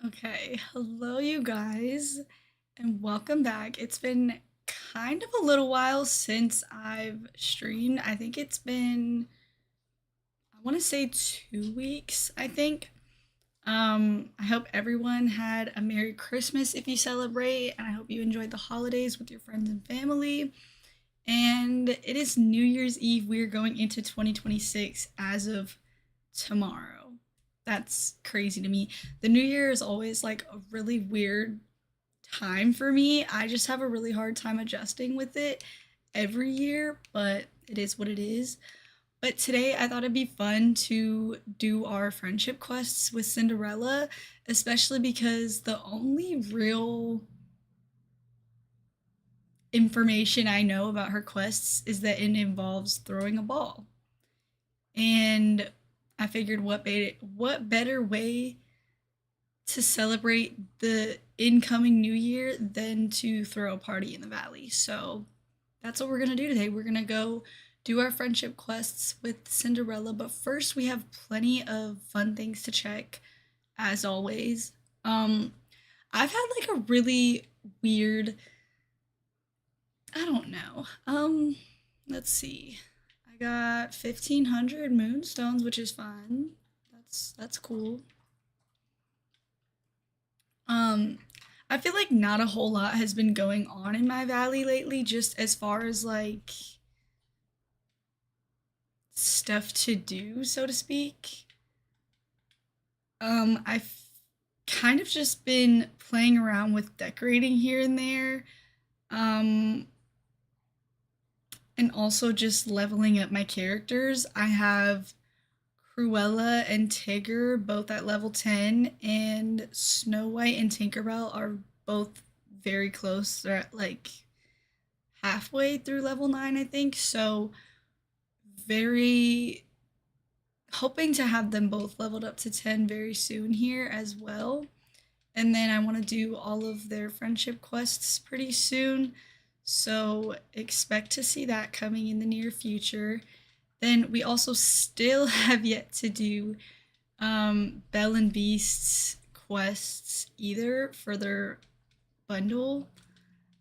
Okay, hello you guys, and welcome back. It's been kind of a little while since I've streamed. I think it's been, I want to say 2 weeks, I think. I hope everyone had a Merry Christmas if you celebrate, and I hope you enjoyed the holidays with your friends and family. And it is New Year's Eve. We're going into 2026 as of tomorrow. That's crazy to me. The new year is always like a really weird time for me. I just have a really hard time adjusting with it every year, but it is what it is. But today I thought it'd be fun to do our friendship quests with Cinderella, especially because the only real information I know about her quests is that it involves throwing a ball. And I figured what better way to celebrate the incoming new year than to throw a party in the valley. So that's what we're going to do today. We're going to go do our friendship quests with Cinderella, but first we have plenty of fun things to check as always. Um I've had like a really weird, I don't know. Let's see. I got 1500 moonstones, which is fun. That's cool. Um, I feel like not a whole lot has been going on in my valley lately, just as far as like stuff to do, so to speak. I've kind of just been playing around with decorating here and there. Um, and also just leveling up my characters. I have Cruella and Tigger both at level 10, and Snow White and Tinkerbell are both very close. They're at like halfway through level 9, I think. So, very hoping to have them both leveled up to 10 very soon here as well. And then I want to do all of their friendship quests pretty soon. So, expect to see that coming in the near future. Then we also still have yet to do Belle and Beast's quests either for their bundle.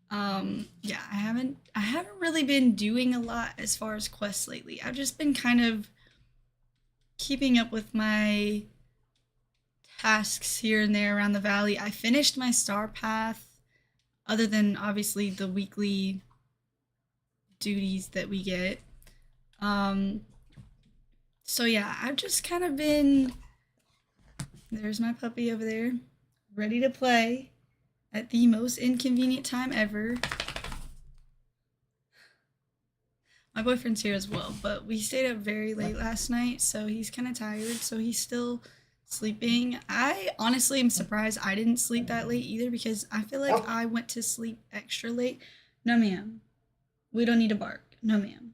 Yeah, I haven't really been doing a lot as far as quests lately. I've just been kind of keeping up with my tasks here and there around the valley. I finished my star path, other than obviously the weekly duties that we get. Um, so yeah, I've just kind of been, there's my puppy over there, ready to play at the most inconvenient time ever. My boyfriend's here as well, but we stayed up very late last night, so he's kind of tired, so he's still sleeping. I honestly am surprised I didn't sleep that late either because I feel like I went to sleep extra late. No, ma'am. We don't need to bark. No, ma'am.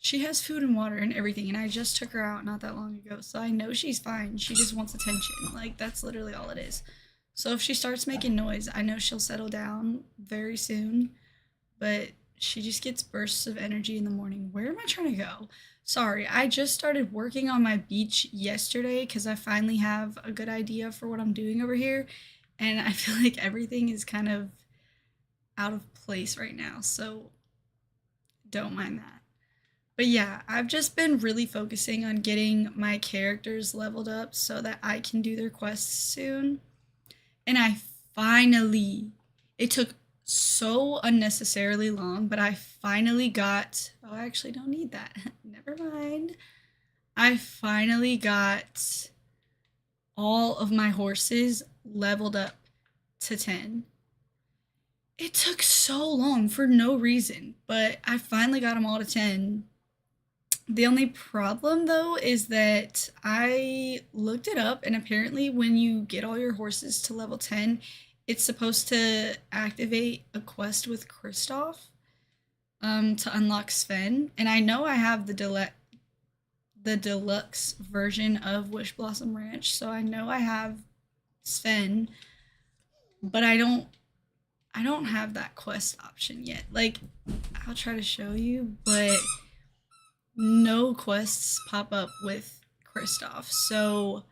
She has food and water and everything, and I just took her out not that long ago, so I know she's fine. She just wants attention. Like, that's literally all it is. So if she starts making noise, I know she'll settle down very soon, but she just gets bursts of energy in the morning. Where am I trying to go? Sorry, I just started working on my beach yesterday because I finally have a good idea for what I'm doing over here, and I feel like everything is kind of out of place right now, so don't mind that. But yeah, I've just been really focusing on getting my characters leveled up so that I can do their quests soon. And I finally, it took so unnecessarily long, but I finally got, oh, I actually don't need that. Never mind. I finally got all of my horses leveled up to 10. It took so long for no reason, but I finally got them all to 10. The only problem though is that I looked it up, and apparently when you get all your horses to level 10, it's supposed to activate a quest with Kristoff to unlock Sven. And I know I have the deluxe version of Wish Blossom Ranch, so I know I have Sven, but I don't have that quest option yet. Like, I'll try to show you, but no quests pop up with Kristoff. So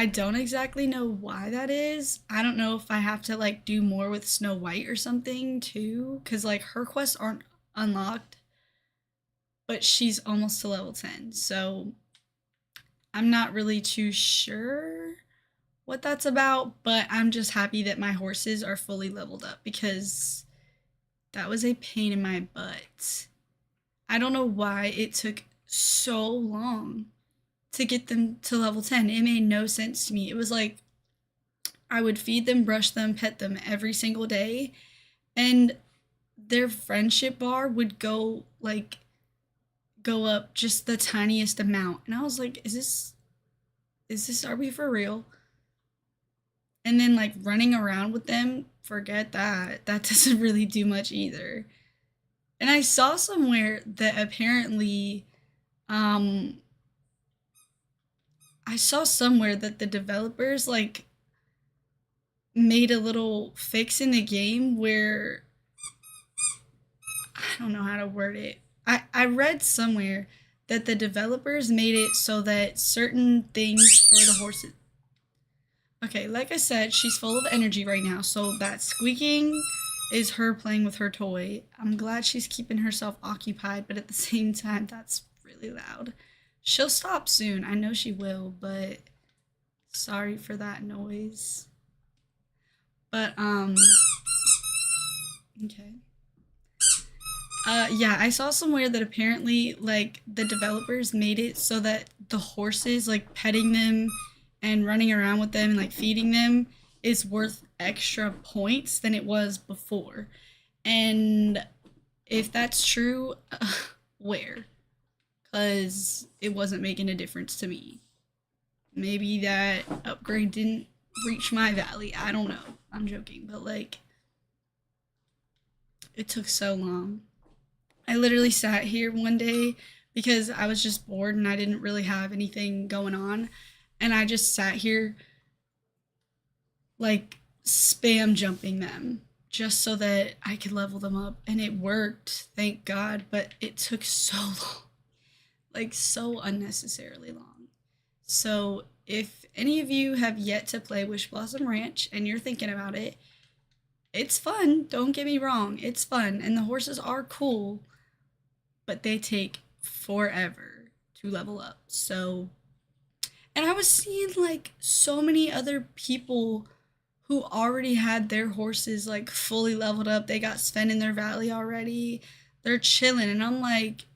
I don't exactly know why that is. I don't know if I have to like do more with Snow White or something too, because like her quests aren't unlocked, but she's almost to level 10. So I'm not really too sure what that's about, but I'm just happy that my horses are fully leveled up because that was a pain in my butt. I don't know why it took so long to get them to level 10. It made no sense to me. It was like I would feed them, brush them, pet them every single day, and their friendship bar would go up just the tiniest amount. And I was like, is this are we for real? And then like running around with them, forget that. That doesn't really do much either. And I saw somewhere that apparently um I saw somewhere that the developers like made a little fix in the game where I don't know how to word it. I read somewhere that the developers made it so that certain things for the horses. Okay, like I said, she's full of energy right now, so that squeaking is her playing with her toy. I'm glad she's keeping herself occupied, but at the same time, that's really loud. She'll stop soon. I know she will, but sorry for that noise. But okay. Yeah, I saw somewhere that apparently like the developers made it so that the horses like petting them and running around with them and like feeding them is worth extra points than it was before. And if that's true, where? Cuz it wasn't making a difference to me. Maybe that upgrade didn't reach my valley. I don't know. I'm joking, but like it took so long. I literally sat here one day because I was just bored and I didn't really have anything going on. And I just sat here like spam jumping them just so that I could level them up. And it worked, thank God, but it took so long, like so unnecessarily long. So if any of you have yet to play Wish Blossom Ranch and you're thinking about it, it's fun. Don't get me wrong, it's fun. And the horses are cool, but they take forever to level up. So, and I was seeing like so many other people who already had their horses like fully leveled up. They got Sven in their valley already. They're chilling. And I'm like,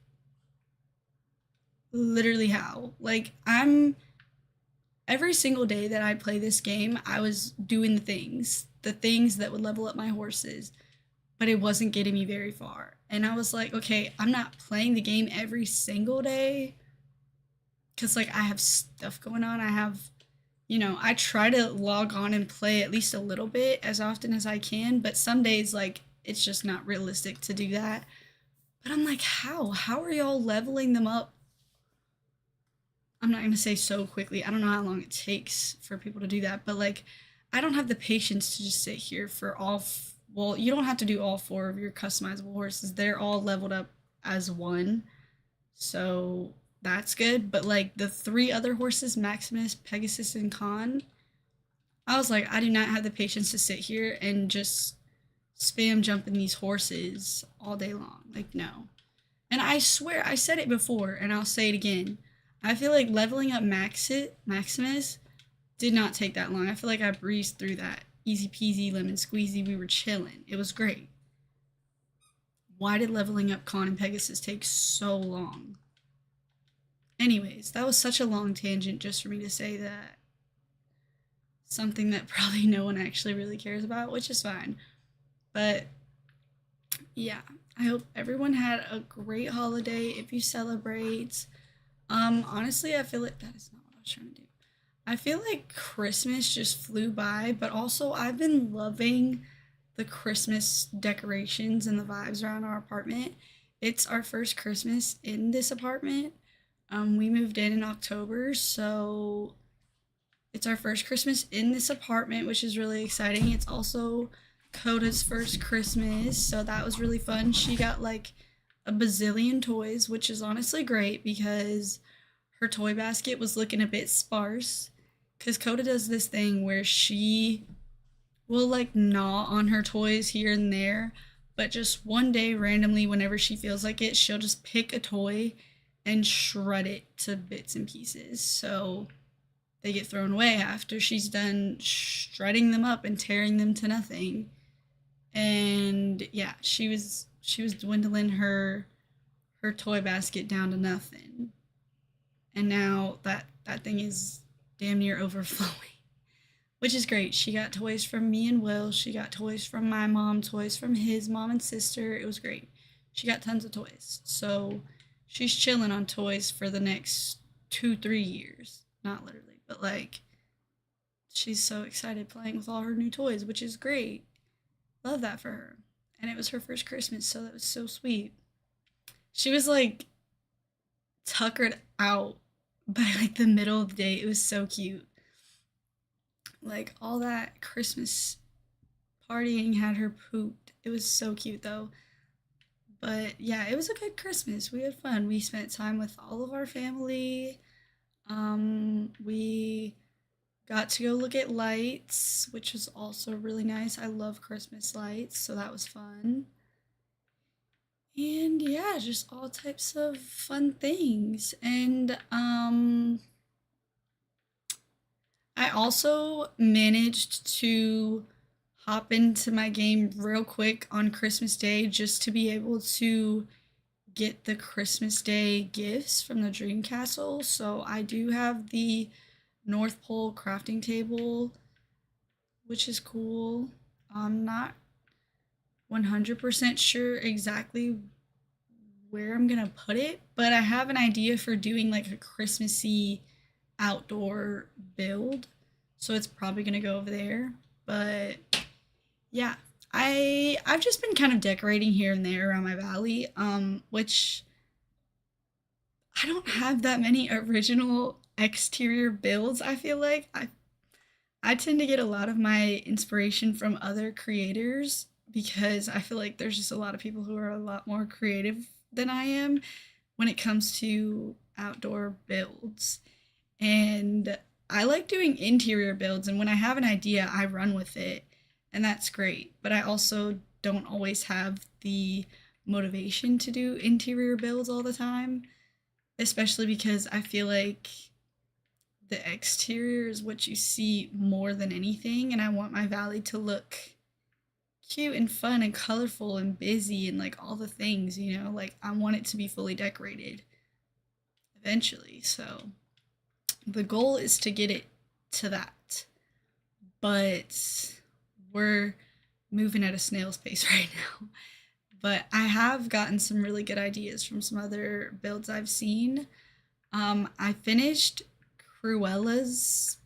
literally how? Like, every single day that I play this game, I was doing the things that would level up my horses, but it wasn't getting me very far. And I was like, okay, I'm not playing the game every single day because like I have stuff going on. I have, I try to log on and play at least a little bit as often as I can, but some days like it's just not realistic to do that. But I'm like, how? How are y'all leveling them up? I'm not going to say so quickly. I don't know how long it takes for people to do that, but like I don't have the patience to just sit here for well, you don't have to do all four of your customizable horses. They're all leveled up as one. So that's good. But like the three other horses, Maximus, Pegasus, and Con, I was like, I do not have the patience to sit here and just spam jumping these horses all day long. Like, no. And I swear, I said it before, and I'll say it again. I feel like leveling up Maximus did not take that long. I feel like I breezed through that. Easy peasy, lemon squeezy, we were chilling. It was great. Why did leveling up Con and Pegasus take so long? Anyways, that was such a long tangent just for me to say that. Something that probably no one actually really cares about, which is fine. But yeah, I hope everyone had a great holiday if you celebrate. Honestly, I feel like that is not what I was trying to do. I feel like Christmas just flew by, but also I've been loving the Christmas decorations and the vibes around our apartment. It's our first Christmas in this apartment. We moved in October, so it's our first Christmas in this apartment, which is really exciting. It's also Coda's first Christmas, so that was really fun. She got like a bazillion toys, which is honestly great because her toy basket was looking a bit sparse because Coda does this thing where she will like gnaw on her toys here and there, but just one day randomly, whenever she feels like it, she'll just pick a toy and shred it to bits and pieces. So they get thrown away after she's done shredding them up and tearing them to nothing. And yeah, she was dwindling her toy basket down to nothing. And now that thing is damn near overflowing, which is great. She got toys from me and Will. She got toys from my mom, toys from his mom and sister. It was great. She got tons of toys. So she's chilling on toys for the next 2, 3 years. Not literally, but like she's so excited playing with all her new toys, which is great. Love that for her. And it was her first Christmas, so that was so sweet. She was like tuckered out by like the middle of the day. It was so cute. Like all that Christmas partying had her pooped. It was so cute though. But yeah, it was a good Christmas. We had fun. We spent time with all of our family. We got to go look at lights, which was also really nice. I love Christmas lights, so that was fun. And yeah, just all types of fun things. And I also managed to hop into my game real quick on Christmas Day just to be able to get the Christmas Day gifts from the Dream Castle. So I do have the North Pole crafting table, which is cool. I'm not 100% sure exactly where I'm gonna put it, but I have an idea for doing like a Christmassy outdoor build. So it's probably gonna go over there. But yeah, I've just been kind of decorating here and there around my valley, which I don't have that many original exterior builds. I feel like I tend to get a lot of my inspiration from other creators because I feel like there's just a lot of people who are a lot more creative than I am when it comes to outdoor builds. And I like doing interior builds, and when I have an idea, I run with it, and that's great. But I also don't always have the motivation to do interior builds all the time, especially because I feel like the exterior is what you see more than anything, and I want my valley to look cute and fun and colorful and busy and like all the things, like I want it to be fully decorated eventually. So the goal is to get it to that, but we're moving at a snail's pace right now. But I have gotten some really good ideas from some other builds I've seen. I finished Cruella's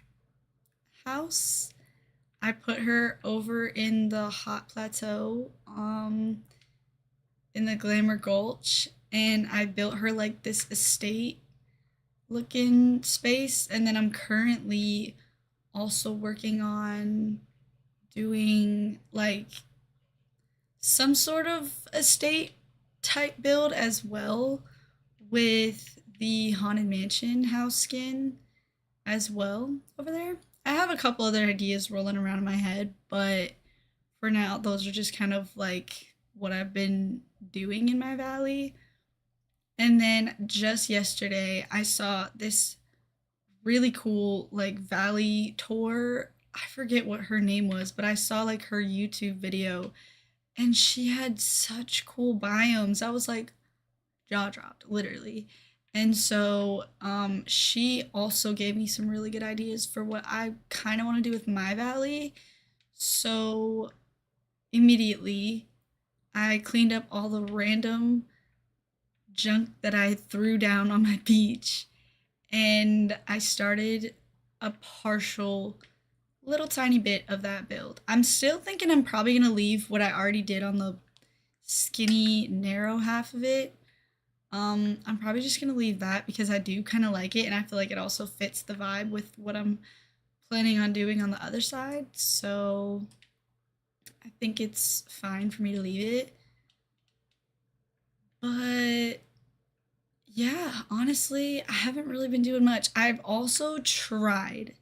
house. I put her over in the hot plateau, in the Glamour Gulch, and I built her like this estate looking space. And then I'm currently also working on doing like some sort of estate type build as well with the Haunted Mansion house skin as well over there. I have a couple other ideas rolling around in my head, but for now, those are just kind of like what I've been doing in my valley. And then just yesterday, I saw this really cool like valley tour. I forget what her name was, but I saw like her YouTube video and she had such cool biomes. I was like jaw dropped, literally. And so she also gave me some really good ideas for what I kind of want to do with my valley. So immediately, I cleaned up all the random junk that I threw down on my beach and I started a partial little tiny bit of that build. I'm still thinking I'm probably going to leave what I already did on the skinny, narrow half of it. I'm probably just going to leave that because I do kind of like it and I feel like it also fits the vibe with what I'm planning on doing on the other side. So I think it's fine for me to leave it. But yeah, honestly, I haven't really been doing much. I've also tried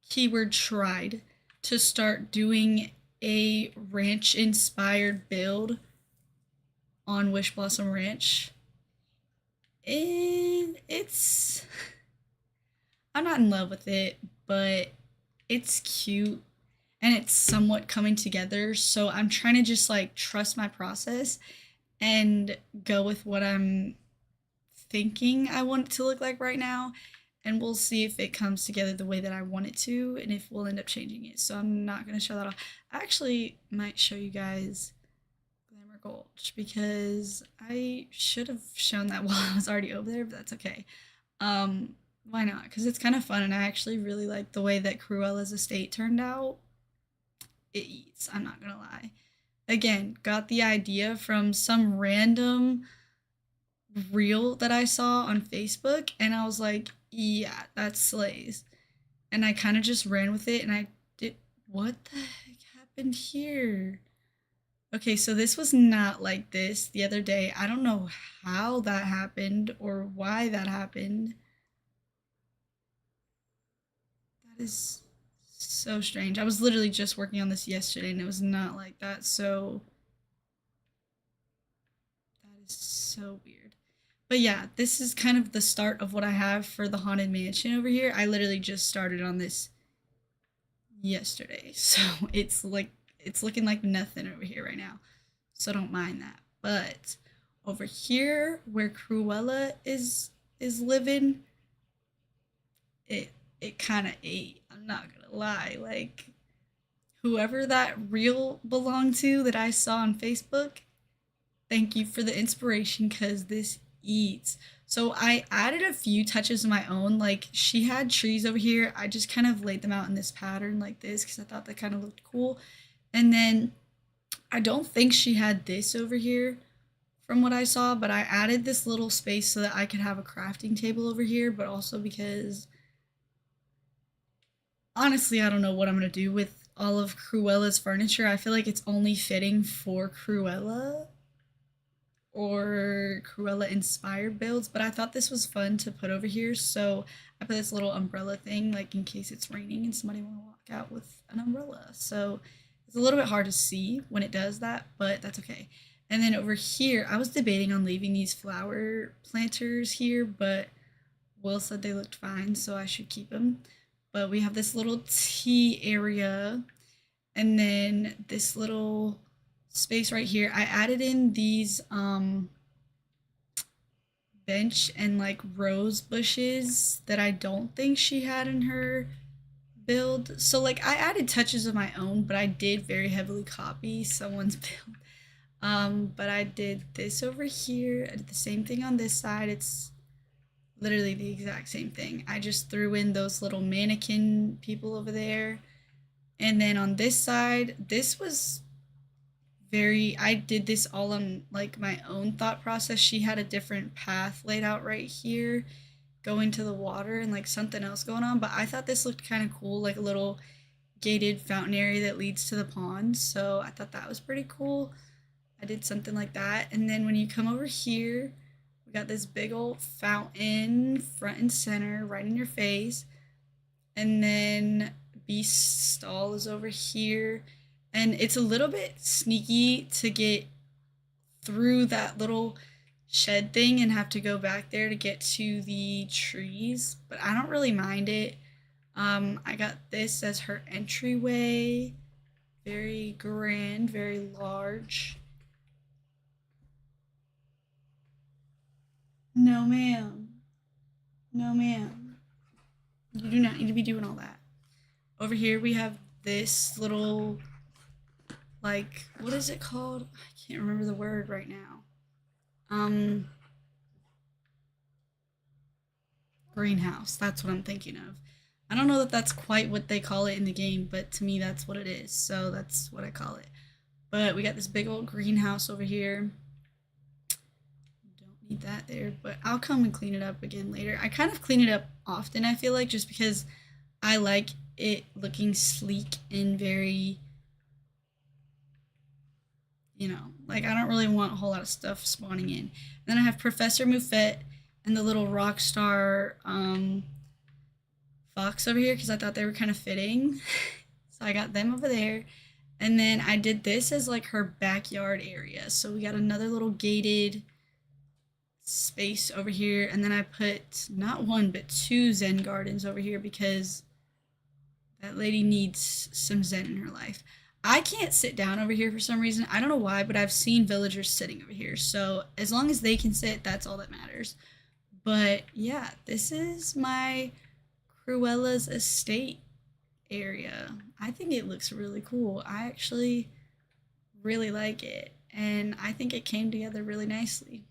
keyword tried to start doing a ranch inspired build on Wish Blossom Ranch. And it's, I'm not in love with it, but it's cute and it's somewhat coming together. So I'm trying to just like trust my process and go with what I'm thinking I want it to look like right now. And we'll see if it comes together the way that I want it to and if we'll end up changing it. So I'm not going to show that off. I actually might show you guys Glamour Gulch because I should have shown that while I was already over there, but that's okay. Why not? Because it's kind of fun and I actually really like the way that Cruella's estate turned out. It eats, I'm not gonna lie. Again, got the idea from some random reel that I saw on Facebook, and I was like, yeah, that slays. And I kind of just ran with it, and I did. What the heck happened here? Okay, so this was not like this the other day. I don't know how that happened or why that happened. That is so strange. I was literally just working on this yesterday, and it was not like that. So that is so weird. But yeah, this is kind of the start of what I have for the Haunted Mansion over here. I literally just started on this yesterday. So it's like it's looking like nothing over here right now. So don't mind that. But over here where Cruella is living, it it kind of ate. I'm not gonna lie. Like whoever that reel belonged to that I saw on Facebook, thank you for the inspiration because this eats. So I added a few touches of my own. Like she had trees over here. I just kind of laid them out in this pattern like this because I thought that kind of looked cool. And then I don't think she had this over here from what I saw, but I added this little space so that I could have a crafting table over here, but also because honestly, I don't know what I'm going to do with all of Cruella's furniture. I feel like it's only fitting for Cruella or Cruella inspired builds, but I thought this was fun to put over here, so I put this little umbrella thing like in case it's raining and somebody want to walk out with an umbrella. So it's a little bit hard to see when it does that, but that's okay. And then over here, I was debating on leaving these flower planters here, but Will said they looked fine, so I should keep them. But we have this little tea area and then this little space right here. I added in these bench and like rose bushes that I don't think she had in her build. So like I added touches of my own, but I did very heavily copy someone's build. But I did this over here. I did the same thing on this side. It's literally the exact same thing. I just threw in those little mannequin people over there. And then on this side, this was very, I did this all on like my own thought process. She had a different path laid out right here going to the water and like something else going on, but I thought this looked kind of cool, like a little gated fountain area that leads to the pond. So I thought that was pretty cool. I did something like that. And then when you come over here, we got this big old fountain front and center right in your face. And then Beast stall is over here. And it's a little bit sneaky to get through that little shed thing and have to go back there to get to the trees, but I don't really mind it. I got this as her entryway. Very grand, very large. No, ma'am. No, ma'am. You do not need to be doing all that. Over here we have this little, like, what is it called? I can't remember the word right now. Greenhouse. That's what I'm thinking of. I don't know that that's quite what they call it in the game, but to me that's what it is. So that's what I call it. But we got this big old greenhouse over here. Don't need that there, but I'll come and clean it up again later. I kind of clean it up often, I feel like, just because I like it looking sleek and very, like I don't really want a whole lot of stuff spawning in. And then I have Professor Muffet and the little rock star fox over here because I thought they were kind of fitting. So I got them over there. And then I did this as like her backyard area. So we got another little gated space over here. And then I put not one, but two Zen gardens over here because that lady needs some Zen in her life. I can't sit down over here for some reason. I don't know why, but I've seen villagers sitting over here. So as long as they can sit, that's all that matters. But yeah, this is my Cruella's estate area. I think it looks really cool. I actually really like it. And I think it came together really nicely.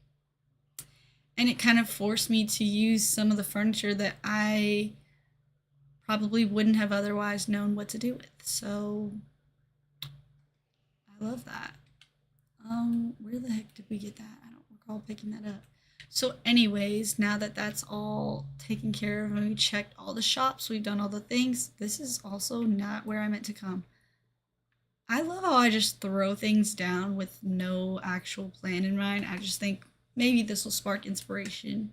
And it kind of forced me to use some of the furniture that I probably wouldn't have otherwise known what to do with. So I love that. Where the heck did we get that? I don't recall picking that up. So, anyways, now that that's all taken care of and we checked all the shops, we've done all the things, this is also not where I meant to come. I love how I just throw things down with no actual plan in mind. I just think maybe this will spark inspiration.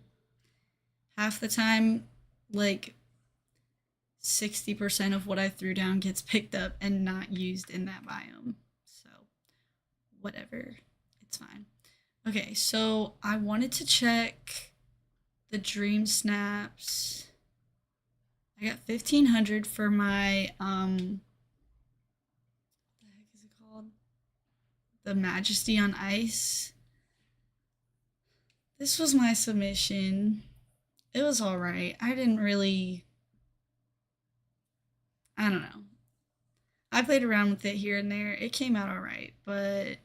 Half the time, like 60% of what I threw down gets picked up and not used in that biome. So, whatever. It's fine. Okay, so I wanted to check the dream snaps. I got 1500 for my what the heck is it called? The Majesty on Ice. This was my submission. It was all right. I didn't really, I don't know. I played around with it here and there. It came out all right, but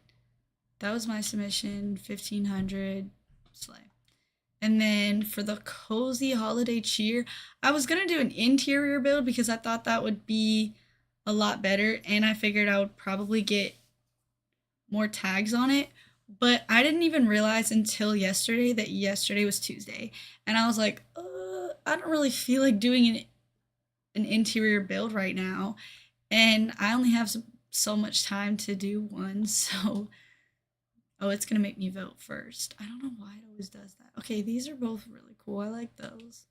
that was my submission, 1500 slay. And then for the cozy holiday cheer, I was going to do an interior build because I thought that would be a lot better and I figured I would probably get more tags on it. But I didn't even realize until yesterday that yesterday was Tuesday. And I was like, I don't really feel like doing an interior build right now. And I only have so much time to do one. So, oh, it's going to make me vote first. I don't know why it always does that. Okay, these are both really cool. I like those.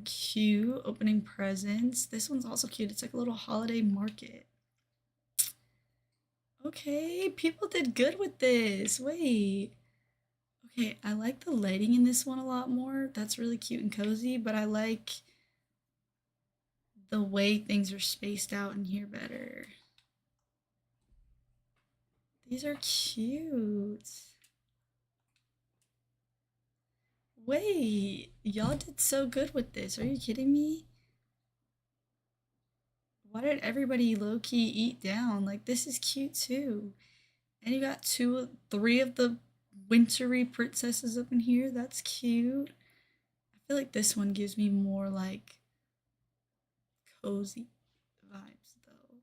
Cute. Opening presents. This one's also cute. It's like a little holiday market. Okay, people did good with this. Wait. Okay, I like the lighting in this one a lot more. That's really cute and cozy, but I like the way things are spaced out in here better. These are cute. Wait, y'all did so good with this. Are you kidding me? Why did everybody low key eat down? Like, this is cute too. And you got three of the wintry princesses up in here. That's cute. I feel like this one gives me more like cozy vibes though.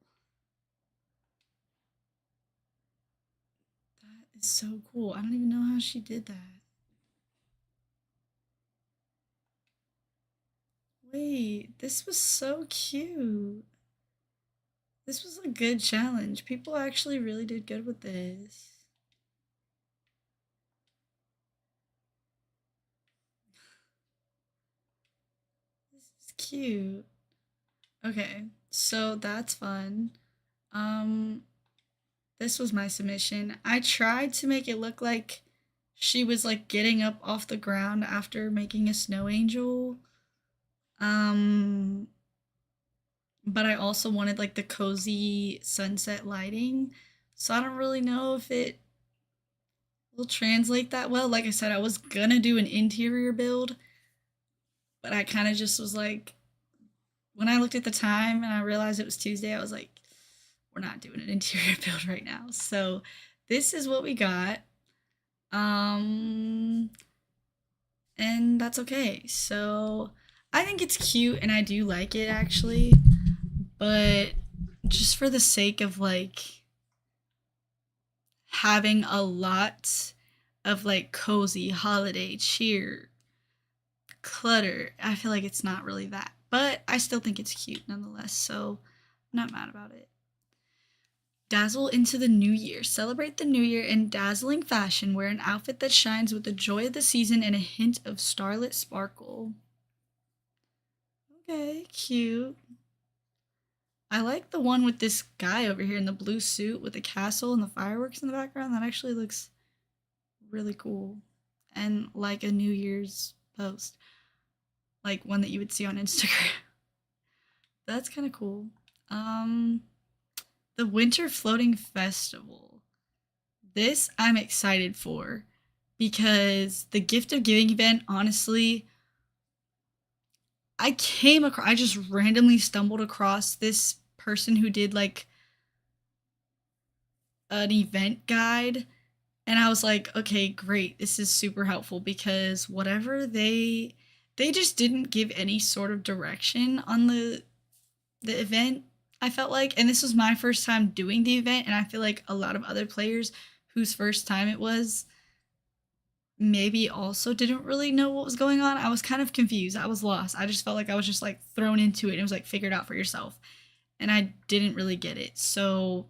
That is so cool. I don't even know how she did that. Wait, this was so cute. This was a good challenge. People actually really did good with this. This is cute. Okay, so that's fun. Um, this was my submission. I tried to make it look like she was like getting up off the ground after making a snow angel. Um, but I also wanted like the cozy sunset lighting. So I don't really know if it will translate that well. Like I said, I was gonna do an interior build, but I kind of just was like, when I looked at the time and I realized it was Tuesday, I was like, we're not doing an interior build right now. So this is what we got. Um, and that's okay. So I think it's cute and I do like it actually, but just for the sake of like having a lot of like cozy holiday cheer clutter, I feel like it's not really that. But I still think it's cute nonetheless, so I'm not mad about it. Dazzle into the new year. Celebrate the new year in dazzling fashion. Wear an outfit that shines with the joy of the season and a hint of starlit sparkle. Okay, cute. I like the one with this guy over here in the blue suit with the castle and the fireworks in the background. That actually looks really cool. And like a New Year's post, like one that you would see on Instagram. That's kind of cool. Um, the Winter Floating Festival. This I'm excited for because the Gift of Giving event, honestly, I just randomly stumbled across this person who did like an event guide, and I was like, okay, great. This is super helpful because whatever they just didn't give any sort of direction on the event, I felt like. And this was my first time doing the event, and I feel like a lot of other players whose first time it was maybe also didn't really know what was going on. I was kind of confused. I was lost. I just felt like I was just like thrown into it. And it was like figure it out for yourself. And I didn't really get it. So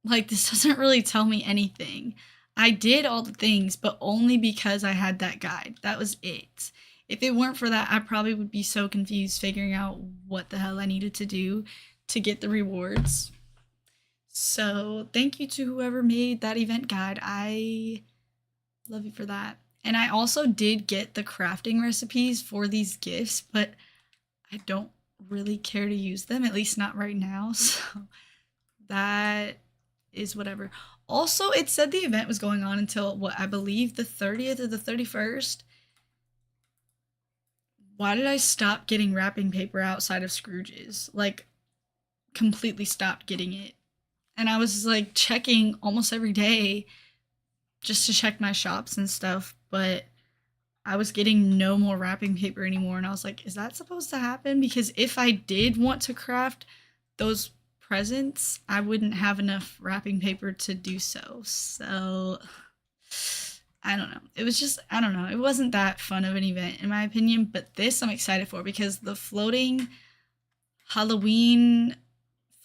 like this doesn't really tell me anything. I did all the things, but only because I had that guide. That was it. If it weren't for that, I probably would be so confused figuring out what the hell I needed to do to get the rewards. So, thank you to whoever made that event guide. I love you for that. And I also did get the crafting recipes for these gifts, but I don't really care to use them, at least not right now. So, that is whatever. Also, it said the event was going on until what I believe the 30th or the 31st. Why did I stop getting wrapping paper outside of Scrooge's? Like, completely stopped getting it. And I was like checking almost every day just to check my shops and stuff, but I was getting no more wrapping paper anymore. And I was like, is that supposed to happen? Because if I did want to craft those presents, I wouldn't have enough wrapping paper to do so. So I don't know. It was just, I don't know. It wasn't that fun of an event, in my opinion. But this I'm excited for because the floating Halloween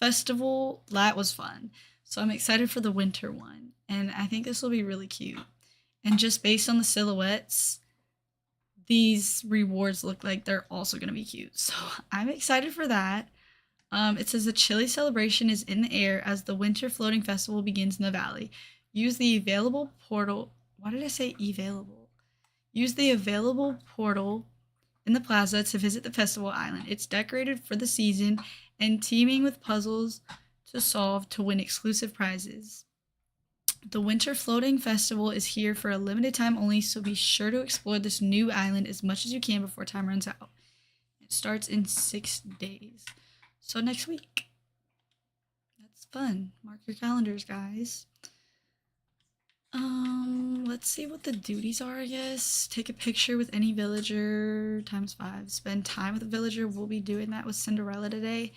festival, that was fun. So I'm excited for the winter one. And I think this will be really cute. And just based on the silhouettes, these rewards look like they're also going to be cute. So I'm excited for that. It says a chilly celebration is in the air as the winter floating festival begins in the valley. Use the available portal. Why did I say available? Use the available portal in the plaza to visit the festival island. It's decorated for the season and teeming with puzzles to solve to win exclusive prizes. The Winter Floating Festival is here for a limited time only, so be sure to explore this new island as much as you can before time runs out. It starts in 6 days. So next week. That's fun. Mark your calendars, guys. Let's see what the duties are, I guess. Take a picture with any villager ×5. Spend time with a villager. We'll be doing that with Cinderella today.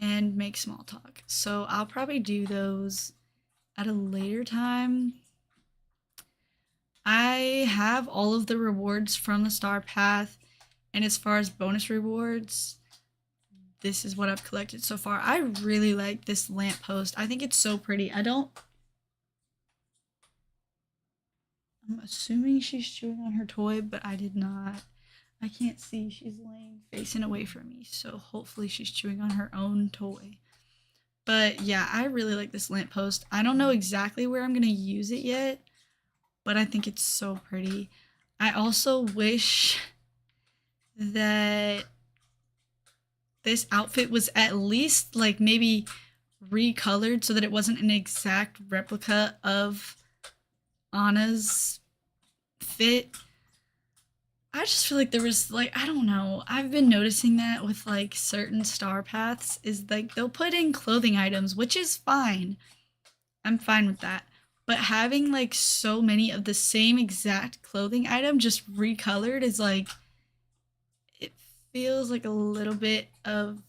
And make small talk. So I'll probably do those at a later time. I have all of the rewards from the Star Path. And as far as bonus rewards, this is what I've collected so far. I really like this lamppost. I think it's so pretty. I'm assuming she's chewing on her toy, but I did not. I can't see. She's laying facing away from me, so hopefully she's chewing on her own toy. But yeah, I really like this lamppost. I don't know exactly where I'm going to use it yet, but I think it's so pretty. I also wish that this outfit was at least like maybe recolored so that it wasn't an exact replica of Anna's fit. I just feel like there was like, I don't know. I've been noticing that with like certain star paths is like they'll put in clothing items, which is fine. I'm fine with that. But having like so many of the same exact clothing item just recolored is like, it feels like a little bit of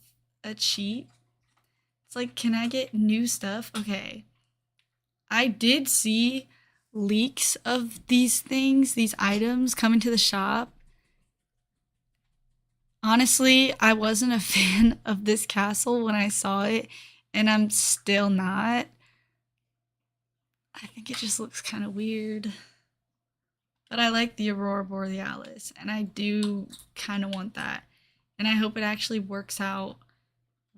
a cheat. It's like, can I get new stuff? Okay. I did see leaks of these things, these items coming to the shop. Honestly, I wasn't a fan of this castle when I saw it, and I'm still not. I think it just looks kind of weird. But I like the Aurora Borealis, and I do kind of want that. And I hope it actually works out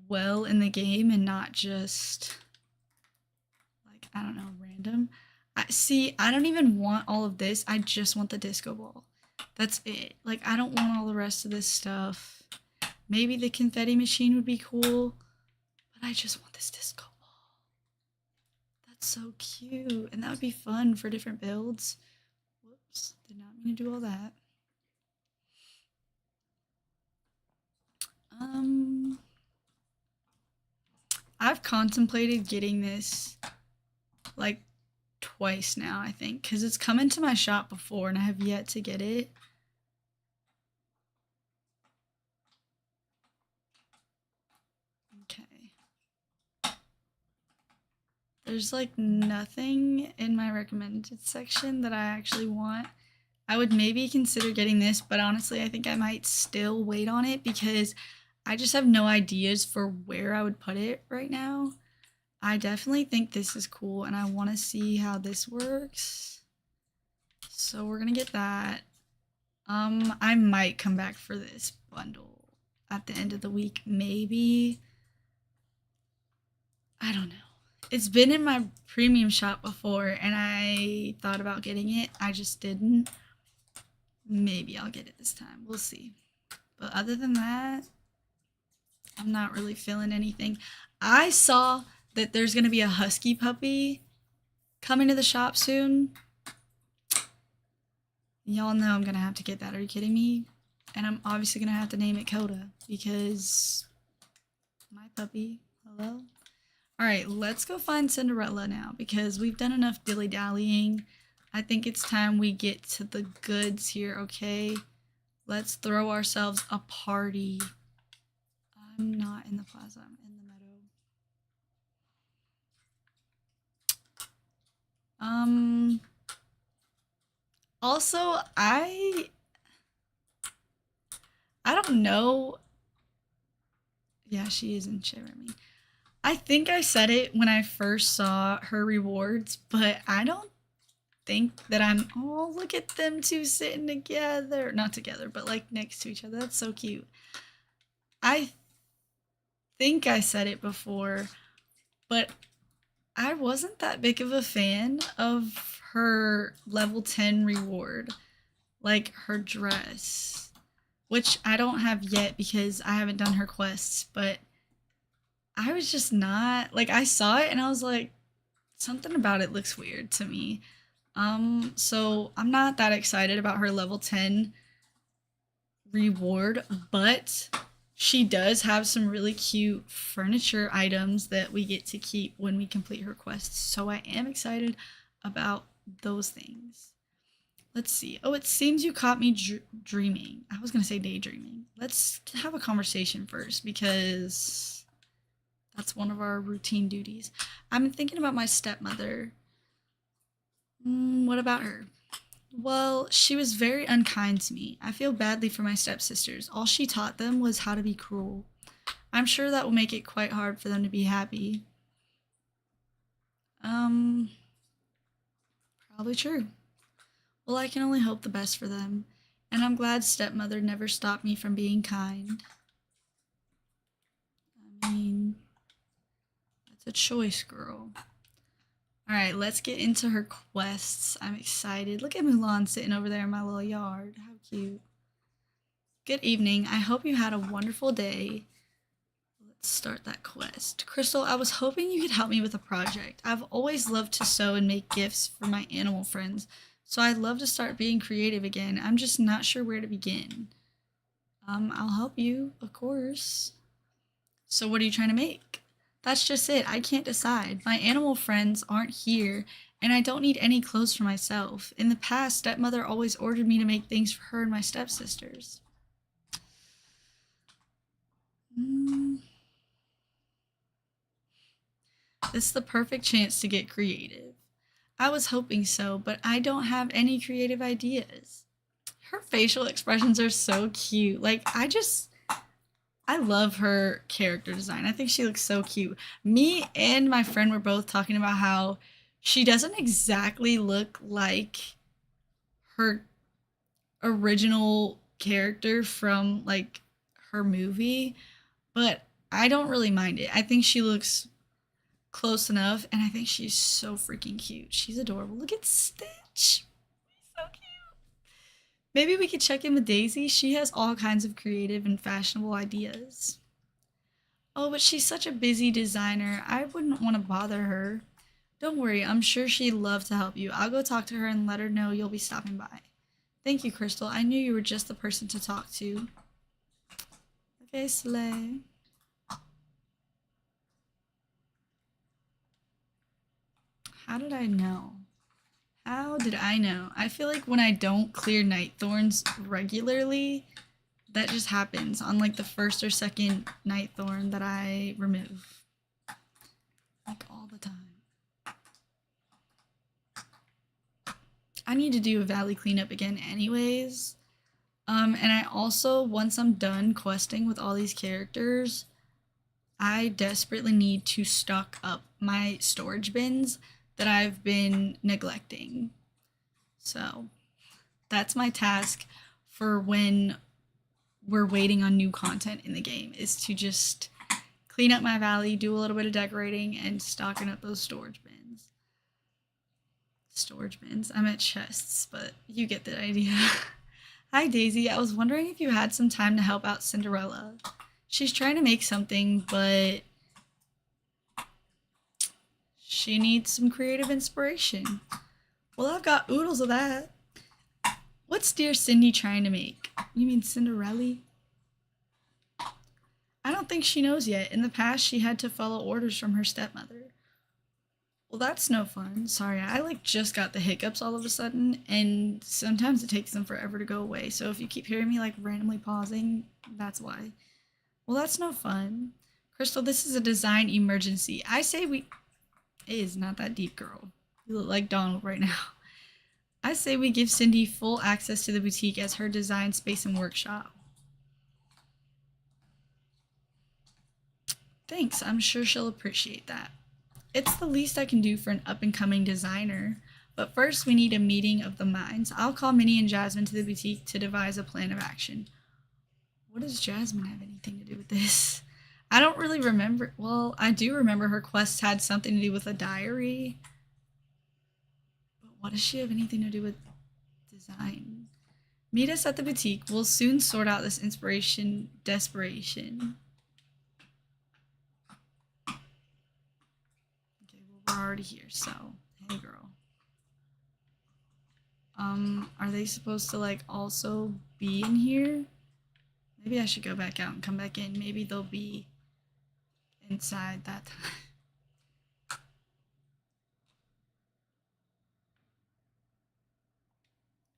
well in the game and not just like, I don't know, random. I don't even want all of this. I just want the disco ball. That's it. Like, I don't want all the rest of this stuff. Maybe the confetti machine would be cool, but I just want this disco ball. That's so cute, and that would be fun for different builds. Whoops, did not mean to do all that. I've contemplated getting this like twice now, I think, because it's come into my shop before and I have yet to get it. Okay. There's like nothing in my recommended section that I actually want. I would maybe consider getting this, but honestly, I think I might still wait on it because I just have no ideas for where I would put it right now. I definitely think this is cool and I want to see how this works. So we're going to get that. I might come back for this bundle at the end of the week, maybe. I don't know. It's been in my premium shop before and I thought about getting it. I just didn't. Maybe I'll get it this time. We'll see. But other than that, I'm not really feeling anything. I saw that there's going to be a husky puppy coming to the shop soon. Y'all know I'm going to have to get that. Are you kidding me? And I'm obviously going to have to name it Coda because my puppy. Hello? Alright, let's go find Cinderella now because we've done enough dilly-dallying. I think it's time we get to the goods here, okay? Let's throw ourselves a party. I'm not in the plaza, I'm in the meadow. Also, I don't know. Yeah, she is in Cherami. I think I said it when I first saw her rewards, but I don't think that I'm, oh, look at them two sitting together. Not together, but like next to each other. That's so cute. I think I said it before, but I wasn't that big of a fan of her level 10 reward, like her dress, which I don't have yet because I haven't done her quests, but I was just not, like, I saw it and I was like, something about it looks weird to me. So I'm not that excited about her level 10 reward, but she does have some really cute furniture items that we get to keep when we complete her quests. So I am excited about those things. Let's see. Oh, it seems you caught me dreaming. I was going to say daydreaming. Let's have a conversation first because that's one of our routine duties. I'm thinking about my stepmother. What about her? Well, she was very unkind to me. I feel badly for my stepsisters. All she taught them was how to be cruel. I'm sure that will make it quite hard for them to be happy. Probably true. Well, I can only hope the best for them. And I'm glad stepmother never stopped me from being kind. I mean, that's a choice, girl. Alright, let's get into her quests. I'm excited. Look at Mulan sitting over there in my little yard. How cute. Good evening. I hope you had a wonderful day. Let's start that quest. Crystal, I was hoping you could help me with a project. I've always loved to sew and make gifts for my animal friends, so I'd love to start being creative again. I'm just not sure where to begin. I'll help you, of course. So what are you trying to make? That's just it. I can't decide. My animal friends aren't here, and I don't need any clothes for myself. In the past, stepmother always ordered me to make things for her and my stepsisters. This is the perfect chance to get creative. I was hoping so, but I don't have any creative ideas. Her facial expressions are so cute. Like, I love her character design. I think she looks so cute. Me and my friend were both talking about how she doesn't exactly look like her original character from like her movie, but I don't really mind it. I think she looks close enough, and I think she's so freaking cute. She's adorable. Look at Stitch. So cute. Maybe we could check in with Daisy. She has all kinds of creative and fashionable ideas. Oh, but she's such a busy designer. I wouldn't want to bother her. Don't worry, I'm sure she'd love to help you. I'll go talk to her and let her know you'll be stopping by. Thank you, Crystal. I knew you were just the person to talk to. Okay, Slay. How did I know? How did I know? I feel like when I don't clear night thorns regularly, that just happens on like the first or second night thorn that I remove. Like all the time. I need to do a valley cleanup again anyways. And I also, once I'm done questing with all these characters, I desperately need to stock up my storage bins that I've been neglecting. So that's my task for when we're waiting on new content in the game, is to just clean up my valley, do a little bit of decorating, and stocking up those storage bins. Storage bins. I meant chests, but you get the idea. Hi, Daisy. I was wondering if you had some time to help out Cinderella. She's trying to make something, but she needs some creative inspiration. Well, I've got oodles of that. What's dear Cindy trying to make? You mean Cinderella? I don't think she knows yet. In the past, she had to follow orders from her stepmother. Well, that's no fun. Sorry, I like just got the hiccups all of a sudden, and sometimes it takes them forever to go away. So if you keep hearing me like randomly pausing, that's why. Well, that's no fun. Crystal, this is a design emergency. I say we... It is not that deep, girl. You look like Donald right now. I say we give Cindy full access to the boutique as her design space and workshop. Thanks, I'm sure she'll appreciate that. It's the least I can do for an up-and-coming designer. But first, we need a meeting of the minds. I'll call Minnie and Jasmine to the boutique to devise a plan of action. What does Jasmine have anything to do with this? I don't really remember. Well, I do remember her quest had something to do with a diary. But what does she have anything to do with design? Meet us at the boutique. We'll soon sort out this inspiration desperation. Okay, well, we're already here, so hey, girl. Are they supposed to like also be in here? Maybe I should go back out and come back in. Maybe they'll be inside that time.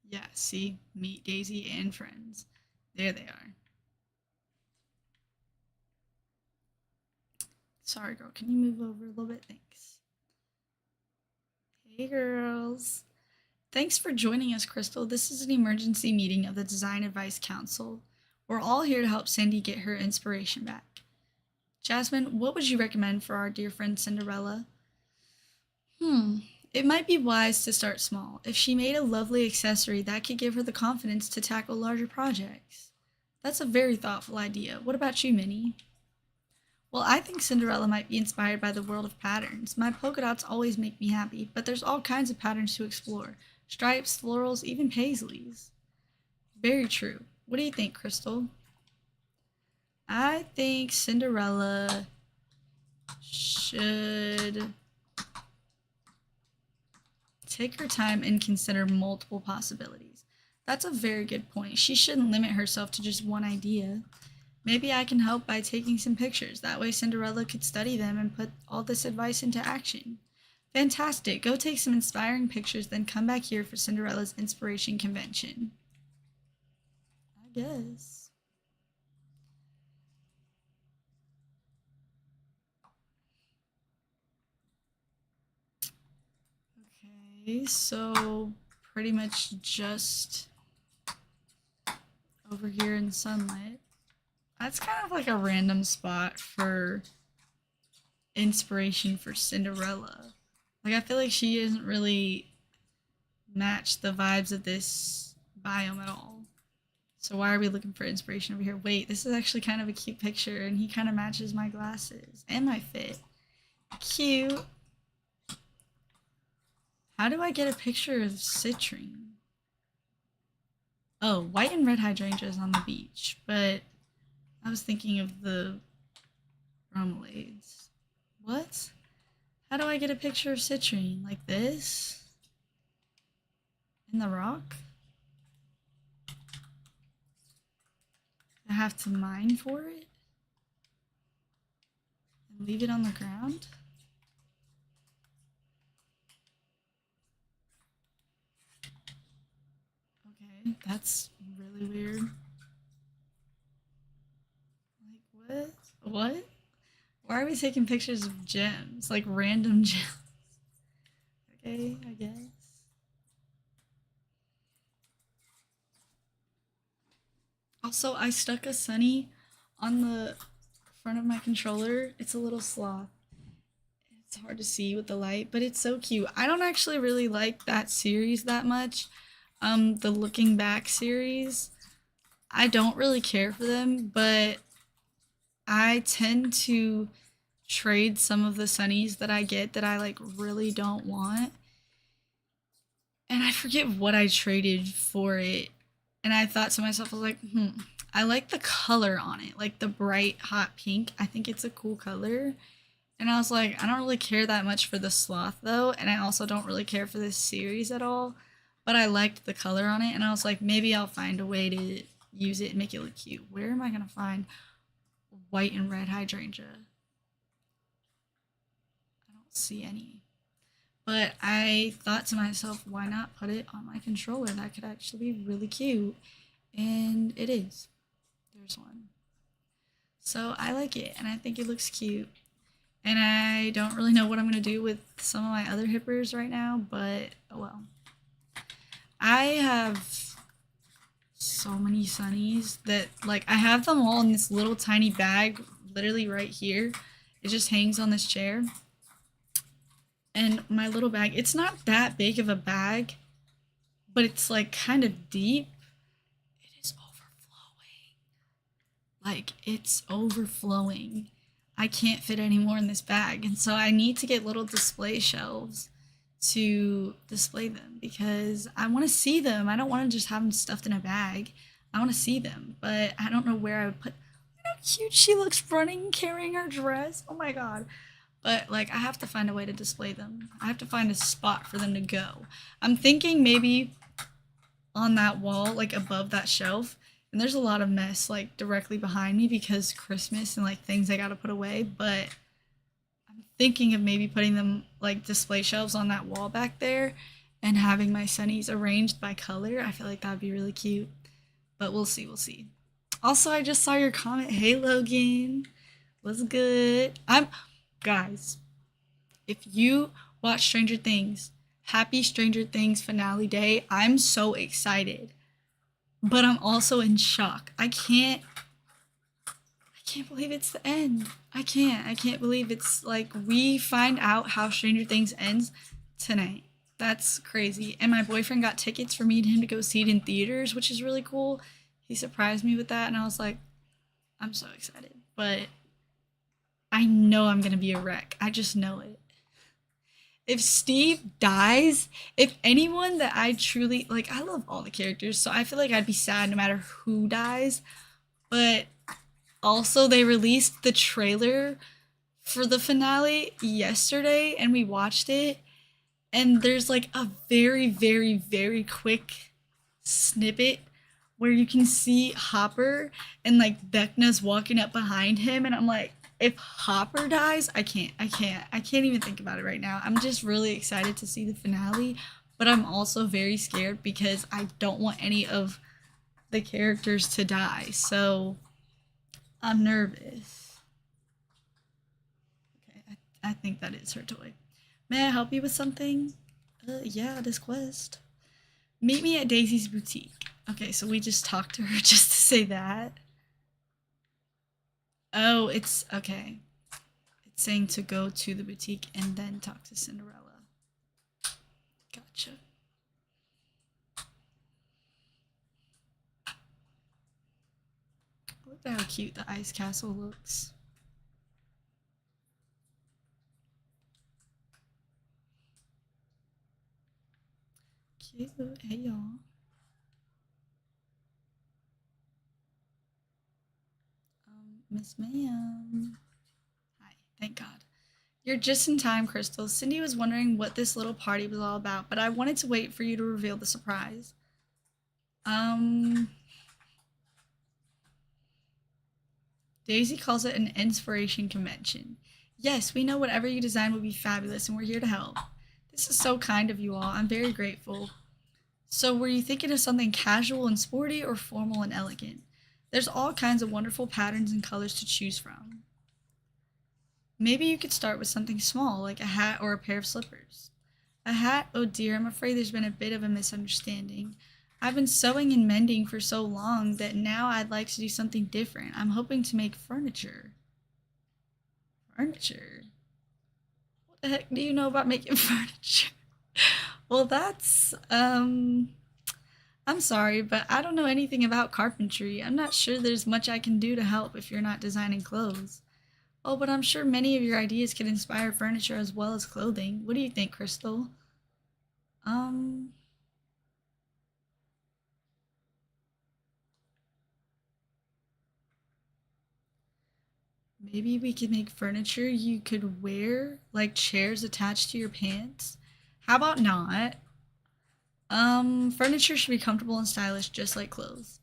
Yeah, see? Meet Daisy and friends. There they are. Sorry, girl. Can you move over a little bit? Thanks. Hey, girls. Thanks for joining us, Crystal. This is an emergency meeting of the Design Advice Council. We're all here to help Cindy get her inspiration back. Jasmine, what would you recommend for our dear friend Cinderella? It might be wise to start small. If she made a lovely accessory, that could give her the confidence to tackle larger projects. That's a very thoughtful idea. What about you, Minnie? Well, I think Cinderella might be inspired by the world of patterns. My polka dots always make me happy, but there's all kinds of patterns to explore. Stripes, florals, even paisleys. Very true. What do you think, Crystal? I think Cinderella should take her time and consider multiple possibilities. That's a very good point. She shouldn't limit herself to just one idea. Maybe I can help by taking some pictures. That way Cinderella could study them and put all this advice into action. Fantastic. Go take some inspiring pictures, then come back here for Cinderella's inspiration convention. I guess. Okay, so pretty much just over here in sunlight. That's kind of like a random spot for inspiration for Cinderella. Like, I feel like she isn't really match the vibes of this biome at all. So why are we looking for inspiration over here? Wait, this is actually kind of a cute picture, and he kind of matches my glasses and my fit. Cute. How do I get a picture of citrine? Oh, white and red hydrangeas on the beach, but I was thinking of the bromeliads. What? How do I get a picture of citrine? Like this? In the rock? I have to mine for it? And leave it on the ground? Okay, that's really weird. Like, what? What? Why are we taking pictures of gems? Like random gems? Okay, I guess. Also, I stuck a sunny on the front of my controller. It's a little sloth. It's hard to see with the light, but it's so cute. I don't actually really like that series that much. The Looking Back series. I don't really care for them, but I tend to trade some of the sunnies that I get that I like really don't want. And I forget what I traded for it. And I thought to myself, I was like, I like the color on it, like the bright hot pink. I think it's a cool color. And I was like, I don't really care that much for the sloth though, and I also don't really care for this series at all. But I liked the color on it, and I was like, maybe I'll find a way to use it and make it look cute. Where am I gonna find white and red hydrangea? I don't see any. But I thought to myself, why not put it on my controller? That could actually be really cute. And it is. There's one. So I like it, and I think it looks cute. And I don't really know what I'm going to do with some of my other hippers right now, but oh well. I have so many sunnies that, like, I have them all in this little tiny bag, literally right here. It just hangs on this chair. And my little bag, it's not that big of a bag, but it's, like, kind of deep. It is overflowing. Like, it's overflowing. I can't fit any more in this bag, and so I need to get little display shelves to display them because I want to see them. I don't want to just have them stuffed in a bag. I want to see them, but I don't know where I would put. Look how cute she looks running, carrying her dress. Oh my god. But like, I have to find a way to display them. I have to find a spot for them to go. I'm thinking maybe on that wall, like above that shelf, and there's a lot of mess like directly behind me because Christmas and like things I gotta put away, but I'm thinking of maybe putting them like display shelves on that wall back there and having my sunnies arranged by color. I feel like that'd be really cute. But we'll see, we'll see. Also, I just saw your comment. Hey Logan. What's good? Guys, if you watch Stranger Things, happy Stranger Things finale day. I'm so excited. But I'm also in shock. I can't believe it's the end. I can't believe it's like we find out how Stranger Things ends tonight. That's crazy. And my boyfriend got tickets for me and him to go see it in theaters, which is really cool. He surprised me with that, and I was like, I'm so excited. But I know I'm gonna be a wreck. I just know it. If Steve dies, if anyone that I truly like, I love all the characters, so I feel like I'd be sad no matter who dies. But also, they released the trailer for the finale yesterday, and we watched it. And there's like a very, very, very quick snippet where you can see Hopper and like Vecna's walking up behind him, and I'm like, if Hopper dies, I can't even think about it right now. I'm just really excited to see the finale, but I'm also very scared because I don't want any of the characters to die. So I'm nervous. Okay, I think that is her toy. May I help you with something? Yeah, this quest. Meet me at Daisy's boutique. Okay, so we just talked to her just to say that. Oh, it's okay. It's saying to go to the boutique and then talk to Cinderella. Gotcha. Look at how cute the ice castle looks. Cute. Hey, y'all. Miss Ma'am. Hi. Thank God. You're just in time, Crystal. Cindy was wondering what this little party was all about, but I wanted to wait for you to reveal the surprise. Um, Daisy calls it an inspiration convention. Yes, we know whatever you design will be fabulous, and we're here to help. This is so kind of you all. I'm very grateful. So, were you thinking of something casual and sporty or formal and elegant? There's all kinds of wonderful patterns and colors to choose from. Maybe you could start with something small, like a hat or a pair of slippers. A hat? Oh dear, I'm afraid there's been a bit of a misunderstanding. I've been sewing and mending for so long that now I'd like to do something different. I'm hoping to make furniture. Furniture? What the heck do you know about making furniture? Well, I'm sorry, but I don't know anything about carpentry. I'm not sure there's much I can do to help if you're not designing clothes. Oh, but I'm sure many of your ideas could inspire furniture as well as clothing. What do you think, Crystal? Um, Maybe we could make furniture you could wear, like chairs attached to your pants. How about not? Furniture should be comfortable and stylish, just like clothes.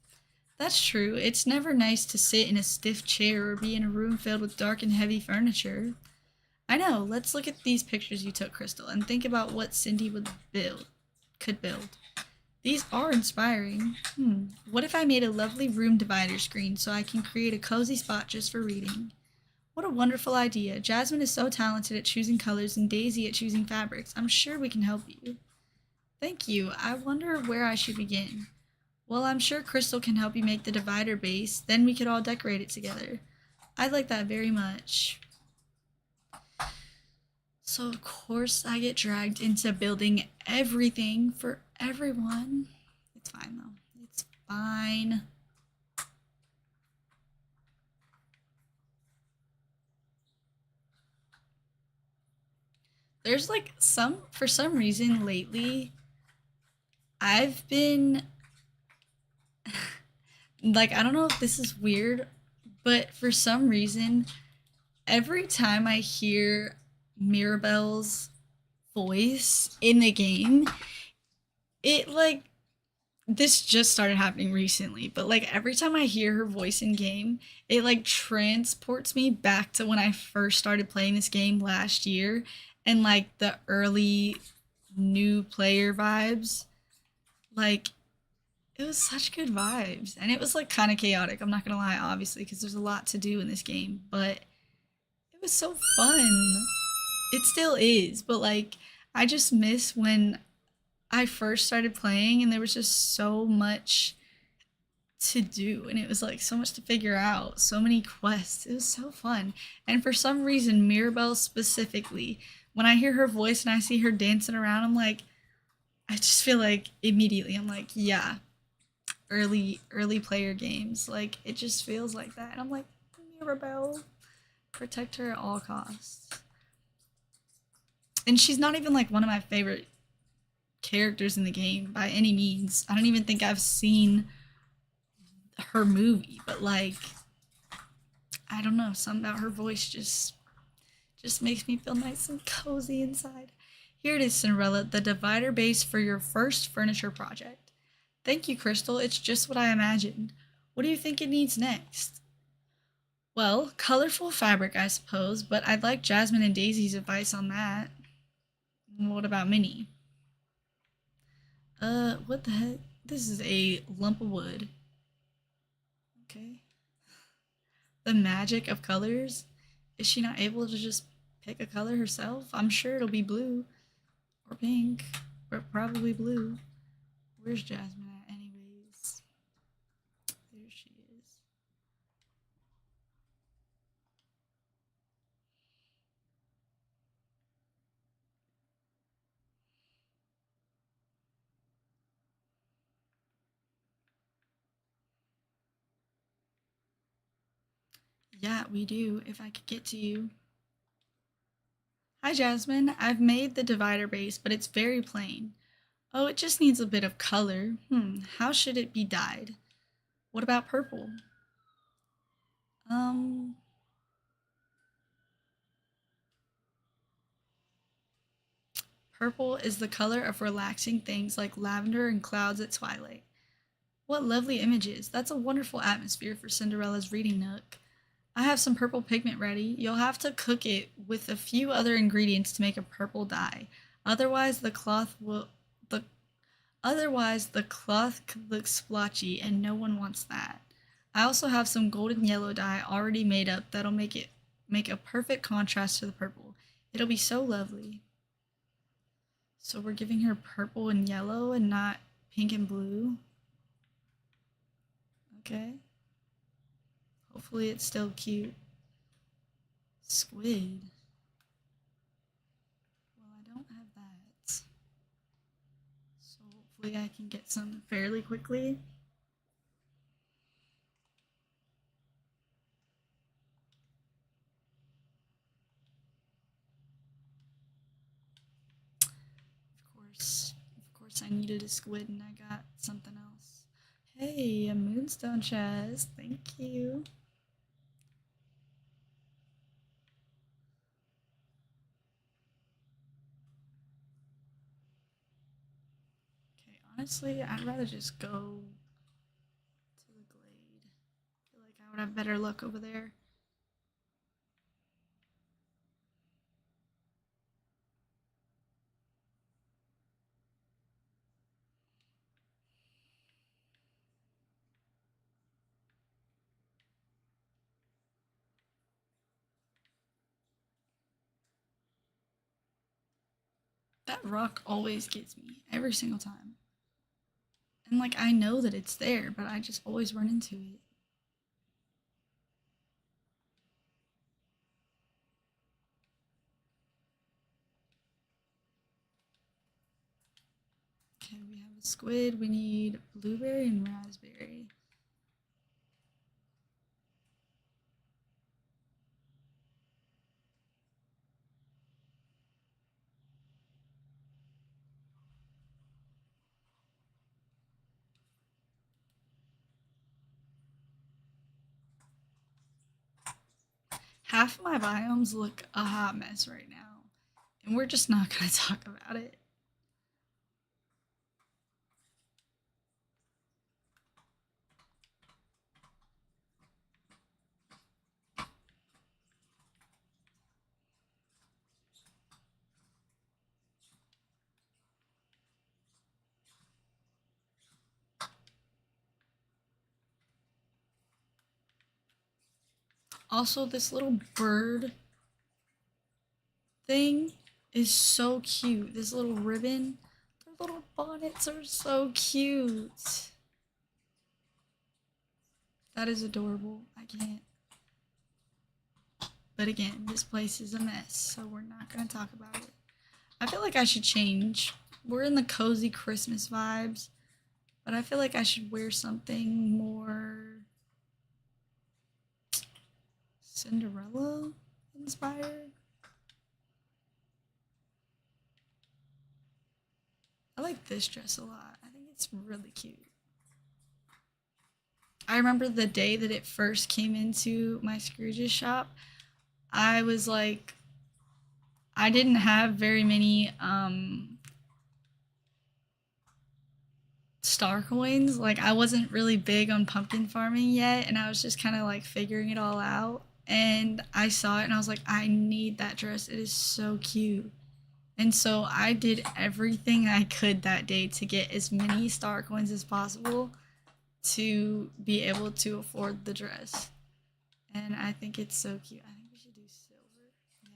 That's true. It's never nice to sit in a stiff chair or be in a room filled with dark and heavy furniture. I know. Let's look at these pictures you took, Crystal, and think about what Cindy could build. These are inspiring. What if I made a lovely room divider screen so I can create a cozy spot just for reading? What a wonderful idea. Jasmine is so talented at choosing colors and Daisy at choosing fabrics. I'm sure we can help you. Thank you. I wonder where I should begin. Well, I'm sure Crystal can help you make the divider base. Then we could all decorate it together. I'd like that very much. So, of course, I get dragged into building everything for everyone. It's fine, though. It's fine. There's like for some reason lately, I've been like, I don't know if this is weird, but for some reason, every time I hear Mirabelle's voice in the game, it like this just started happening recently, but like every time I hear her voice in game, it like transports me back to when I first started playing this game last year and like the early new player vibes. Like it was such good vibes and it was like kind of chaotic. I'm not going to lie obviously because there's a lot to do in this game, but it was so fun. It still is, but like I just miss when I first started playing and there was just so much to do and it was like so much to figure out, so many quests. It was so fun. And for some reason, Mirabelle specifically, when I hear her voice and I see her dancing around, I'm like, I just feel like immediately I'm like, yeah, early player games. Like it just feels like that. And I'm like, Mirabelle, protect her at all costs. And she's not even like one of my favorite characters in the game by any means. I don't even think I've seen her movie, but like I don't know, something about her voice just makes me feel nice and cozy inside. Here it is, Cinderella, the divider base for your first furniture project. Thank you, Crystal. It's just what I imagined. What do you think it needs next? Well, colorful fabric, I suppose, but I'd like Jasmine and Daisy's advice on that. What about Minnie? What the heck? This is a lump of wood. Okay. The magic of colors? Is she not able to just pick a color herself? I'm sure it'll be blue or pink, but probably blue. Where's Jasmine at, anyways? There she is. Yeah, we do, if I could get to you. Hi, Jasmine. I've made the divider base, but it's very plain. Oh, it just needs a bit of color. How should it be dyed? What about purple? Um, Purple is the color of relaxing things like lavender and clouds at twilight. What lovely images. That's a wonderful atmosphere for Cinderella's reading nook. I have some purple pigment ready. You'll have to cook it with a few other ingredients to make a purple dye. Otherwise, the cloth will the Otherwise the cloth looks splotchy and no one wants that. I also have some golden yellow dye already made up that'll make a perfect contrast to the purple. It'll be so lovely. So we're giving her purple and yellow and not pink and blue. Okay. Hopefully it's still cute. Squid. Well, I don't have that. So hopefully I can get some fairly quickly. Of course I needed a squid and I got something else. Hey, a moonstone chest. Thank you. Okay, honestly, I'd rather just go to the glade. I feel like I would have better luck over there. That rock always gets me every single time. And like I know that it's there, but I just always run into it. Okay, we have a squid. We need blueberry and raspberry. Half of my biomes look a hot mess right now, and we're just not going to talk about it. Also, this little bird thing is so cute. This little ribbon. Their little bonnets are so cute. That is adorable. I can't. But again, this place is a mess, so we're not going to talk about it. I feel like I should change. We're in the cozy Christmas vibes, but I feel like I should wear something more Cinderella inspired. I like this dress a lot. I think it's really cute. I remember the day that it first came into my Scrooge's shop. I was like, I didn't have very many star coins. Like, I wasn't really big on pumpkin farming yet, and I was just kind of like figuring it all out. And I saw it and I was like, I need that dress. It is so cute. And so I did everything I could that day to get as many star coins as possible to be able to afford the dress. And I think it's so cute. I think we should do silver. Yeah.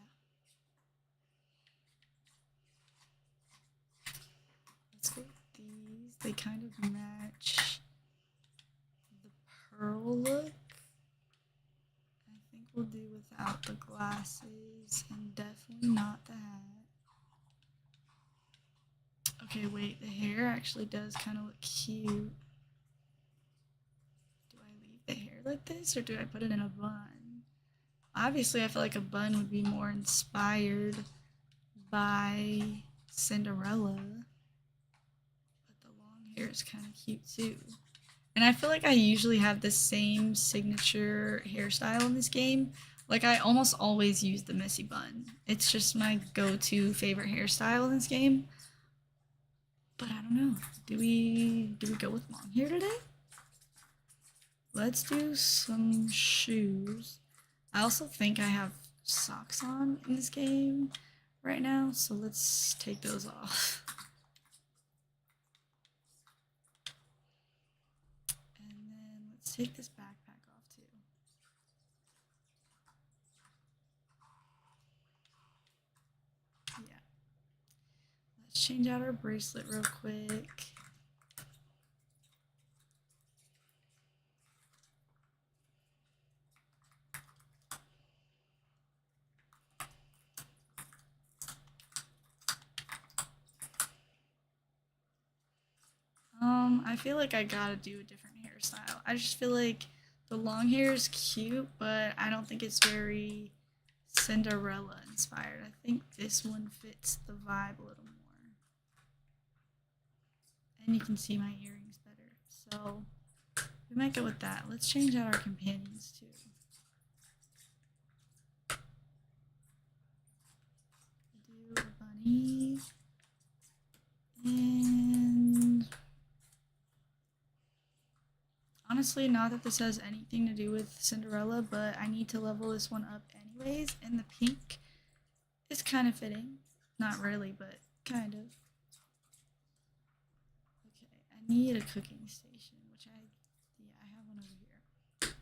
Let's go with these. They kind of match the pearl look. I think we'll do without the glasses and definitely not the hat. Okay, wait, the hair actually does kind of look cute. Do I leave the hair like this or do I put it in a bun? Obviously, I feel like a bun would be more inspired by Cinderella, but the long hair is kind of cute too. And I feel like I usually have the same signature hairstyle in this game. Like I almost always use the messy bun. It's just my go-to favorite hairstyle in this game. But I don't know. Do we go with long hair today? Let's do some shoes. I also think I have socks on in this game right now, so let's take those off. And then let's take this backpack off too. Yeah. Let's change out our bracelet real quick. I feel like I gotta do a different hairstyle. I just feel like the long hair is cute, but I don't think it's very Cinderella inspired. I think this one fits the vibe a little more. And you can see my earrings better. So we might go with that. Let's change out our companions too. Do a bunny. And honestly, not that this has anything to do with Cinderella, but I need to level this one up anyways, and the pink is kind of fitting. Not really, but kind of. Okay, I need a cooking station, which I have one over here.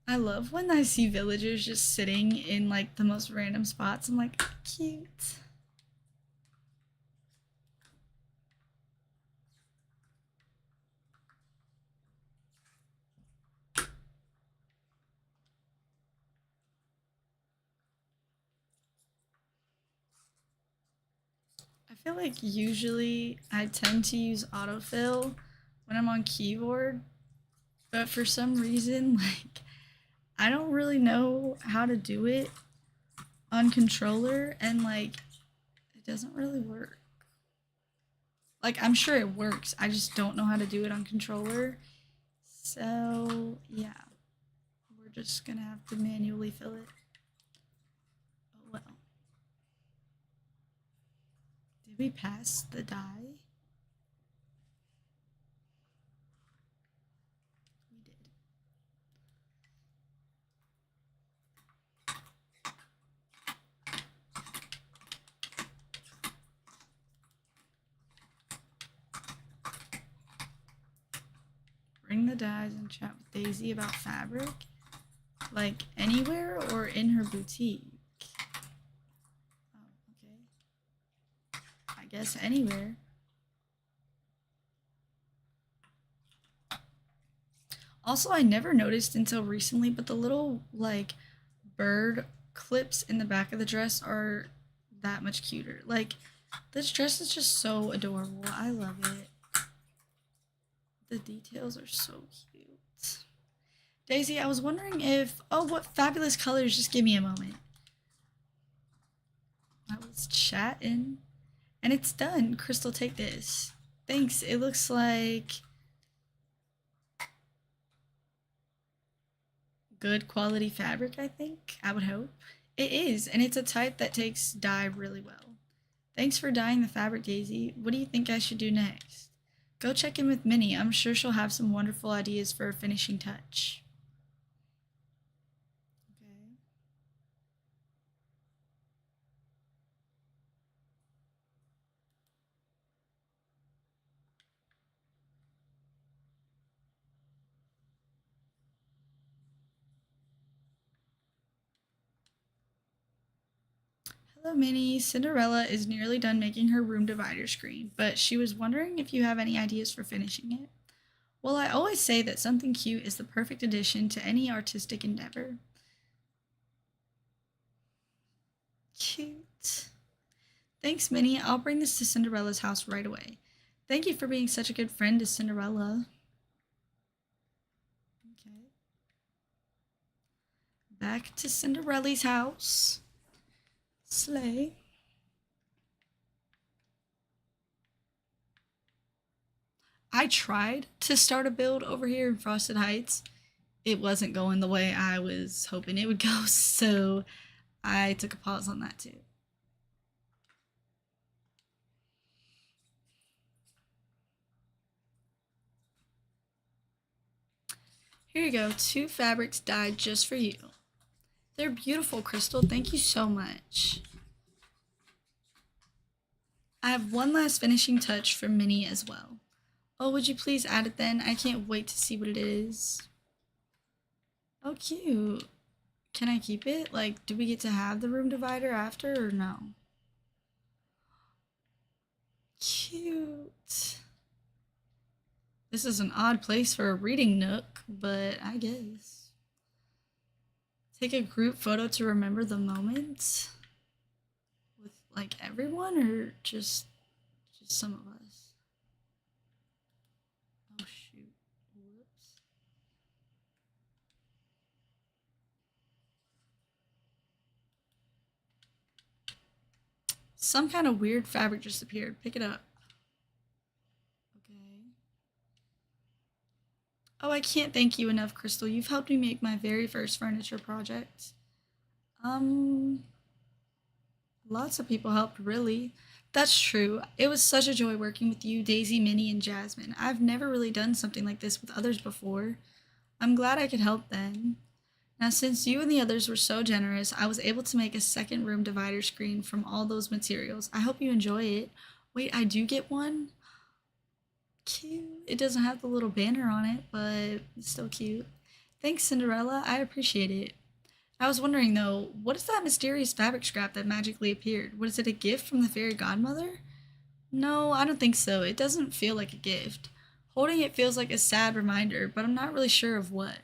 I love when I see villagers just sitting in like the most random spots. I'm like, cute. I feel like usually I tend to use autofill when I'm on keyboard, but for some reason, like, I don't really know how to do it on controller, and like, it doesn't really work. Like, I'm sure it works, I just don't know how to do it on controller. So, yeah, we're just gonna have to manually fill it. Oh well. Did we pass the die? We did. Bring the dies and chat with Daisy about fabric. Like anywhere or in her boutique? Oh, okay. I guess anywhere. Also, I never noticed until recently, but the little like bird clips in the back of the dress are that much cuter. Like this dress is just so adorable. I love it. The details are so cute. Daisy, I was wondering if, oh, what fabulous colors. Just give me a moment. I was chatting and it's done. Crystal, take this. Thanks. It looks like good quality fabric, I think. I would hope. It is, and it's a type that takes dye really well. Thanks for dyeing the fabric, Daisy. What do you think I should do next? Go check in with Minnie. I'm sure she'll have some wonderful ideas for a finishing touch. Okay. Hello, Minnie. Cinderella is nearly done making her room divider screen, but she was wondering if you have any ideas for finishing it. Well, I always say that something cute is the perfect addition to any artistic endeavor. Cute. Thanks, Minnie. I'll bring this to Cinderella's house right away. Thank you for being such a good friend to Cinderella. Back to Cinderella's house. Slay. I tried to start a build over here in Frosted Heights. It wasn't going the way I was hoping it would go, so I took a pause on that too. Here you go, 2 fabrics dyed just for you. They're beautiful, Crystal. Thank you so much. I have one last finishing touch for Minnie as well. Oh, would you please add it then? I can't wait to see what it is. Oh, cute. Can I keep it? Like, do we get to have the room divider after or no? Cute. This is an odd place for a reading nook, but I guess. Take a group photo to remember the moment with like everyone or just some of us. Oh shoot. Whoops. Some kind of weird fabric just appeared. Pick it up. Okay. Oh, I can't thank you enough, Crystal. You've helped me make my very first furniture project. Lots of people helped, really. That's true. It was such a joy working with you, Daisy, Minnie, and Jasmine. I've never really done something like this with others before. I'm glad I could help then. Now, since you and the others were so generous, I was able to make a second room divider screen from all those materials. I hope you enjoy it. Wait, I do get one? Cute. It doesn't have the little banner on it, but it's still cute. Thanks, Cinderella. I appreciate it. I was wondering though, what is that mysterious fabric scrap that magically appeared? Was it a gift from the fairy godmother? No, I don't think so. It doesn't feel like a gift. Holding it feels like a sad reminder, but I'm not really sure of what.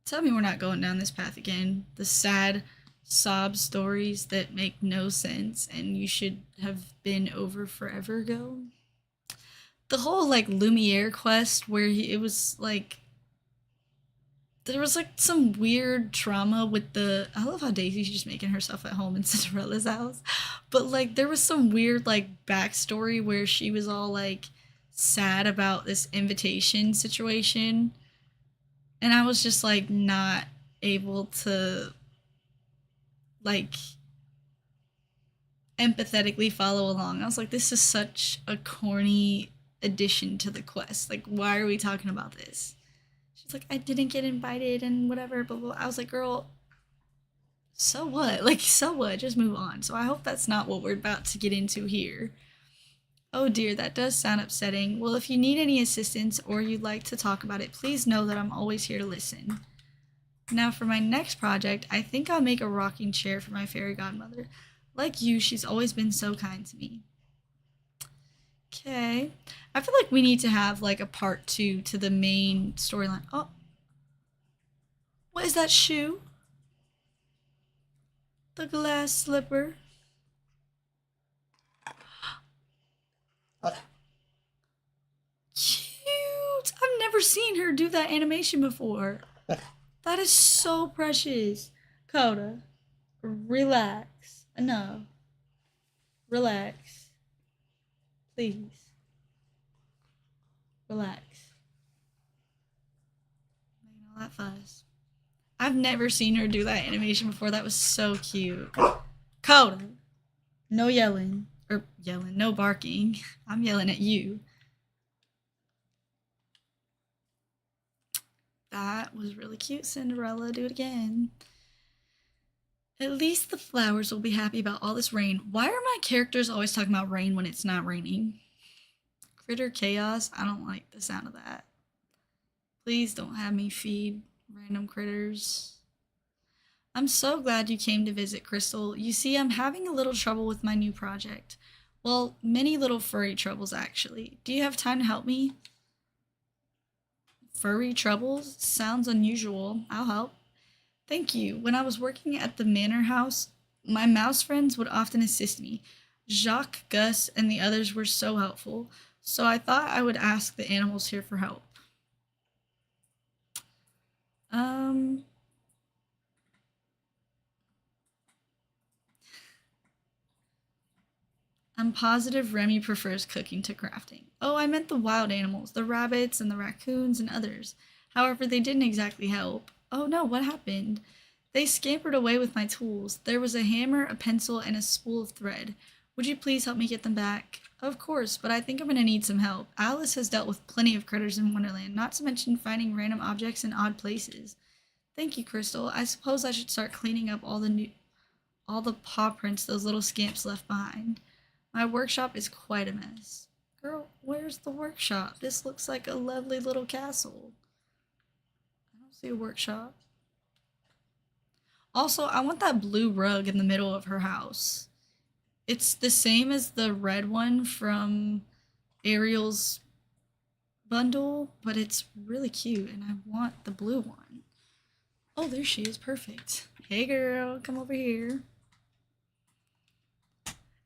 Tell me we're not going down this path again. The sad sob stories that make no sense and you should have been over forever ago. The whole like Lumiere quest where it was like there was like some weird trauma with the I love how Daisy's just making herself at home in Cinderella's house. But like there was some weird like backstory where she was all like sad about this invitation situation. And I was just like not able to like empathetically follow along. I was like, this is such a corny addition to the quest. Like, why are we talking about this? She's like, I didn't get invited and whatever, blah, blah. I was like, girl, so what? Like, so what? Just move on. So I hope that's not what we're about to get into here. Oh dear, that does sound upsetting. Well, if you need any assistance or you'd like to talk about it, please know that I'm always here to listen. Now for my next project, I think I'll make a rocking chair for my fairy godmother. Like you, she's always been so kind to me. Okay. I feel like we need to have like a part 2 to the main storyline. Oh. What is that shoe? The glass slipper. Cute. I've never seen her do that animation before. That is so precious. Coda, relax. No. Relax. Please. Relax. Making all that fuss. I've never seen her do that animation before. That was so cute. Coda. No yelling. Or yelling. No barking. I'm yelling at you. That was really cute, Cinderella. Do it again. At least the flowers will be happy about all this rain. Why are my characters always talking about rain when it's not raining? Critter chaos. I don't like the sound of that. Please don't have me feed random critters. I'm so glad you came to visit, Crystal. You see, I'm having a little trouble with my new project. Well, many little furry troubles, actually. Do you have time to help me? Furry troubles? Sounds unusual. I'll help. Thank you. When I was working at the manor house, my mouse friends would often assist me. Jacques, Gus, and the others were so helpful, so I thought I would ask the animals here for help. I'm positive Remy prefers cooking to crafting. Oh, I meant the wild animals, the rabbits and the raccoons and others. However, they didn't exactly help. Oh no, what happened? They scampered away with my tools. There was a hammer, a pencil, and a spool of thread. Would you please help me get them back? Of course, but I think I'm gonna need some help. Alice has dealt with plenty of critters in Wonderland, not to mention finding random objects in odd places. Thank you, Crystal. I suppose I should start cleaning up all the paw prints those little scamps left behind. My workshop is quite a mess. Girl, where's the workshop? This looks like a lovely little castle. I don't see a workshop. Also, I want that blue rug in the middle of her house. It's the same as the red one from Ariel's bundle, but it's really cute and I want the blue one. Oh, there she is. Perfect. Hey girl, come over here.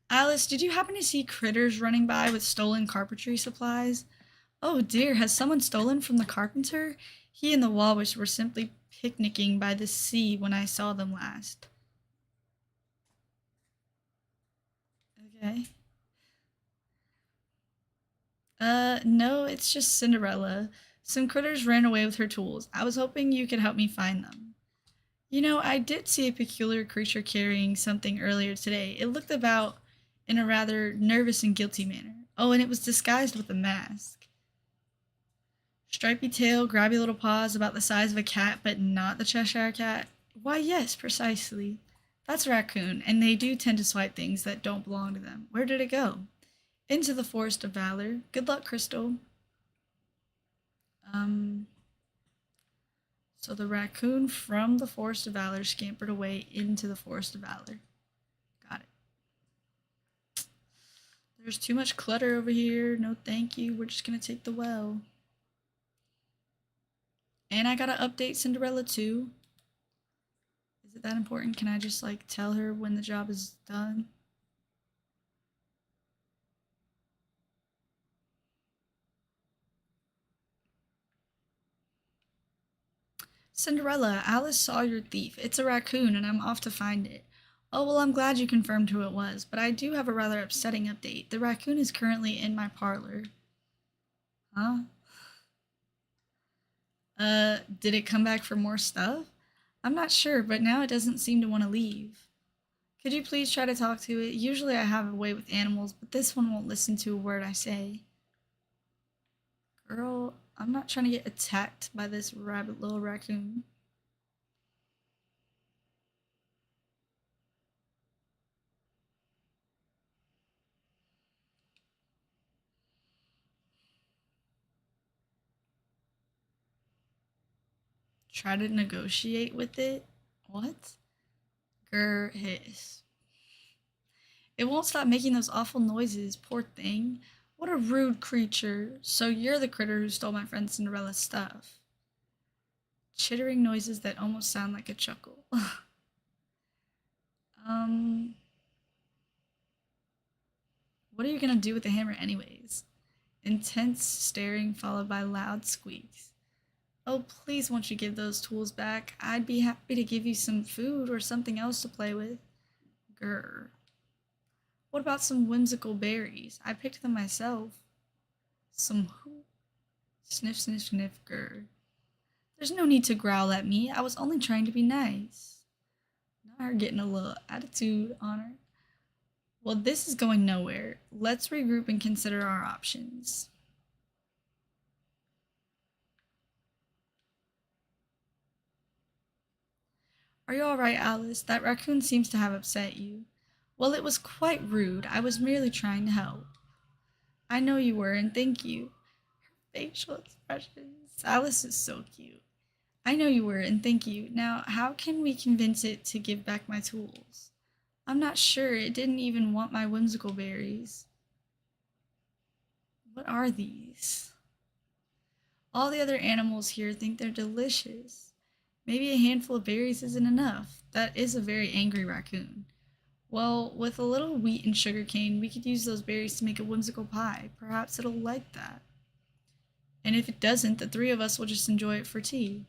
Alice, did you happen to see critters running by with stolen carpentry supplies? Oh dear, has someone stolen from the carpenter? He and the walrus were simply picnicking by the sea when I saw them last. Okay. No, it's just Cinderella. Some critters ran away with her tools. I was hoping you could help me find them. You know, I did see a peculiar creature carrying something earlier today. It looked about in a rather nervous and guilty manner. Oh, and it was disguised with a mask. Stripy tail, grabby little paws about the size of a cat, but not the Cheshire cat. Why, yes, precisely. That's a raccoon, and they do tend to swipe things that don't belong to them. Where did it go? Into the Forest of Valor. Good luck, Crystal. Um, so the raccoon from the Forest of Valor scampered away into the Forest of Valor. Got it. There's too much clutter over here. No thank you. We're just gonna take the well. And I gotta update Cinderella too. Is it that important? Can I just like tell her when the job is done? Cinderella, Alice saw your thief. It's a raccoon and I'm off to find it. Oh, well, I'm glad you confirmed who it was, but I do have a rather upsetting update. The raccoon is currently in my parlor. Huh? Did it come back for more stuff? I'm not sure, but now it doesn't seem to want to leave. Could you please try to talk to it? Usually I have a way with animals, but this one won't listen to a word I say. Girl, I'm not trying to get attacked by this rabbit little raccoon. Try to negotiate with it? What? Grr, hiss. It won't stop making those awful noises, poor thing. What a rude creature. So you're the critter who stole my friend Cinderella's stuff. Chittering noises that almost sound like a chuckle. um, what are you gonna do with the hammer anyways? Intense staring followed by loud squeaks. Oh, please won't you give those tools back? I'd be happy to give you some food or something else to play with. Grr. What about some whimsical berries? I picked them myself. Some who? Sniff, sniff, sniff, grr. There's no need to growl at me. I was only trying to be nice. Now you're getting a little attitude on her. Well, this is going nowhere. Let's regroup and consider our options. Are you alright, Alice? That raccoon seems to have upset you. Well, it was quite rude. I was merely trying to help. I know you were, and thank you. Her facial expressions. Alice is so cute. I know you were, and thank you. Now, how can we convince it to give back my tools? I'm not sure. It didn't even want my whimsical berries. What are these? All the other animals here think they're delicious. Maybe a handful of berries isn't enough. That is a very angry raccoon. Well, with a little wheat and sugar cane, we could use those berries to make a whimsical pie. Perhaps it'll like that. And if it doesn't, the three of us will just enjoy it for tea.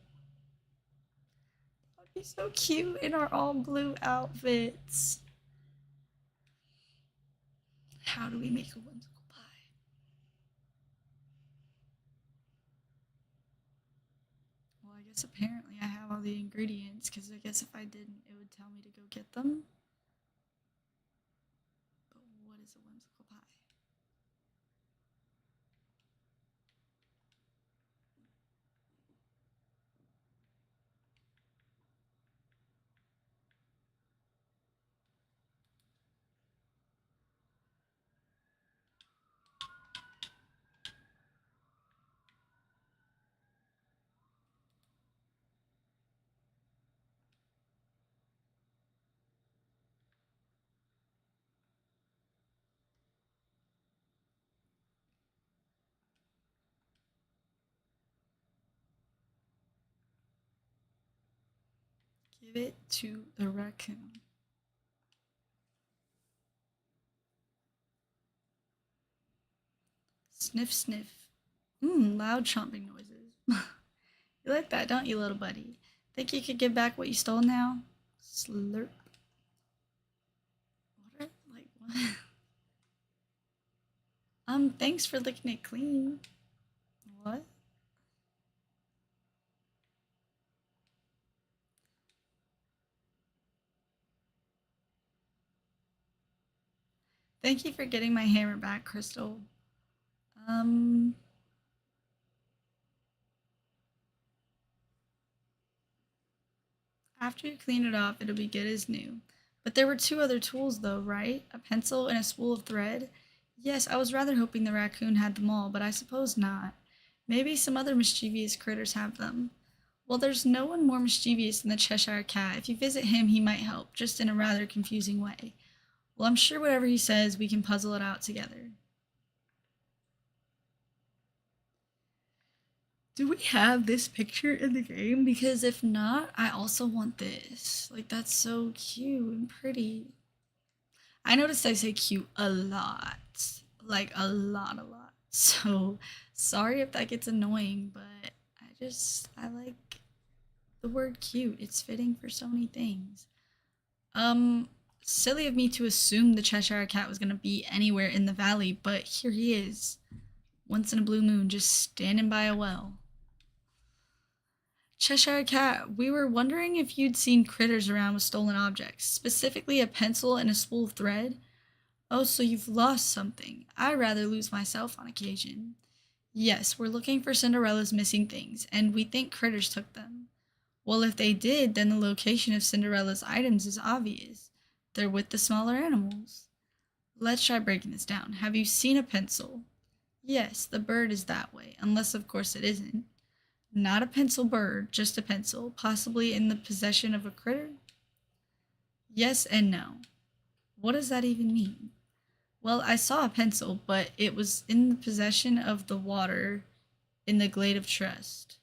That would be so cute in our all blue outfits. How do we make a whimsical pie? Well, I guess apparently I have all the ingredients because I guess if I didn't, it would tell me to go get them. But what is a whimsical pie? Give it to the raccoon. Sniff, sniff. Loud chomping noises. You like that, don't you, little buddy? Think you could give back what you stole now? Slurp. What? Like, what? Thanks for licking it clean. What? Thank you for getting my hammer back, Crystal. Um, After you clean it off, it'll be good as new. But there were two other tools, though, right? A pencil and a spool of thread? Yes, I was rather hoping the raccoon had them all, but I suppose not. Maybe some other mischievous critters have them. Well, there's no one more mischievous than the Cheshire Cat. If you visit him, he might help, just in a rather confusing way. Well, I'm sure whatever he says, we can puzzle it out together. Do we have this picture in the game? Because if not, I also want this. Like, that's so cute and pretty. I noticed I say cute a lot. Like, a lot, a lot. So, sorry if that gets annoying, but I like the word cute. It's fitting for so many things. Um, Silly of me to assume the Cheshire Cat was gonna be anywhere in the valley, but here he is. Once in a blue moon, just standing by a well. Cheshire Cat, we were wondering if you'd seen critters around with stolen objects, specifically a pencil and a spool of thread. Oh, so you've lost something. I rather lose myself on occasion. Yes, we're looking for Cinderella's missing things, and we think critters took them. Well, if they did, then the location of Cinderella's items is obvious. They're with the smaller animals. Let's try breaking this down. Have you seen a pencil? Yes, the bird is that way, unless of course it isn't. Not a pencil bird, just a pencil, possibly in the possession of a critter? Yes and no. What does that even mean? Well, I saw a pencil, but it was in the possession of the water in the glade of trust.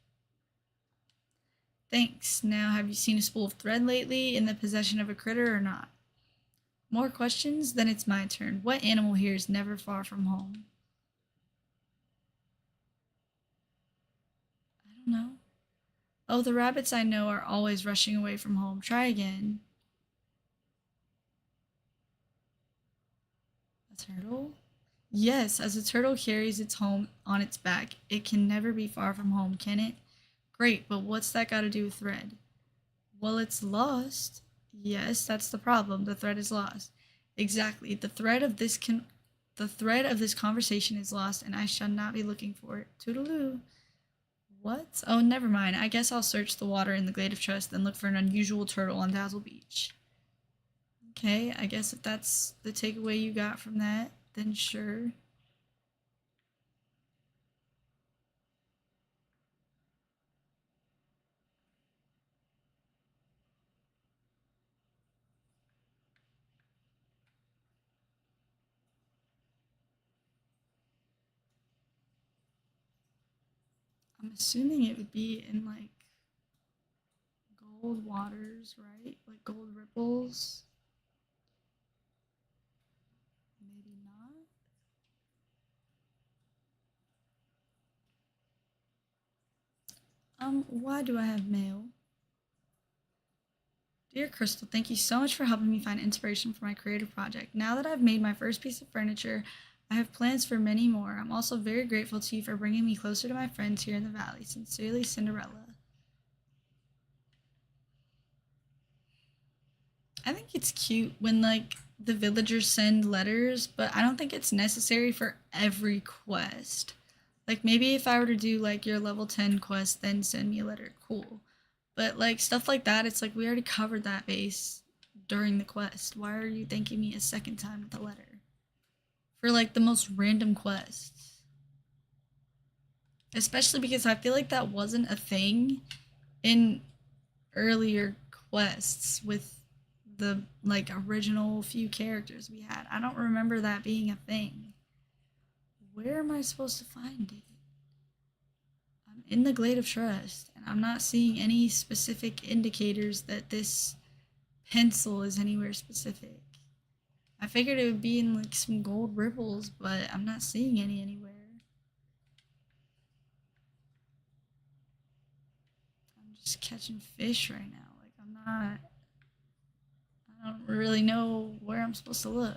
Thanks. Now, have you seen a spool of thread lately in the possession of a critter or not? More questions? Then it's my turn. What animal here is never far from home? I don't know. Oh, the rabbits I know are always rushing away from home. Try again. A turtle? Yes, as a turtle carries its home on its back, it can never be far from home, can it? Great, but what's that got to do with thread? Well, it's lost. Yes, that's the problem. The thread is lost. Exactly. The thread of this conversation is lost, and I shall not be looking for it. Toodaloo. What? Oh, never mind. I guess I'll search the water in the Glade of Trust, then look for an unusual turtle on Dazzle Beach. Okay, I guess if that's the takeaway you got from that, then sure. I'm assuming it would be in like gold waters, right? Like gold ripples. Maybe not. Why do I have mail? Dear Crystal, thank you so much for helping me find inspiration for my creative project. Now that I've made my first piece of furniture, I have plans for many more. I'm also very grateful to you for bringing me closer to my friends here in the valley. Sincerely, Cinderella. I think it's cute when like the villagers send letters, but I don't think it's necessary for every quest. Like maybe if I were to do like your level 10 quest, then send me a letter, cool. But like stuff like that, it's like we already covered that base during the quest. Why are you thanking me a second time with a letter? For like the most random quests. Especially because I feel like that wasn't a thing in earlier quests with the like original few characters we had. I don't remember that being a thing. Where am I supposed to find it? I'm in the Glade of Trust, and I'm not seeing any specific indicators that this pencil is anywhere specific. I figured it would be in like some gold ripples, but I'm not seeing any anywhere. I'm just catching fish right now. Like I'm not. I don't really know where I'm supposed to look.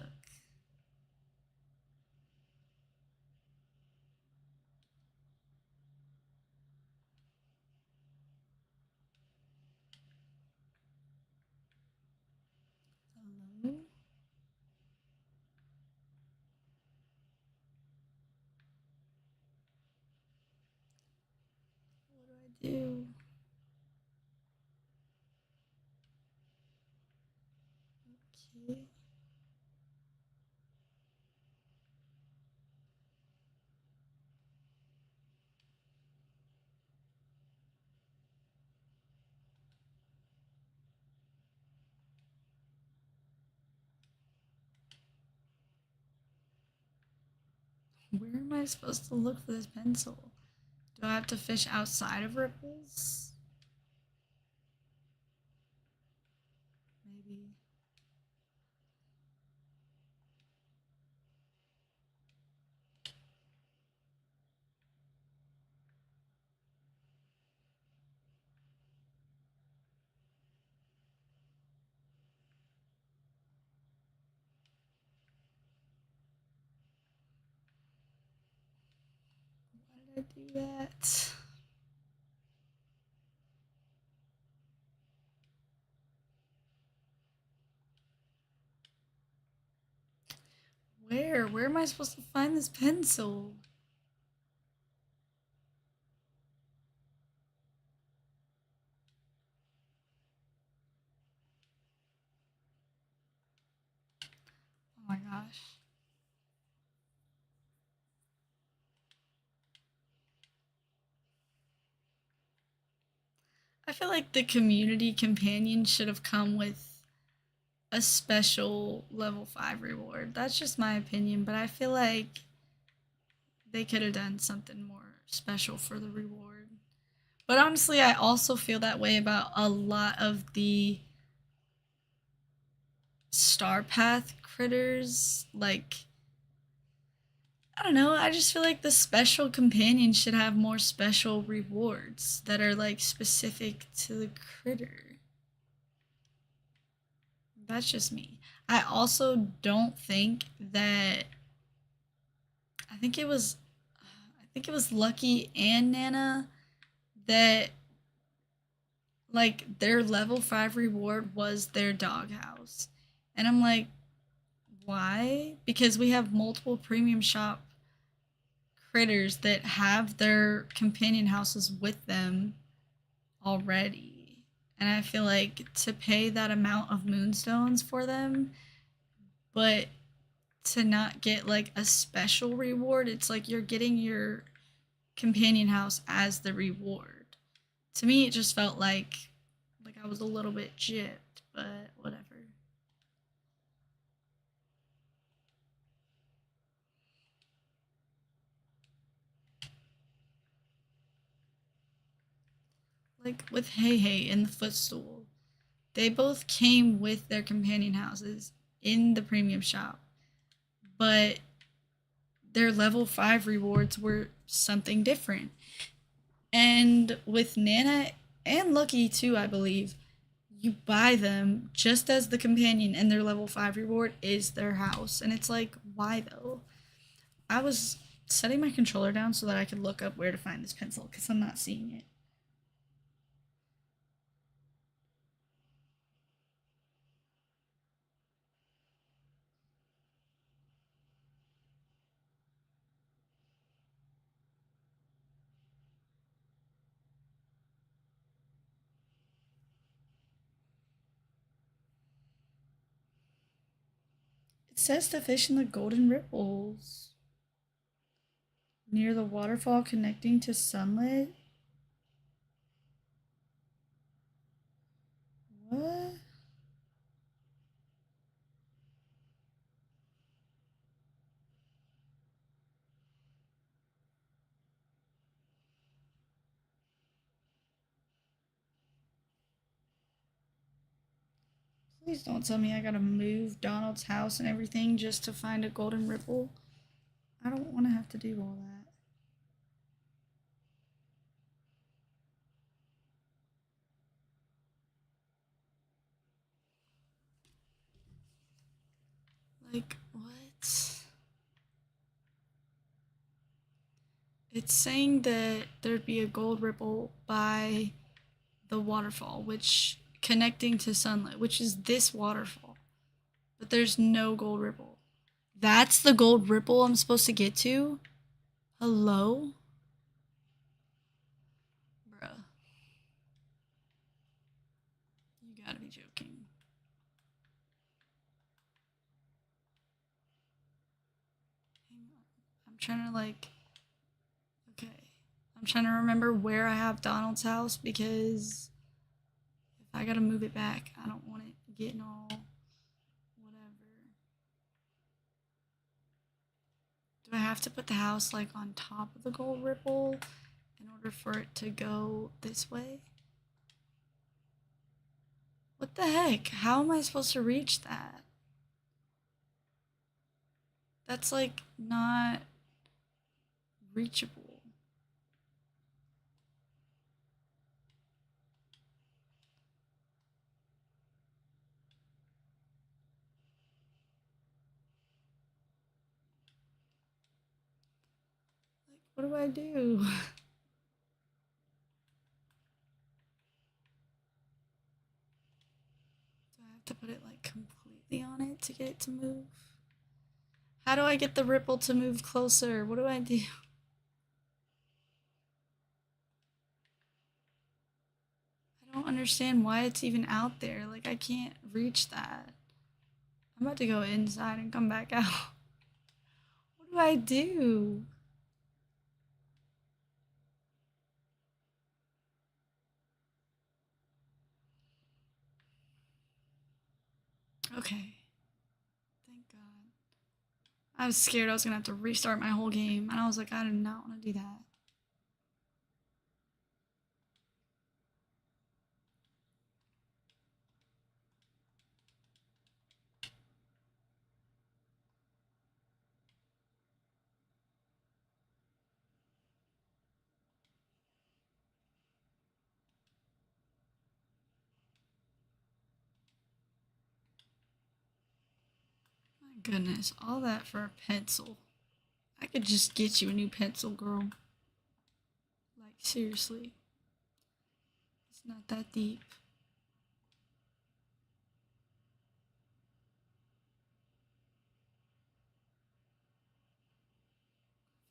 Hello? What do I do? Okay. Where am I supposed to look for this pencil? Do I have to fish outside of ripples? Maybe. Why did I do that? Where? Where am I supposed to find this pencil? Oh my gosh. I feel like the community companion should have come with a special level 5 reward. That's just my opinion, but I feel like they could have done something more special for the reward. But honestly, I also feel that way about a lot of the Star Path critters. Like, I don't know, I just feel like the special companions should have more special rewards that are like specific to the critter. That's just me. I also don't think that I think it was I think it was Lucky and Nana that like their level 5 reward was their doghouse. And I'm like, why? Because we have multiple premium shop critters that have their companion houses with them already. And I feel like to pay that amount of moonstones for them, but to not get like a special reward, it's like you're getting your companion house as the reward. To me, it just felt like I was a little bit gypped, but whatever. Like with Hey Hey and the Footstool, they both came with their companion houses in the premium shop, but their level 5 rewards were something different. And with Nana and Lucky too, I believe, you buy them just as the companion, and their level 5 reward is their house. And it's like, why though? I was setting my controller down so that I could look up where to find this pencil because I'm not seeing it. It says to fish in the golden ripples near the waterfall connecting to sunlit. What? Please don't tell me I gotta move Donald's house and everything just to find a golden ripple. I don't want to have to do all that. Like, what? It's saying that there'd be a gold ripple by the waterfall, which connecting to sunlit, which is this waterfall. But there's no gold ripple. That's the gold ripple I'm supposed to get to? Hello? Bruh. You gotta be joking. I'm trying to like. Okay. I'm trying to remember where I have Donald's house because if I gotta move it back, I don't want it getting all whatever. Do I have to put the house like on top of the gold ripple in order for it to go this way? What the heck? How am I supposed to reach that? That's like not reachable. Like, what do I do? Do I have to put it like completely on it to get it to move? How do I get the ripple to move closer? What do I do? I don't understand why it's even out there. Like, I can't reach that. I'm about to go inside and come back out. What do I do? Okay. Thank God. I was scared I was gonna have to restart my whole game, and I was like, I do not want to do that. My goodness, all that for a pencil. I could just get you a new pencil, girl. Like, seriously. It's not that deep.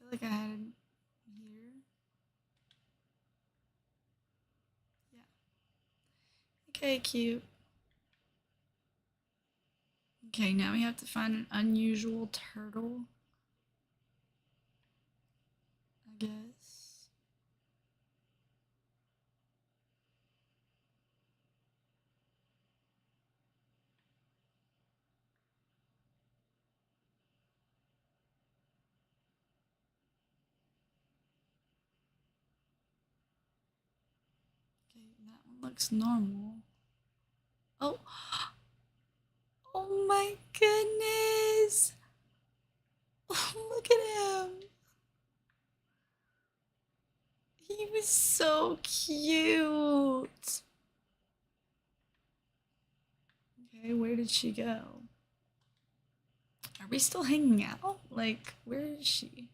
I feel like I had it here. Yeah. Okay, cute. Okay, now we have to find an unusual turtle. I guess. Okay, that one looks normal. Oh, oh my goodness! Oh, look at him. He was so cute. Okay, where did she go? Are we still hanging out? Like, where is she?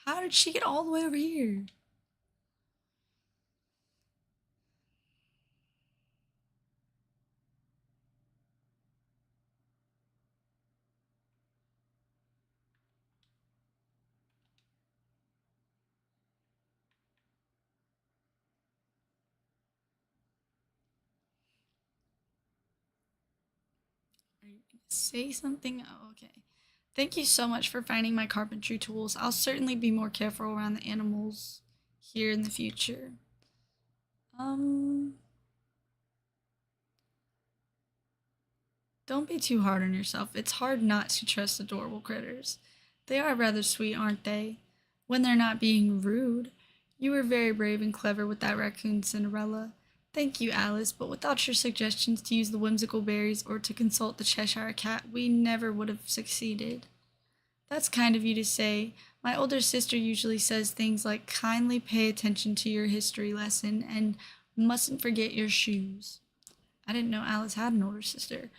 How did she get all the way over here? Are you gonna say something? Oh, okay. Thank you so much for finding my carpentry tools. I'll certainly be more careful around the animals here in the future. Um, don't be too hard on yourself. It's hard not to trust adorable critters. They are rather sweet, aren't they? When they're not being rude. You were very brave and clever with that raccoon, Cinderella. Thank you, Alice, but without your suggestions to use the whimsical berries or to consult the Cheshire Cat, we never would have succeeded. That's kind of you to say. My older sister usually says things like kindly pay attention to your history lesson and mustn't forget your shoes. I didn't know Alice had an older sister.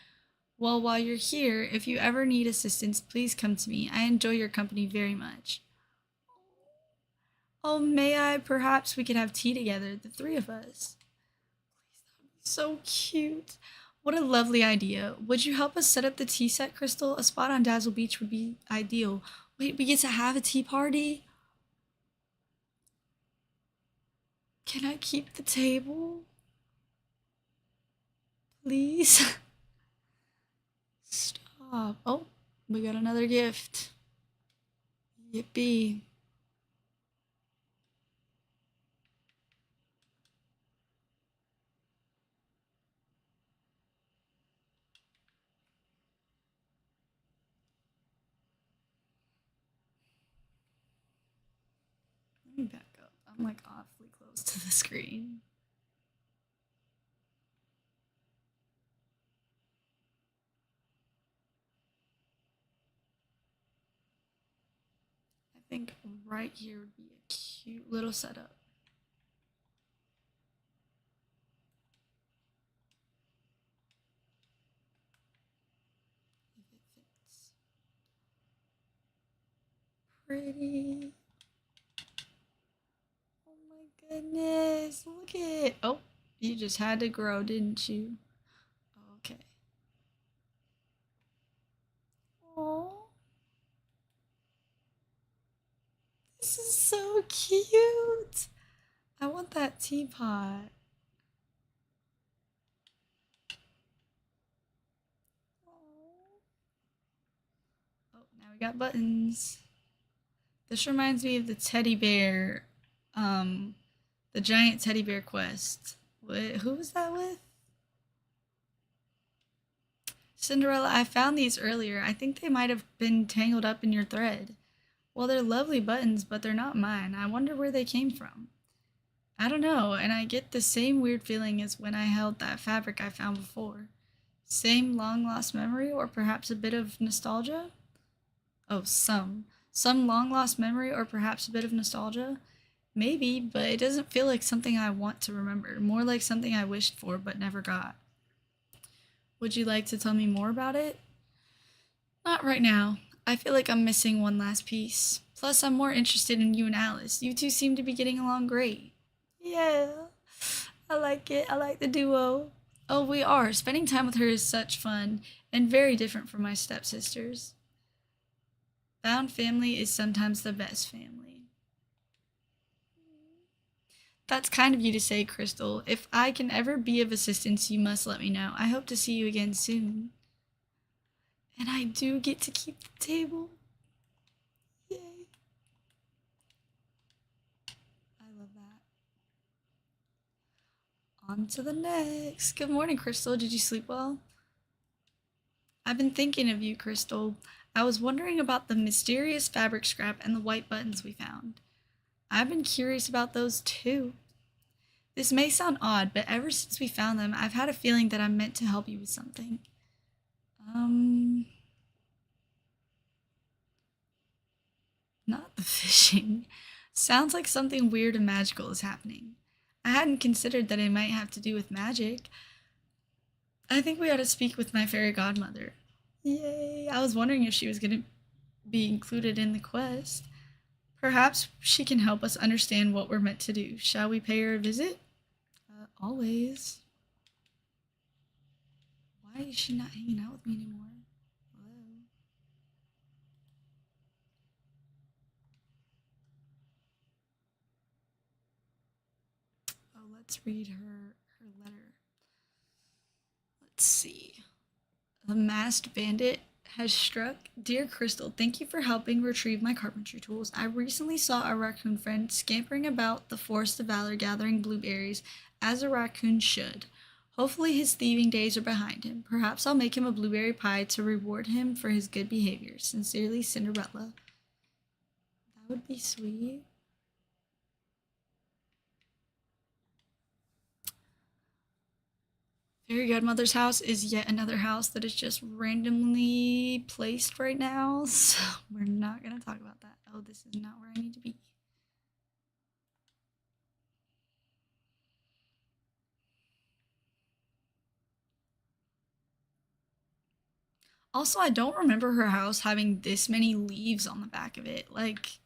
Well, while you're here, if you ever need assistance, please come to me. I enjoy your company very much. Oh, may I? Perhaps we could have tea together, the three of us. So cute. What a lovely idea. Would you help us set up the tea set, Crystal? A spot on Dazzle Beach would be ideal. Wait, we get to have a tea party? Can I keep the table? Please? Stop. Oh, we got another gift. Yippee. Let me back up. I'm like awfully close to the screen. I think right here would be a cute little setup. If it fits. Pretty. Oh my goodness. Look at it. Oh, you just had to grow, didn't you? Okay. Oh, this is so cute. I want that teapot. Oh, now we got buttons. This reminds me of the teddy bear, um, the giant teddy bear quest. Who was that with? Cinderella, I found these earlier. I think they might have been tangled up in your thread. Well, they're lovely buttons, but they're not mine. I wonder where they came from. I don't know, and I get the same weird feeling as when I held that fabric I found before. Same long lost memory, or perhaps a bit of nostalgia? Oh, some. Some long lost memory, or perhaps a bit of nostalgia? Maybe, but it doesn't feel like something I want to remember. More like something I wished for but never got. Would you like to tell me more about it? Not right now. I feel like I'm missing one last piece. Plus, I'm more interested in you and Alice. You two seem to be getting along great. Yeah, I like it. I like the duo. Oh, we are. Spending time with her is such fun and very different from my stepsisters. Found family is sometimes the best family. That's kind of you to say, Crystal. If I can ever be of assistance, you must let me know. I hope to see you again soon. And I do get to keep the table. Yay. I love that. On to the next. Good morning, Crystal. Did you sleep well? I've been thinking of you, Crystal. I was wondering about the mysterious fabric scrap and the white buttons we found. I've been curious about those too. This may sound odd, but ever since we found them, I've had a feeling that I'm meant to help you with something. Um, Not the fishing. Sounds like something weird and magical is happening. I hadn't considered that it might have to do with magic. I think we ought to speak with my fairy godmother. Yay! I was wondering if she was going to be included in the quest. Perhaps she can help us understand what we're meant to do. Shall we pay her a visit? Always. Why is she not hanging out with me anymore? Hello? Oh, let's read her letter. Let's see. The masked bandit has struck. Dear Crystal, thank you for helping retrieve my carpentry tools. I recently saw a raccoon friend scampering about the Forest of Valor gathering blueberries, as a raccoon should. Hopefully his thieving days are behind him. Perhaps I'll make him a blueberry pie to reward him for his good behavior. Sincerely, Cinderella. That would be sweet. Fairy Godmother's house is yet another house that is just randomly placed right now, so we're not going to talk about that. Oh, this is not where I need to be. Also, I don't remember her house having this many leaves on the back of it. Like,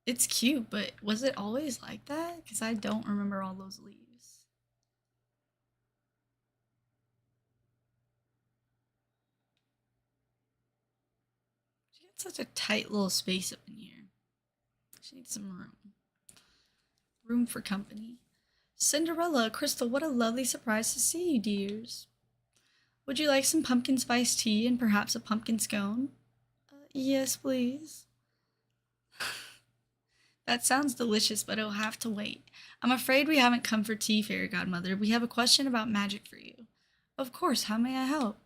it's cute, but was it always like that? Because I don't remember all those leaves. She got such a tight little space up in here. She needs some room. Room for company. Cinderella, Crystal, what a lovely surprise to see you, dears. Would you like some pumpkin spice tea and perhaps a pumpkin scone? Yes, please. That sounds delicious, but it'll have to wait. I'm afraid we haven't come for tea, Fairy Godmother. We have a question about magic for you. Of course, how may I help?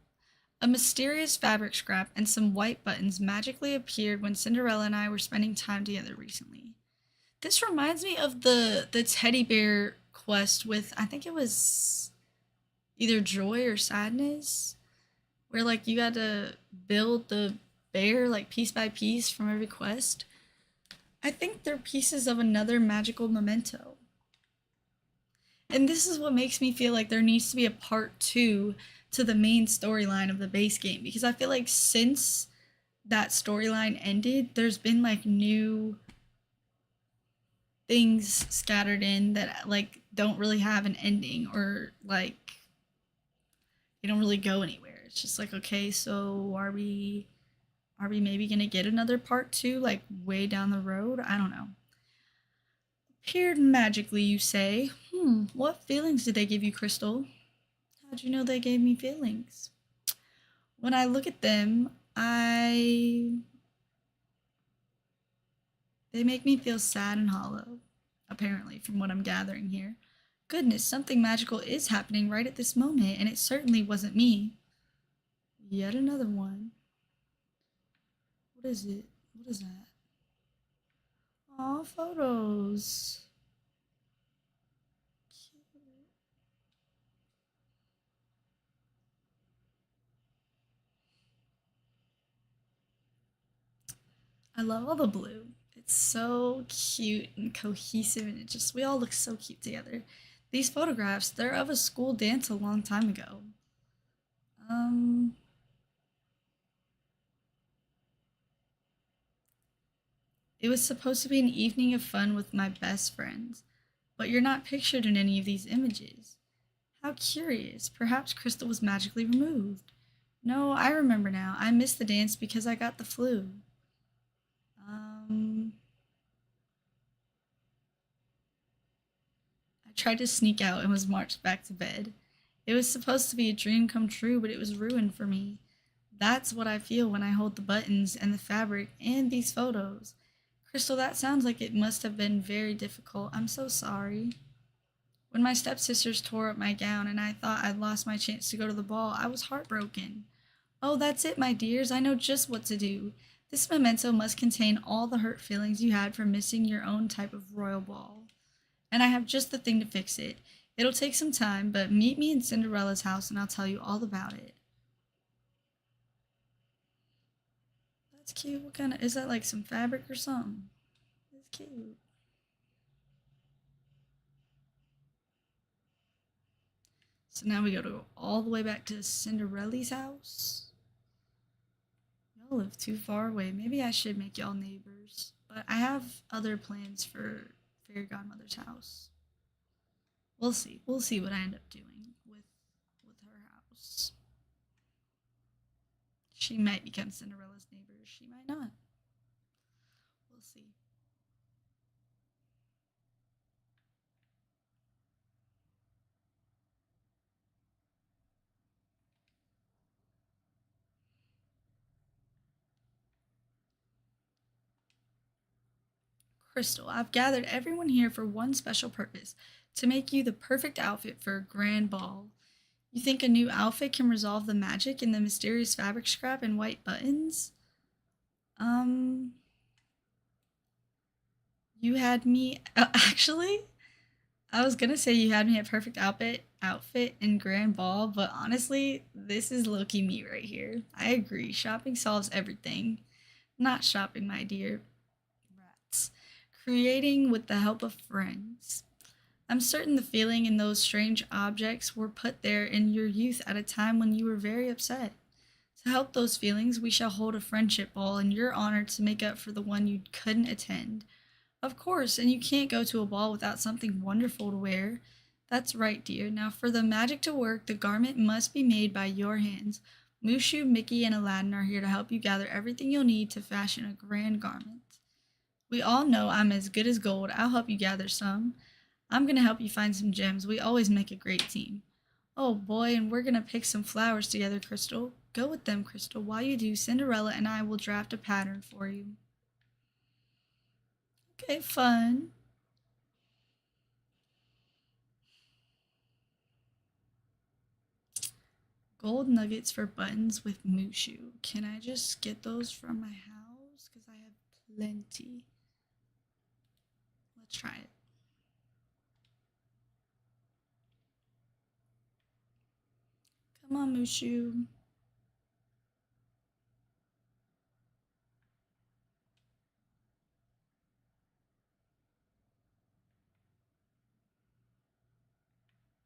A mysterious fabric scrap and some white buttons magically appeared when Cinderella and I were spending time together recently. This reminds me of the teddy bear quest with, I think it was either joy or sadness, where like you got to build the bear like piece by piece from every quest. I think they're pieces of another magical memento. And this is what makes me feel like there needs to be a part two to the main storyline of the base game, because I feel like since that storyline ended, there's been like new things scattered in that like don't really have an ending, or like they don't really go anywhere. It's just like, okay, so are we maybe gonna get another part two like way down the road? I don't know. Appeared magically, you say? What feelings did they give you, Crystal? How'd you know they gave me feelings? When I look at them, they make me feel sad and hollow, apparently, from what I'm gathering here. Goodness, something magical is happening right at this moment, and it certainly wasn't me. Yet another one. What is it? What is that? Aw, photos. Cute. I love all the blue. It's so cute and cohesive, and we all look so cute together. These photographs, they're of a school dance a long time ago. Um, it was supposed to be an evening of fun with my best friends, but you're not pictured in any of these images. How curious. Perhaps Crystal was magically removed. No, I remember now. I missed the dance because I got the flu. Um, I tried to sneak out and was marched back to bed. It was supposed to be a dream come true, but it was ruined for me. That's what I feel when I hold the buttons and the fabric and these photos. Crystal, that sounds like it must have been very difficult. I'm so sorry. When my stepsisters tore up my gown and I thought I'd lost my chance to go to the ball, I was heartbroken. Oh, that's it, my dears. I know just what to do. This memento must contain all the hurt feelings you had from missing your own type of royal ball. And I have just the thing to fix it. It'll take some time, but meet me in Cinderella's house and I'll tell you all about it. That's cute. What kind of, is that like some fabric or something? That's cute. So now we go to all the way back to Cinderella's house. Y'all live too far away. Maybe I should make y'all neighbors. But I have other plans for Fairy Godmother's house. We'll see. We'll see what I end up doing with her house. She might become Cinderella's neighbor. She might not. We'll see. Crystal, I've gathered everyone here for one special purpose to make you the perfect outfit for a grand ball. You think a new outfit can resolve the magic in the mysterious fabric scrap and white buttons? Um, you had me. Actually, I was gonna say you had me at perfect outfit and grand ball, but honestly, this is low-key me right here. I agree. Shopping solves everything. Not shopping, my dear. Rats. Creating with the help of friends. I'm certain the feeling in those strange objects were put there in your youth at a time when you were very upset. To help those feelings, we shall hold a friendship ball in your honor to make up for the one you couldn't attend. Of course, and you can't go to a ball without something wonderful to wear. That's right, dear. Now, for the magic to work, the garment must be made by your hands. Mushu, Mickey, and Aladdin are here to help you gather everything you'll need to fashion a grand garment. We all know I'm as good as gold. I'll help you gather some. I'm gonna help you find some gems. We always make a great team. Oh boy, and we're gonna pick some flowers together, Crystal. Go with them, Crystal. While you do, Cinderella and I will draft a pattern for you. Okay, fun. Gold nuggets for buttons with Mushu. Can I just get those from my house? Because I have plenty. Let's try it. Come on, Mushu.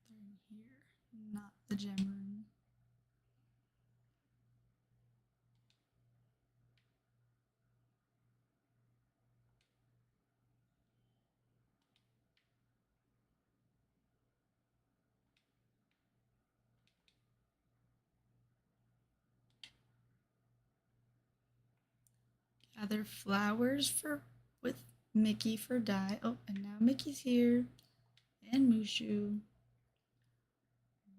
They're in here, not the gem room. Gather flowers for with Mickey for dye. Oh, and now Mickey's here. And Mushu.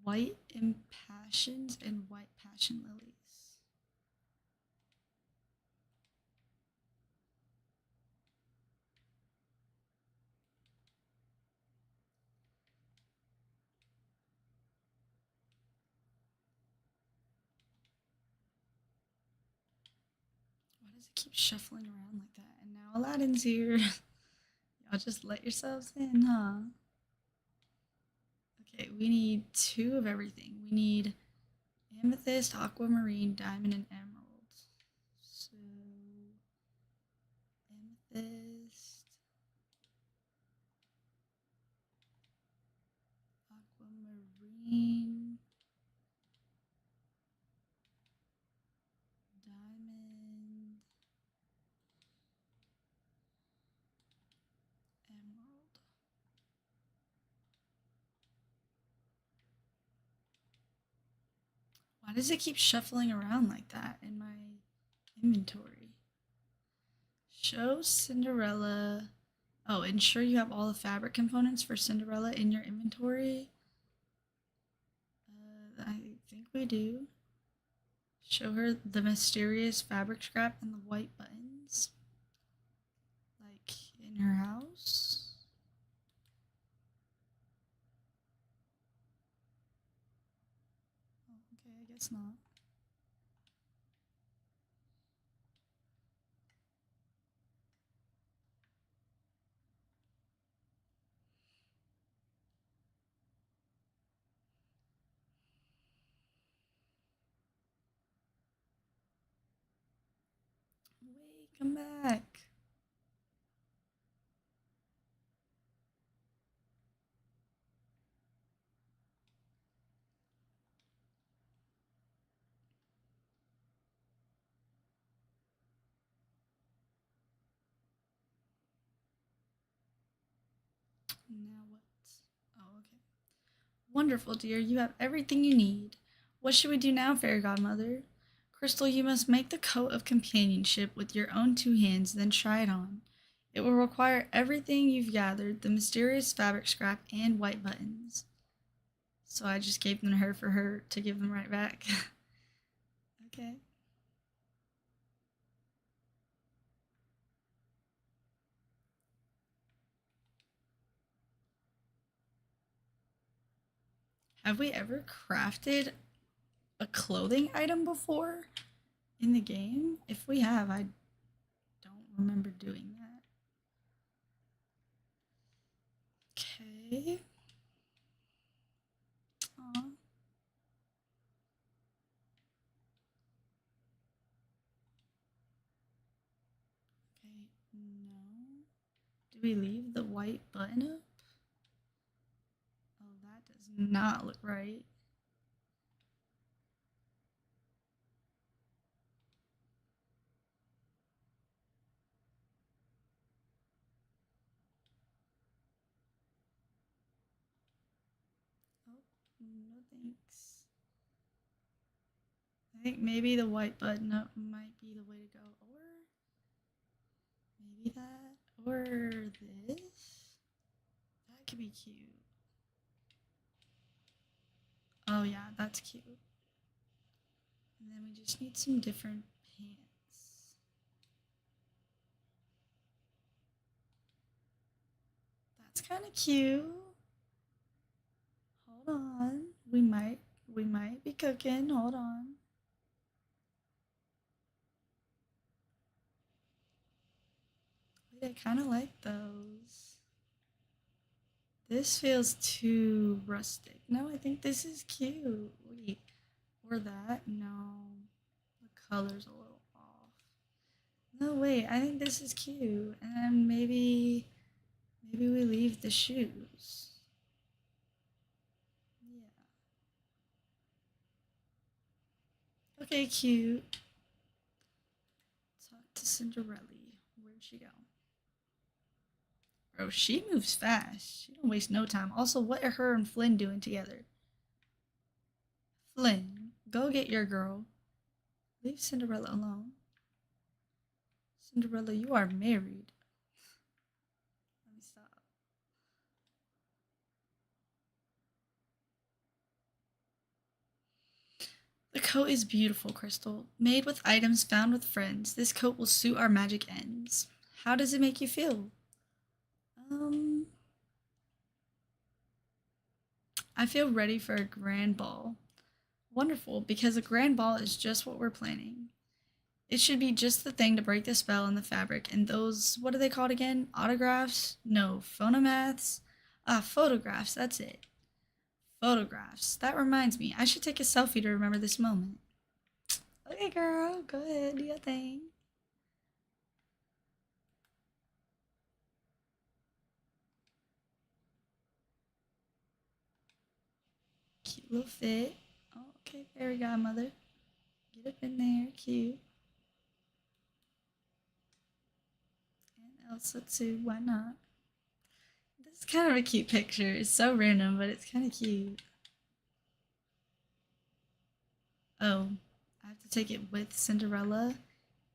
White impassions and white passion lilies. Why does it keep shuffling around like that? And now Aladdin's here. Y'all just let yourselves in, huh? Okay, we need two of everything. We need amethyst, aquamarine, diamond, and emerald. So, amethyst, aquamarine, diamond, emerald. Why does it keep shuffling around like that in my inventory? Show Cinderella. Oh, ensure you have all the fabric components for Cinderella in your inventory. I think we do. Show her the mysterious fabric scrap and the white buttons. Like in her house. Oh, okay, I guess not. Wait, come back. Now what? Oh, okay. Wonderful, dear. You have everything you need. What should we do now, fairy godmother? Crystal, you must make the coat of companionship with your own two hands, then try it on. It will require everything you've gathered, the mysterious fabric scrap and white buttons. So I just gave them to her for her to give them right back. Okay. Have we ever crafted a clothing item before in the game? If we have, I don't remember doing that. Okay. Aw. Okay, no. Do we leave the white button up? Oh, that does not look right. Oh, no thanks. I think maybe the white button up might be the way to go. Or maybe that. Or this. That could be cute. Oh yeah, that's cute. And then we just need some different pants. That's kind of cute. Hold on. We might be cooking. Hold on. Wait, I kind of like those. This feels too rustic. No, I think this is cute. Wait, or that? No, the color's a little off. No, wait, I think this is cute. And maybe we leave the shoes. Yeah. Okay, cute. Talk to Cinderella. Where'd she go? Bro, she moves fast. She don't waste no time. Also, what are her and Flynn doing together? Flynn, go get your girl. Leave Cinderella alone. Cinderella, you are married. Let me stop. The coat is beautiful, Crystal. Made with items found with friends, this coat will suit our magic ends. How does it make you feel? Um, I feel ready for a grand ball. Wonderful, because a grand ball is just what we're planning. It should be just the thing to break the spell on the fabric and those, what are they called again? Autographs? No, phonomaths? Ah, photographs, that's it. Photographs. That reminds me, I should take a selfie to remember this moment. Okay, girl, go ahead, do your thing. Cute little fit. Oh, okay, fairy godmother. Get up in there, cute. And Elsa too, why not? This is kind of a cute picture. It's so random, but it's kind of cute. Oh, I have to take it with Cinderella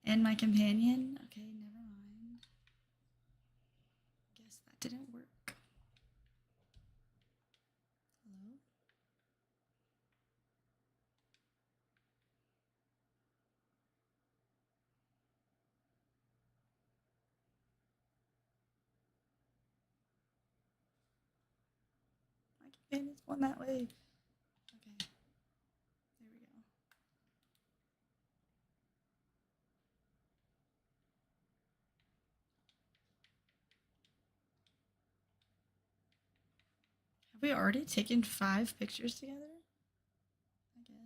and my companion? Okay, never mind. Guess that didn't work. Hello? My companion's going that way. Okay, there we go. Have we already taken 5 pictures together? I guess.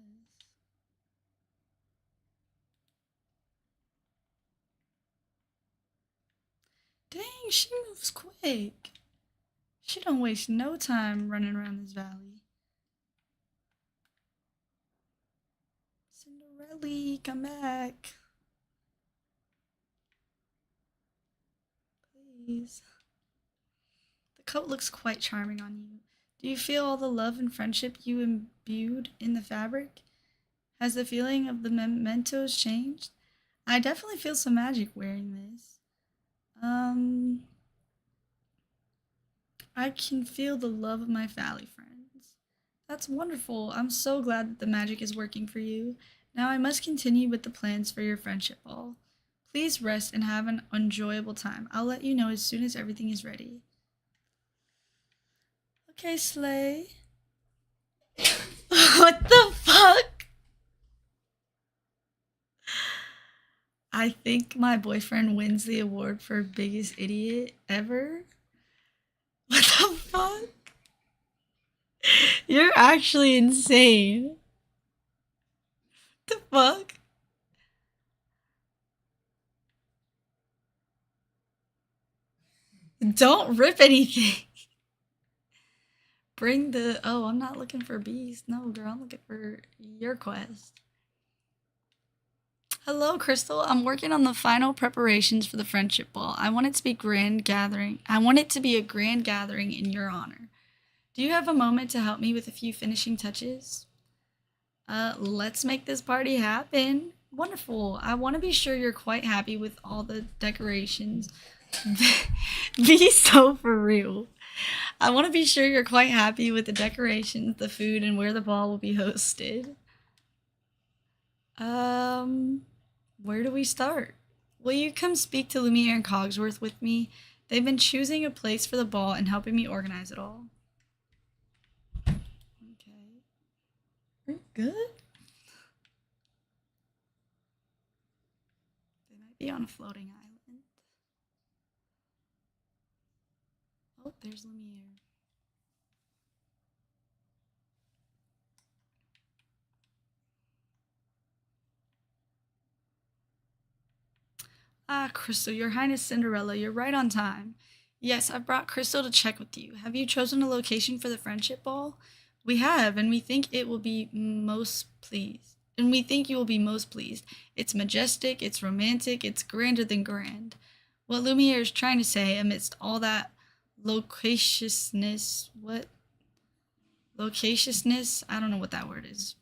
Dang, she moves quick. She don't waste no time running around this valley. Cinderella, come back. Please. The coat looks quite charming on you. Do you feel all the love and friendship you imbued in the fabric? Has the feeling of the mementos changed? I definitely feel some magic wearing this. Um, I can feel the love of my valley friends. That's wonderful. I'm so glad that the magic is working for you. Now I must continue with the plans for your friendship ball. Please rest and have an enjoyable time. I'll let you know as soon as everything is ready. Okay, Slay. What the fuck? I think my boyfriend wins the award for biggest idiot ever. What the fuck? You're actually insane. What the fuck? Don't rip anything. Bring the. Oh, I'm not looking for beast. No, girl, I'm looking for your quest. Hello, Crystal. I'm working on the final preparations for the friendship ball. I want it to be grand gathering. I want it to be a grand gathering in your honor. Do you have a moment to help me with a few finishing touches? Let's make this party happen. Wonderful. I want to be sure you're quite happy with all the decorations. Be so for real. I want to be sure you're quite happy with the decorations, the food, and where the ball will be hosted. Where do we start? Will you come speak to Lumiere and Cogsworth with me? They've been choosing a place for the ball and helping me organize it all. Okay. We're good? They might be on a floating island. Oh, there's Lumiere. Ah, Crystal, Your Highness Cinderella, you're right on time. Yes, I've brought Crystal to check with you. Have you chosen a location for the friendship ball? We have, and we think it will be most pleased. And we think you will be most pleased. It's majestic, it's romantic, it's grander than grand. What Lumiere is trying to say amidst all that loquaciousness, what? Loquaciousness? I don't know what that word is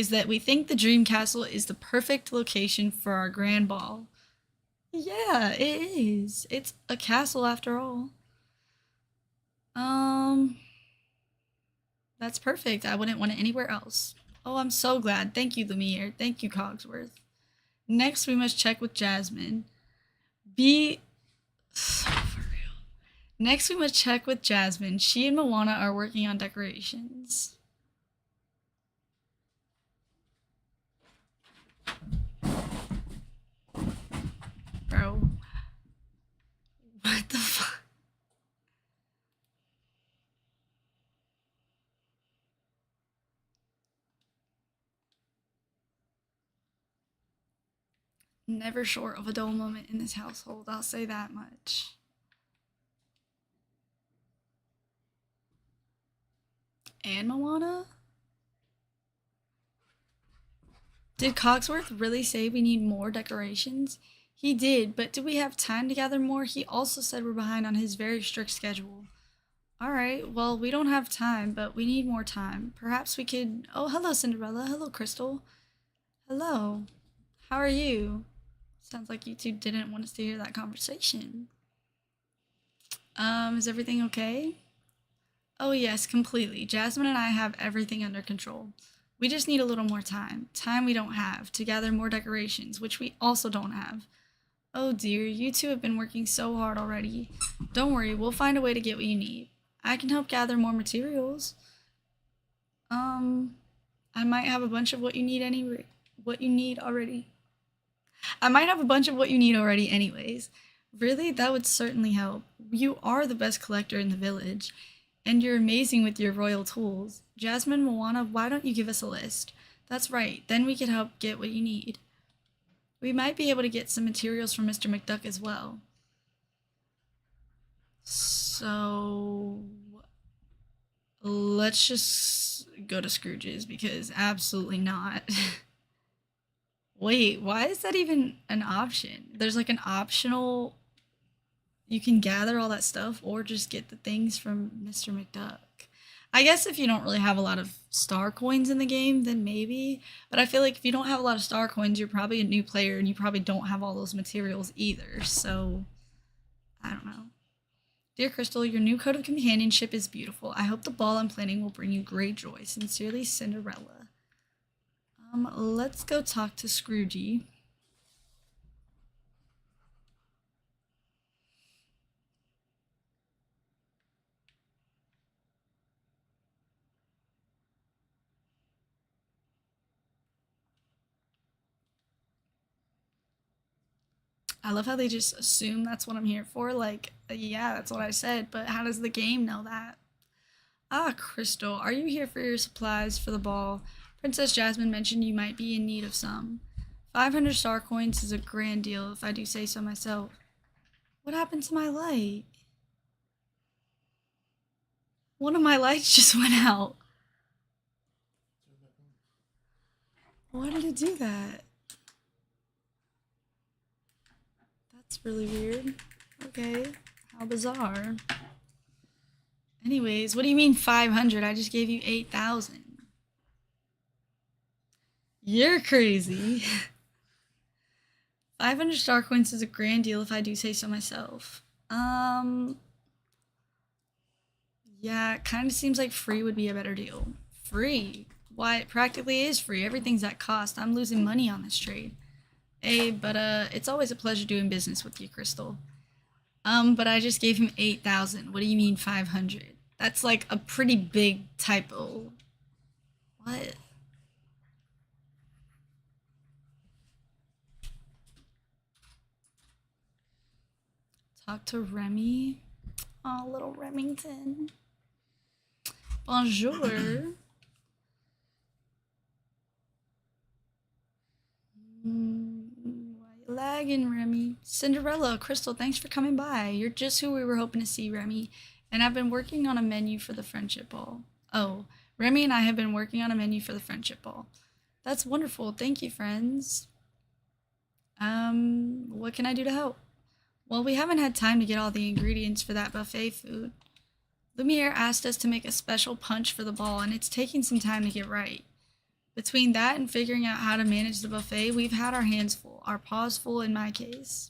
that we think the Dream Castle is the perfect location for our grand ball. Yeah, it is. It's a castle after all. Um, that's perfect. I wouldn't want it anywhere else. Oh, I'm so glad. Thank you, Lumiere. Thank you, Cogsworth. Next, we must check with Jasmine. Be so for real. Next, we must check with Jasmine. She and Moana are working on decorations. Bro. What the fuck? Never short of a dull moment in this household, I'll say that much. And Moana? Did Cogsworth really say we need more decorations? He did, but do we have time to gather more? He also said we're behind on his very strict schedule. Alright, well, we don't have time, but we need more time. Perhaps we could. Oh, hello, Cinderella. Hello, Crystal. Hello. How are you? Sounds like you two didn't want us to hear that conversation. Is everything okay? Oh, yes, completely. Jasmine and I have everything under control. We just need a little more time. Time we don't have to gather more decorations, which we also don't have. Oh dear, you two have been working so hard already. Don't worry, we'll find a way to get what you need. I can help gather more materials. I might have a bunch of what you need already. I might have a bunch of what you need already anyways. Really? That would certainly help. You are the best collector in the village, and you're amazing with your royal tools. Jasmine, Moana, why don't you give us a list? That's right, then we could help get what you need. We might be able to get some materials from Mr. McDuck as well. So let's just go to Scrooge's because absolutely not. Wait, why is that even an option? There's like an optional You can gather all that stuff or just get the things from Mr. McDuck. I guess if you don't really have a lot of star coins in the game, then maybe. But I feel like if you don't have a lot of star coins, you're probably a new player and you probably don't have all those materials either. So, I don't know. Dear Crystal, your new code of companionship is beautiful. I hope the ball I'm planning will bring you great joy. Sincerely, Cinderella. Let's go talk to Scroogey. I love how they just assume that's what I'm here for. Like, yeah, that's what I said, but how does the game know that? Ah, Crystal, are you here for your supplies for the ball? Princess Jasmine mentioned you might be in need of some. 500 star coins is a grand deal, if I do say so myself. What happened to my light? One of my lights just went out. Why did it do that? That's really weird. Okay, how bizarre. Anyways, what do you mean 500? I just gave you 8,000. You're crazy. 500 star coins is a grand deal if I do say so myself. Yeah, it kind of seems like free would be a better deal. Free? Why, it practically is free. Everything's at cost. I'm losing money on this trade. Hey, but it's always a pleasure doing business with you, Crystal. But I just gave him 8,000. What do you mean 500? That's like a pretty big typo. What? Talk to Remy. Oh, little Remington. Bonjour. Why you lagging, Remy? Cinderella, Crystal, thanks for coming by. You're just who we were hoping to see, Remy. And I've been working on a menu for the friendship ball. Oh, Remy and I have been working on a menu for the friendship ball. That's wonderful. Thank you, friends. What can I do to help? Well, we haven't had time to get all the ingredients for that buffet food. Lumiere asked us to make a special punch for the ball, and it's taking some time to get right. Between that and figuring out how to manage the buffet, we've had our hands full, our paws full in my case.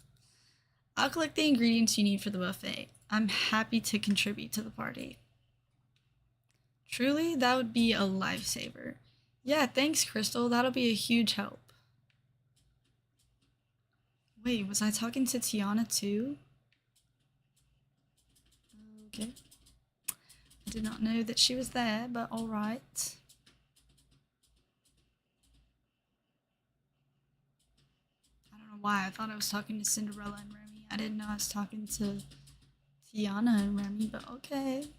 I'll collect the ingredients you need for the buffet. I'm happy to contribute to the party. Truly, that would be a lifesaver. Yeah, thanks, Crystal. That'll be a huge help. Wait, was I talking to Tiana too? Okay. I did not know that she was there, but alright. I don't know why. I thought I was talking to Cinderella and Remy. I didn't know I was talking to Tiana and Remy, but okay.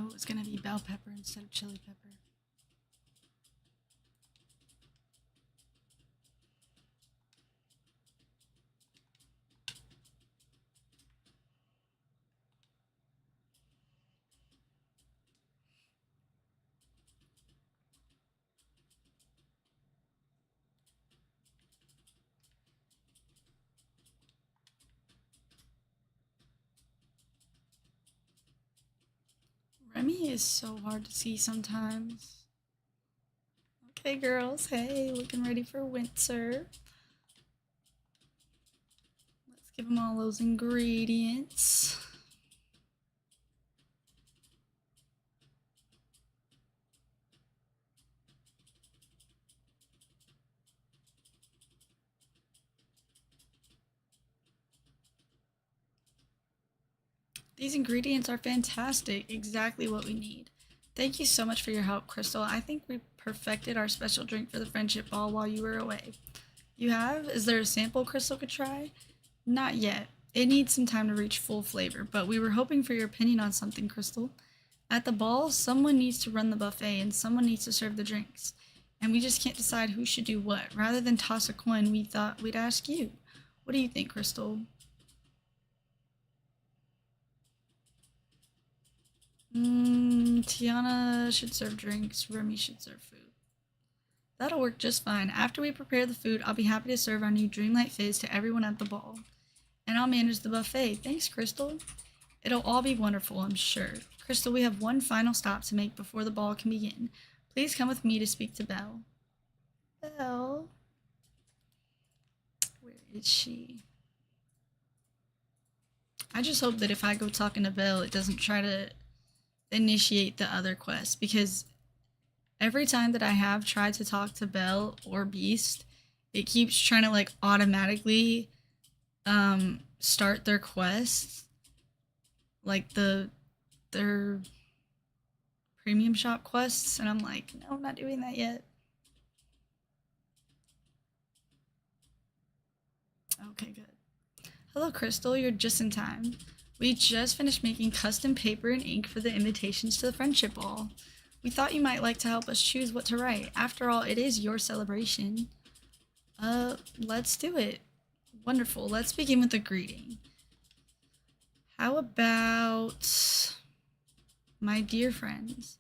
know it was gonna be bell pepper instead of chili pepper. Remy is so hard to see sometimes. Okay, girls. Hey, looking ready for winter. Let's give them all those ingredients. These ingredients are fantastic. Exactly what we need. Thank you so much for your help, Crystal. I think we perfected our special drink for the friendship ball while you were away. You have? Is there a sample Crystal could try? Not yet. It needs some time to reach full flavor, but we were hoping for your opinion on something, Crystal. At the ball, someone needs to run the buffet and someone needs to serve the drinks. And we just can't decide who should do what. Rather than toss a coin, we thought we'd ask you. What do you think, Crystal? Tiana should serve drinks, Remy should serve food. That'll work just fine. After we prepare the food, I'll be happy to serve our new Dreamlight Fizz to everyone at the ball. And I'll manage the buffet. Thanks, Crystal. It'll all be wonderful, I'm sure. Crystal, we have one final stop to make before the ball can begin. Please come with me to speak to Belle. Belle? Where is she? I just hope that if I go talking to Belle, it doesn't try to initiate the other quest, because every time that I have tried to talk to Belle or Beast, it keeps trying to like automatically start their quests, like their premium shop quests, and I'm like, no, I'm not doing that yet. Okay, good. Hello, Crystal, you're just in time. We just finished making custom paper and ink for the invitations to the friendship ball. We thought you might like to help us choose what to write. After all, it is your celebration. Let's do it. Wonderful. Let's begin with a greeting. How about my dear friends?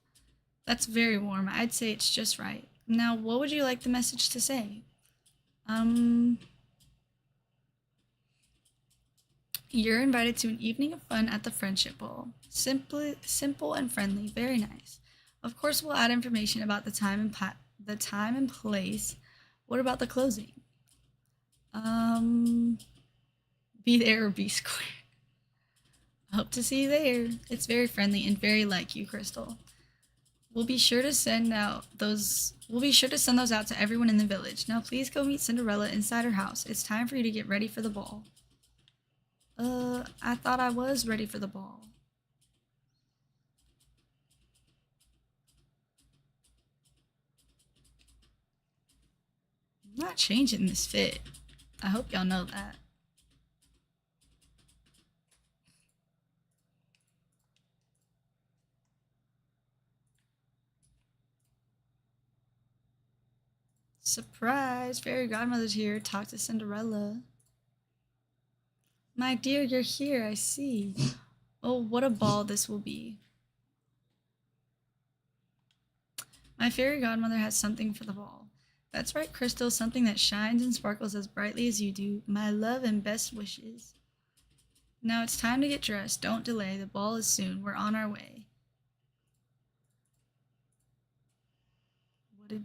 That's very warm. I'd say it's just right. Now, what would you like the message to say? You're invited to an evening of fun at the Friendship Bowl. Simple and friendly. Very nice. Of course, we'll add information about the time and place. What about the closing? Be there or be square. Hope to see you there. It's very friendly and very like you, Crystal. We'll be sure to send those out to everyone in the village. Now please go meet Cinderella inside her house. It's time for you to get ready for the ball. I thought I was ready for the ball. I'm not changing this fit. I hope y'all know that. Surprise! Fairy Godmother's here. Talk to Cinderella. My dear, you're here, I see. Oh, what a ball this will be. My fairy godmother has something for the ball. That's right, Crystal, something that shines and sparkles as brightly as you do. My love and best wishes. Now it's time to get dressed. Don't delay. The ball is soon. We're on our way. I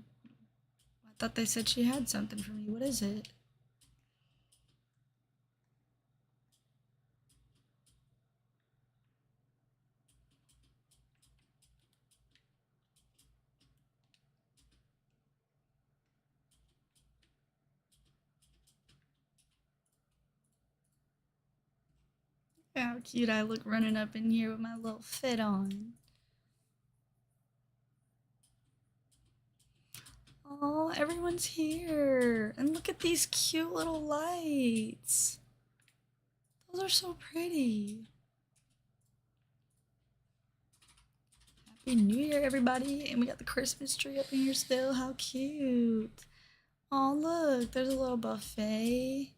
thought they said she had something for me. What is it? How cute I look running up in here with my little fit on. Oh, everyone's here. And look at these cute little lights. Those are so pretty. Happy New Year, everybody! And we got the Christmas tree up in here still. How cute! Oh, look, there's a little buffet.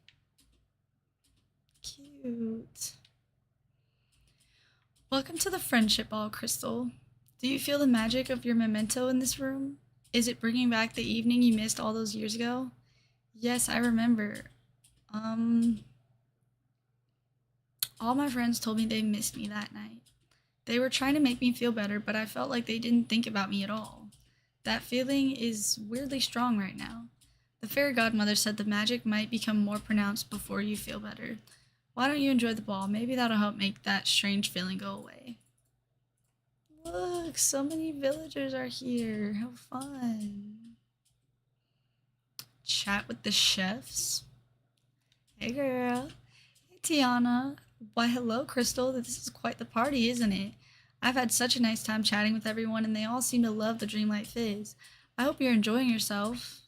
Cute. Welcome to the Friendship Ball, Crystal. Do you feel the magic of your memento in this room? Is it bringing back the evening you missed all those years ago? Yes, I remember. All my friends told me they missed me that night. They were trying to make me feel better, but I felt like they didn't think about me at all. That feeling is weirdly strong right now. The fairy godmother said the magic might become more pronounced before you feel better. Why don't you enjoy the ball? Maybe that'll help make that strange feeling go away. Look, so many villagers are here. How fun. Chat with the chefs. Hey, girl. Hey, Tiana. Why, hello, Crystal. This is quite the party, isn't it? I've had such a nice time chatting with everyone, and they all seem to love the Dreamlight Fizz. I hope you're enjoying yourself.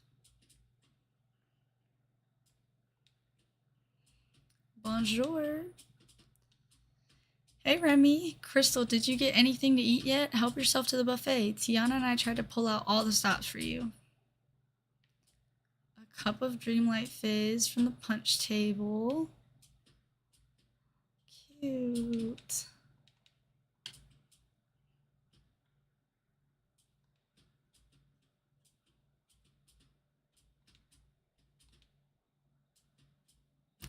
Bonjour. Hey, Remy. Crystal, did you get anything to eat yet? Help yourself to the buffet. Tiana and I tried to pull out all the stops for you. A cup of Dreamlight Fizz from the punch table. Cute.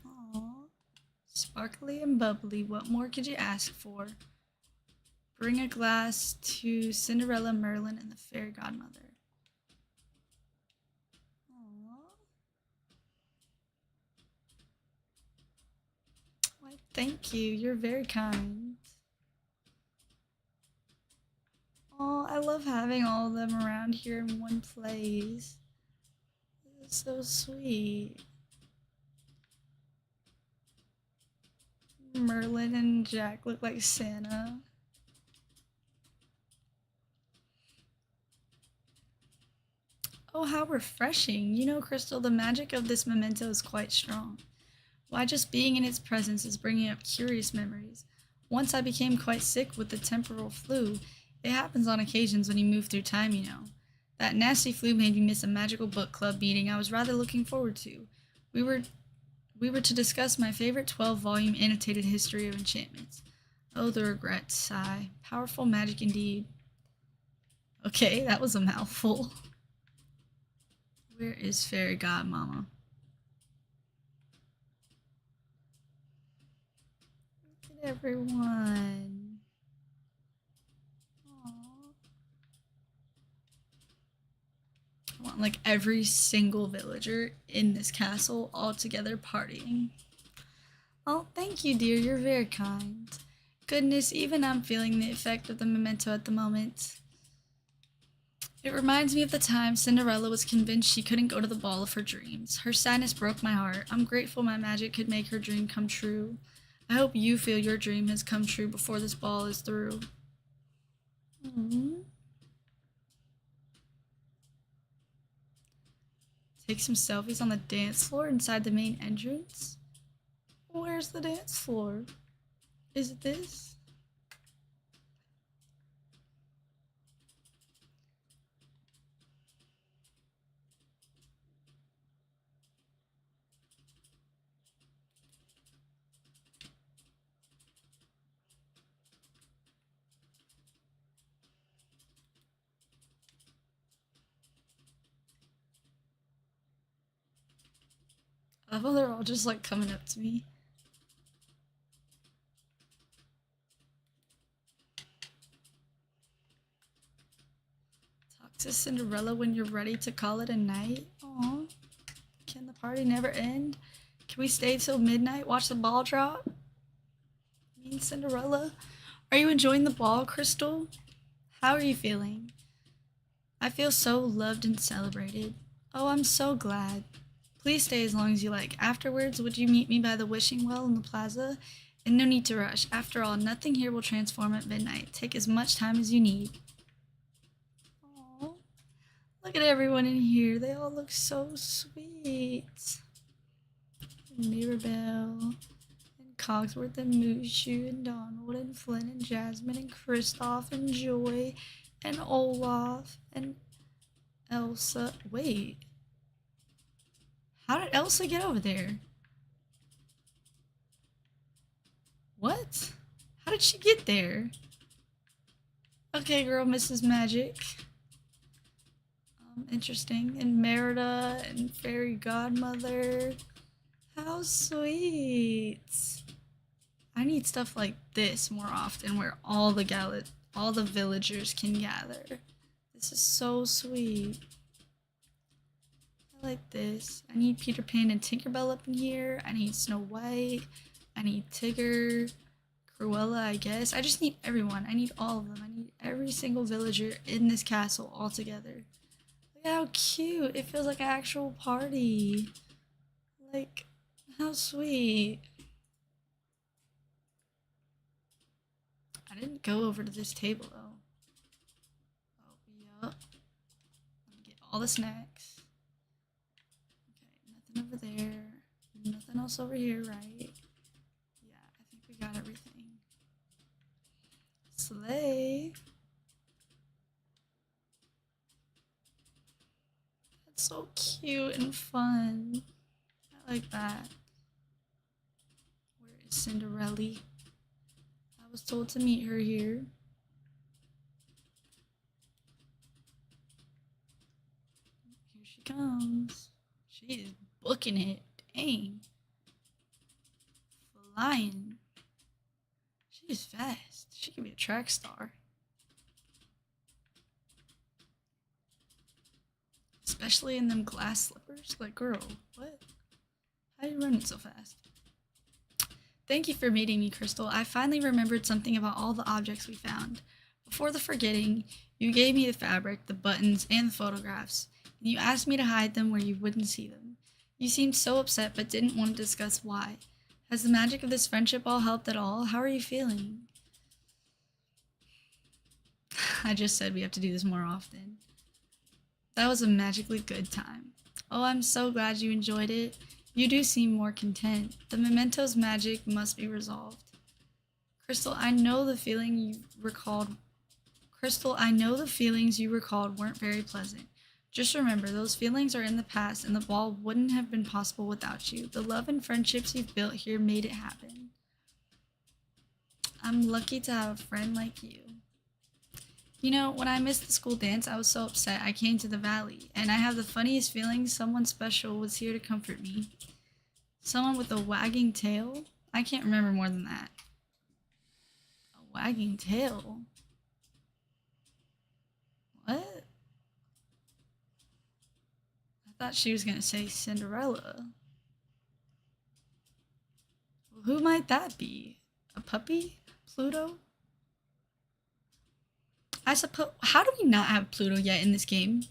Aww. Sparkly and bubbly. What more could you ask for? Bring a glass to Cinderella, Merlin, and the fairy godmother. Aww. Why, thank you. You're very kind. Oh, I love having all of them around here in one place. This is so sweet. Merlin and Jack look like Santa. Oh, how refreshing. You know, Crystal, the magic of this memento is quite strong. Why, just being in its presence is bringing up curious memories. Once I became quite sick with the temporal flu. It happens on occasions when you move through time, you know. That nasty flu made me miss a magical book club meeting I was rather looking forward to. We were to discuss my favorite 12-volume annotated history of enchantments. Oh, the regret, sigh. Powerful magic indeed. Okay, that was a mouthful. Where is Fairy Godmama? Look at everyone. I want like every single villager in this castle all together partying. Oh, thank you, dear. You're very kind. Goodness, even I'm feeling the effect of the memento at the moment. It reminds me of the time Cinderella was convinced she couldn't go to the ball of her dreams. Her sadness broke my heart. I'm grateful my magic could make her dream come true. I hope you feel your dream has come true before this ball is through. Aww. Take some selfies on the dance floor inside the main entrance. Where's the dance floor? Is it this? I love how they're all just like coming up to me. Talk to Cinderella when you're ready to call it a night. Aw. Can the party never end? Can we stay till midnight, watch the ball drop? Me and Cinderella? Are you enjoying the ball, Crystal? How are you feeling? I feel so loved and celebrated. Oh, I'm so glad. Please stay as long as you like. Afterwards, would you meet me by the wishing well in the plaza? And no need to rush. After all, nothing here will transform at midnight. Take as much time as you need. Aww. Look at everyone in here. They all look so sweet. Mirabelle and Cogsworth and Mushu and Donald and Flynn and Jasmine and Kristoff and Joy and Olaf and Elsa. Wait. How did Elsa get over there? What? How did she get there? Okay, girl, Mrs. Magic. Interesting. And Merida and Fairy Godmother. How sweet. I need stuff like this more often where all the villagers can gather. This is so sweet. I like this. I need Peter Pan and Tinkerbell up in here. I need Snow White. I need Tigger. Cruella, I guess. I just need everyone. I need all of them. I need every single villager in this castle all together. Look how cute. It feels like an actual party. Like, how sweet. I didn't go over to this table though. Oh, yup. Let me get all the snacks. Okay, nothing over there. Nothing else over here, right? Yeah, I think we got everything. Slay. That's so cute and fun. I like that. Where is Cinderella? I was told to meet her here. Here she comes. She is booking it. Dang. Flying. She is fast. She could be a track star. Especially in them glass slippers. Like, girl, what? How are you running so fast? Thank you for meeting me, Crystal. I finally remembered something about all the objects we found. Before the forgetting, you gave me the fabric, the buttons, and the photographs, and you asked me to hide them where you wouldn't see them. You seemed so upset but didn't want to discuss why. Has the magic of this friendship all helped at all? How are you feeling? I just said we have to do this more often. That was a magically good time. Oh, I'm so glad you enjoyed it. You do seem more content. The memento's magic must be resolved. Crystal, I know the feeling you recalled. Crystal, I know the feelings you recalled weren't very pleasant. Just remember, those feelings are in the past and the ball wouldn't have been possible without you. The love and friendships you've built here made it happen. I'm lucky to have a friend like you. You know, when I missed the school dance, I was so upset I came to the valley, and I have the funniest feeling someone special was here to comfort me. Someone with a wagging tail? I can't remember more than that. A wagging tail? What? I thought she was gonna say Cinderella. Well, who might that be? A puppy? Pluto? I suppose. How do we not have Pluto yet in this game?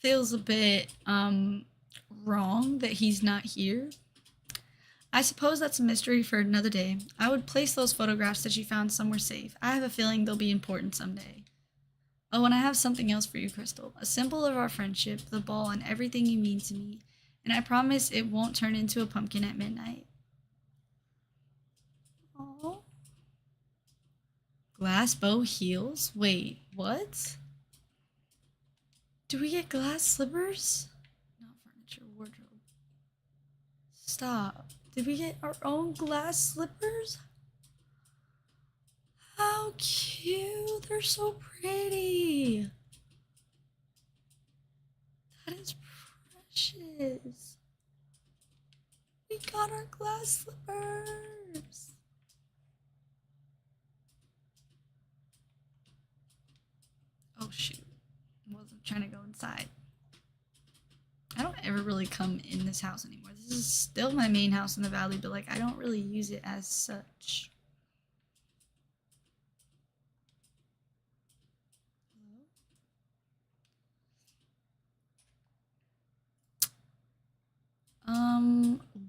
Feels a bit wrong that he's not here. I suppose that's a mystery for another day. I would place those photographs that you found somewhere safe. I have a feeling they'll be important someday. Oh, and I have something else for you, Crystal. A symbol of our friendship, the ball, and everything you mean to me. And I promise it won't turn into a pumpkin at midnight. Aww. Glass bow heels? Wait, what? Do we get glass slippers? Not furniture, wardrobe. Stop. Did we get our own glass slippers? How cute. They're so pretty. That is precious. We got our glass slippers. Oh shoot, I wasn't trying to go inside. I don't ever really come in this house anymore. This is still my main house in the valley, but like I don't really use it as such.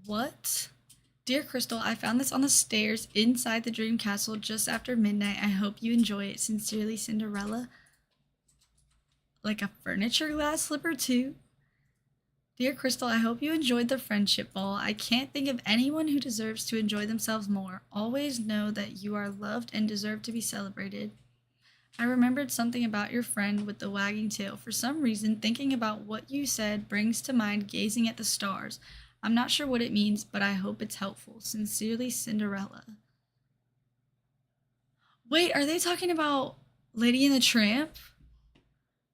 What? Dear Crystal, I found this on the stairs inside the Dream Castle just after midnight. I hope you enjoy it. Sincerely, Cinderella. Like a furniture glass slipper too? Dear Crystal, I hope you enjoyed the friendship ball. I can't think of anyone who deserves to enjoy themselves more. Always know that you are loved and deserve to be celebrated. I remembered something about your friend with the wagging tail. For some reason, thinking about what you said brings to mind gazing at the stars. I'm not sure what it means, but I hope it's helpful. Sincerely, Cinderella. Wait, are they talking about Lady and the Tramp?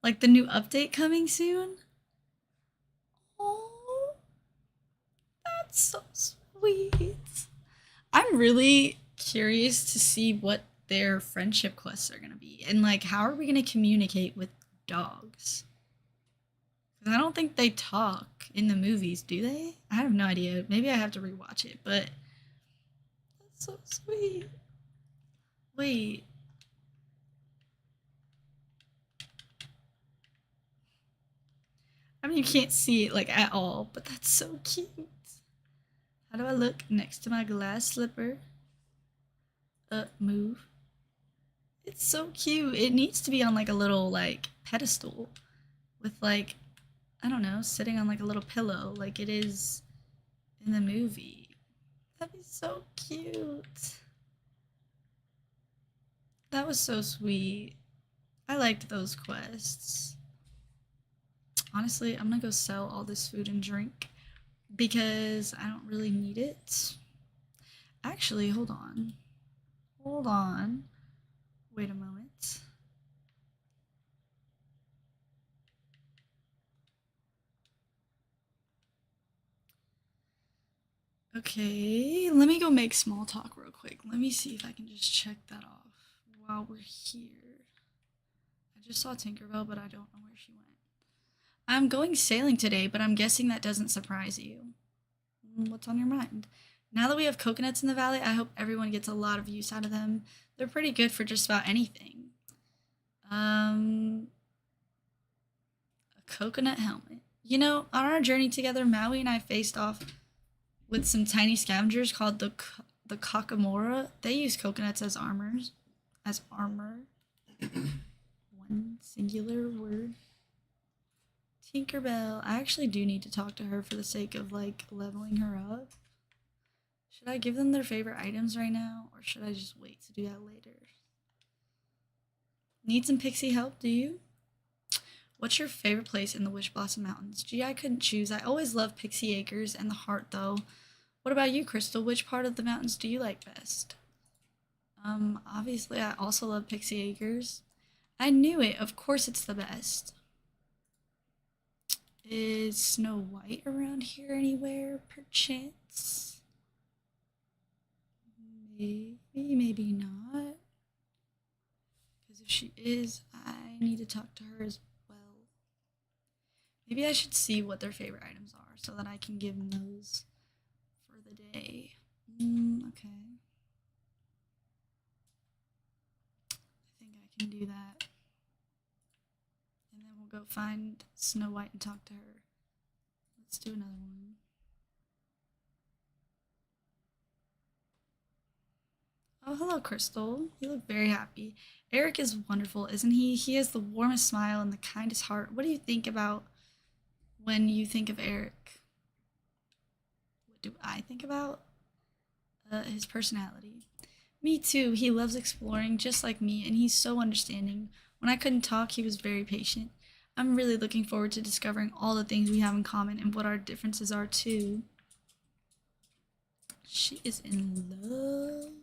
Like the new update coming soon? Oh, that's so sweet. I'm really curious to see what their friendship quests are going to be. And like, how are we going to communicate with dogs? 'Cause I don't think they talk in the movies, do they? I have no idea. Maybe I have to rewatch it, but that's so sweet. Wait, I mean, you can't see it like at all, but that's so cute. How do I look next to my glass slipper? Move. It's so cute. It needs to be on like a little like pedestal with like, I don't know, sitting on like a little pillow like it is in the movie. That'd be so cute. That was so sweet. I liked those quests. Honestly, I'm gonna go sell all this food and drink because I don't really need it. Actually, hold on. Hold on. Wait a moment. Okay, let me go make small talk real quick. Let me see if I can just check that off while we're here. I just saw Tinkerbell, but I don't know where she went. I'm going sailing today, but I'm guessing that doesn't surprise you. What's on your mind? Now that we have coconuts in the valley, I hope everyone gets a lot of use out of them. They're pretty good for just about anything. A coconut helmet. You know, on our journey together, Maui and I faced off with some tiny scavengers called the Kakamora. They use coconuts as armors. As armor. One singular word. Tinkerbell. I actually do need to talk to her for the sake of like leveling her up. Should I give them their favorite items right now, or should I just wait to do that later? Need some pixie help, do you? What's your favorite place in the Wish Blossom Mountains? Gee, I couldn't choose. I always love Pixie Acres and the Heart, though. What about you, Crystal? Which part of the mountains do you like best? Obviously, I also love Pixie Acres. I knew it. Of course, it's the best. Is Snow White around here anywhere, perchance? Maybe, maybe not. Because if she is, I need to talk to her as well. Maybe I should see what their favorite items are so that I can give them those for the day. Okay. I think I can do that. And then we'll go find Snow White and talk to her. Let's do another one. Oh, hello, Crystal. You look very happy. Eric is wonderful, isn't he? He has the warmest smile and the kindest heart. What do you think about when you think of Eric? What do I think about? His personality. Me too. He loves exploring just like me, and he's so understanding. When I couldn't talk, he was very patient. I'm really looking forward to discovering all the things we have in common and what our differences are, too. She is in love.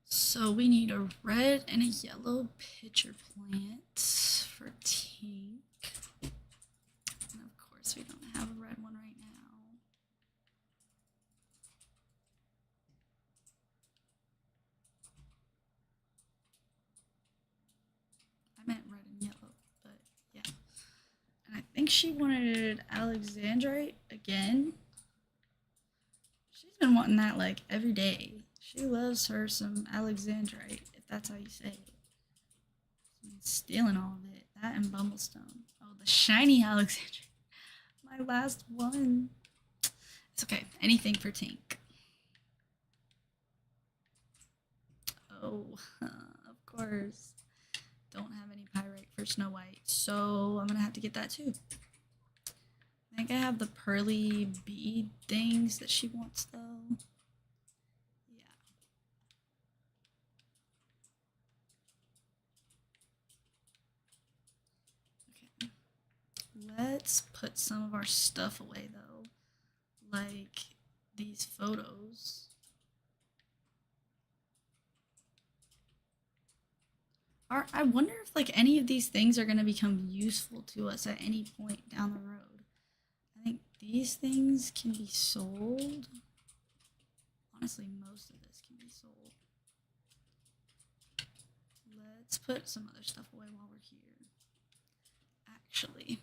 So we need a red and a yellow pitcher plant for Tink. And of course we don't have a red one right now. I meant red and yellow, but yeah. And I think she wanted Alexandrite again. She's been wanting that like every day. She loves her some Alexandrite, if that's how you say it. She's been stealing all of it. That and Bumblestone. Oh, the shiny Alexandrite. My last one. It's okay. Anything for Tink. No, of course. Don't have any pyrite for Snow White, so I'm gonna have to get that too. I think I have the pearly bead things that she wants though. Yeah. Okay. Let's put some of our stuff away though, like these photos. I wonder if like any of these things are gonna become useful to us at any point down the road. I think these things can be sold. Honestly, most of this can be sold. Let's put some other stuff away while we're here. Actually.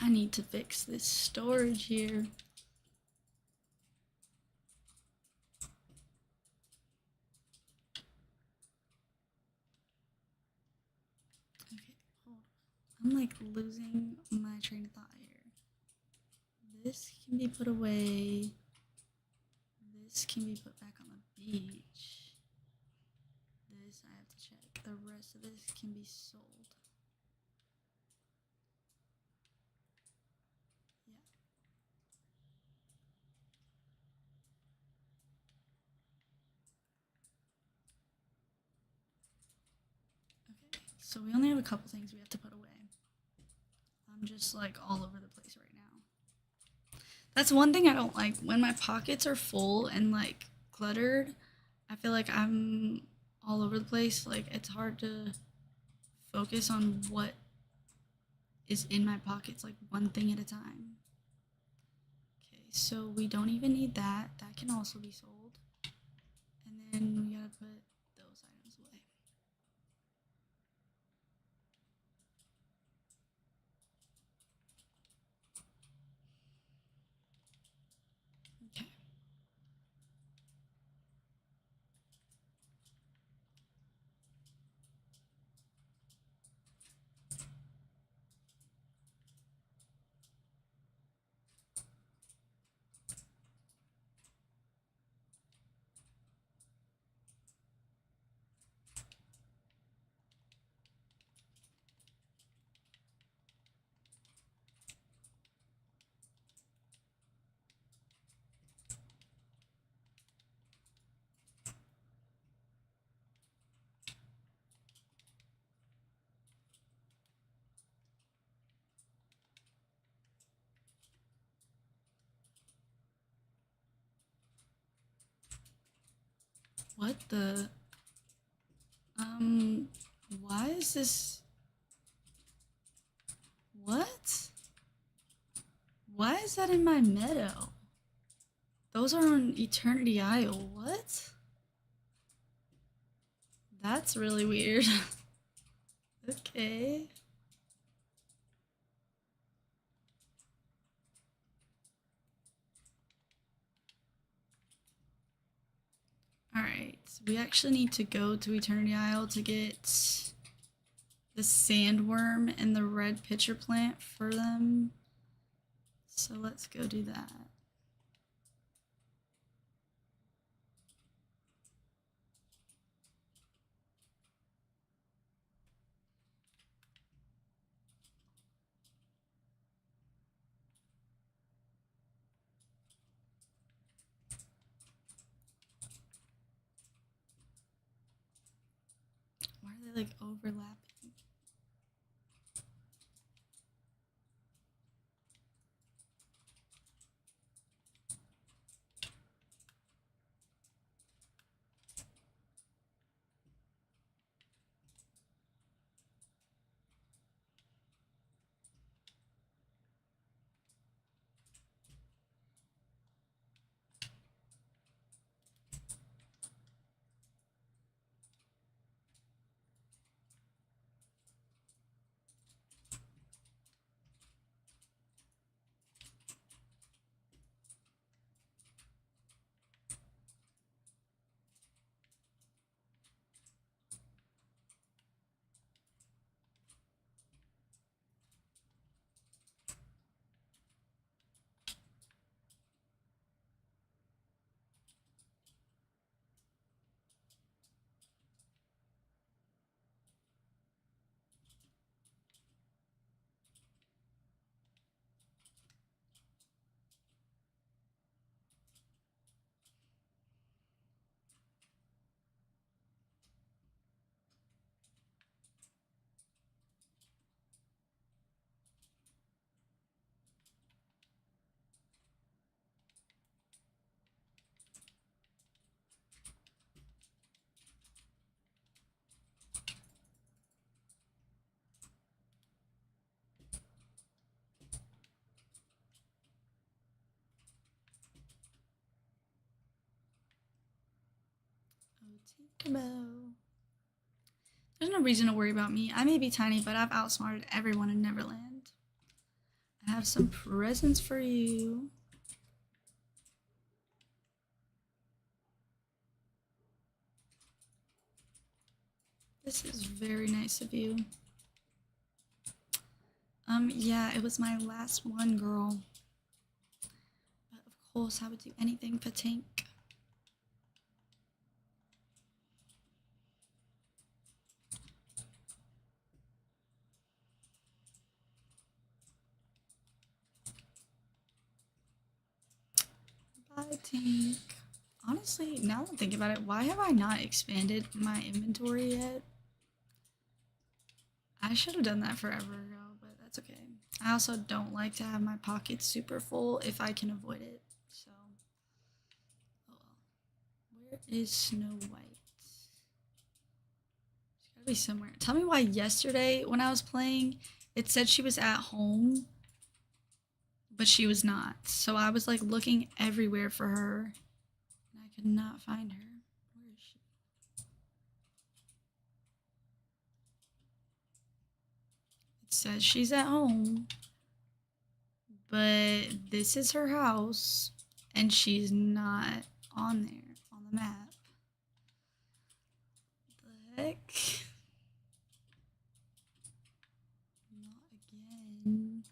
I need to fix this storage here. Okay, hold on. I'm like losing my train of thought here. This can be put away. This can be put back on the beach. This I have to check. The rest of this can be sold. Yeah. Okay, so we only have a couple things we have to put away. I'm just like all over the place right now. That's one thing I don't like. When my pockets are full and like cluttered, I feel like I'm all over the place. Like it's hard to focus on what is in my pockets, like one thing at a time. Okay, so we don't even need that. That can also be sold. And then we gotta put those items away. Okay. What the? Why is this? What? Why is that in my meadow? Those are on Eternity Isle. What? That's really weird. Okay. Alright, so we actually need to go to Eternity Isle to get the sandworm and the red pitcher plant for them. So let's go do that. Why are they like overlapping? Tinkerbell. There's no reason to worry about me. I may be tiny, but I've outsmarted everyone in Neverland. I have some presents for you. This is very nice of you. Yeah, it was my last one, girl. But of course, I would do anything for Tink. Bye, Tink. Honestly, now that I'm thinking about it, why have I not expanded my inventory yet? I should have done that forever ago, but that's okay. I also don't like to have my pockets super full if I can avoid it. So, oh well. Where is Snow White? She's gotta be somewhere. Tell me why yesterday when I was playing, it said she was at home, but she was not. So I was like looking everywhere for her, and I could not find her. Where is she? It says she's at home, but this is her house, and she's not on there on the map. What the heck? Not again.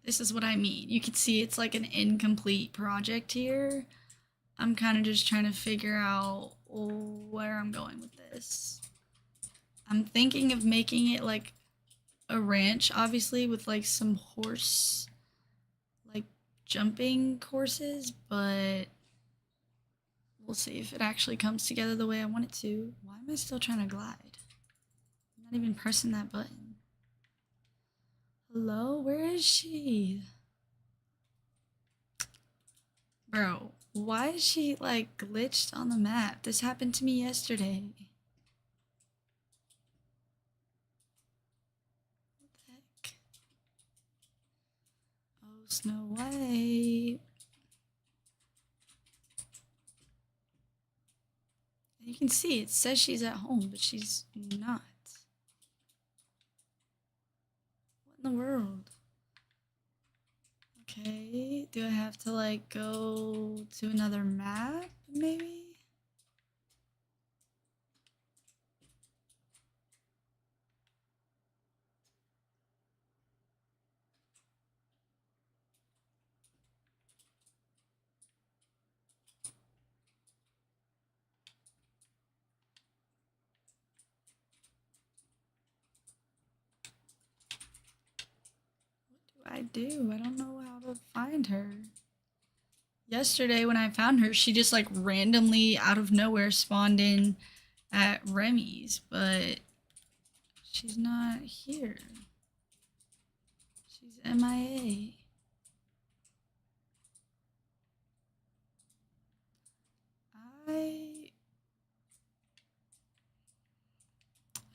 This is what I mean. You can see it's like an incomplete project here. I'm kind of just trying to figure out where I'm going with this. I'm thinking of making it like a ranch, obviously, with like some horse, like jumping courses, but we'll see if it actually comes together the way I want it to. Why am I still trying to glide? I'm not even pressing that button. Hello? Where is she? Bro, why is she like glitched on the map? This happened to me yesterday. What the heck? Oh, Snow White. You can see it says she's at home, but she's not. What in the world? Okay, do I have to like go to another map, maybe? I do. I don't know how to find her. Yesterday when I found her, she just like randomly out of nowhere spawned in at Remy's, but she's not here. She's MIA.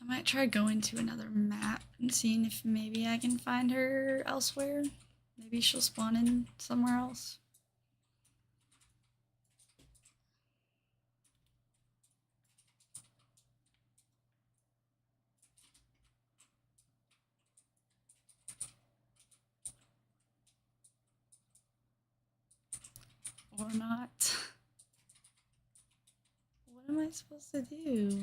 I might try going to another map and seeing if maybe I can find her elsewhere. Maybe she'll spawn in somewhere else. Or not. What am I supposed to do?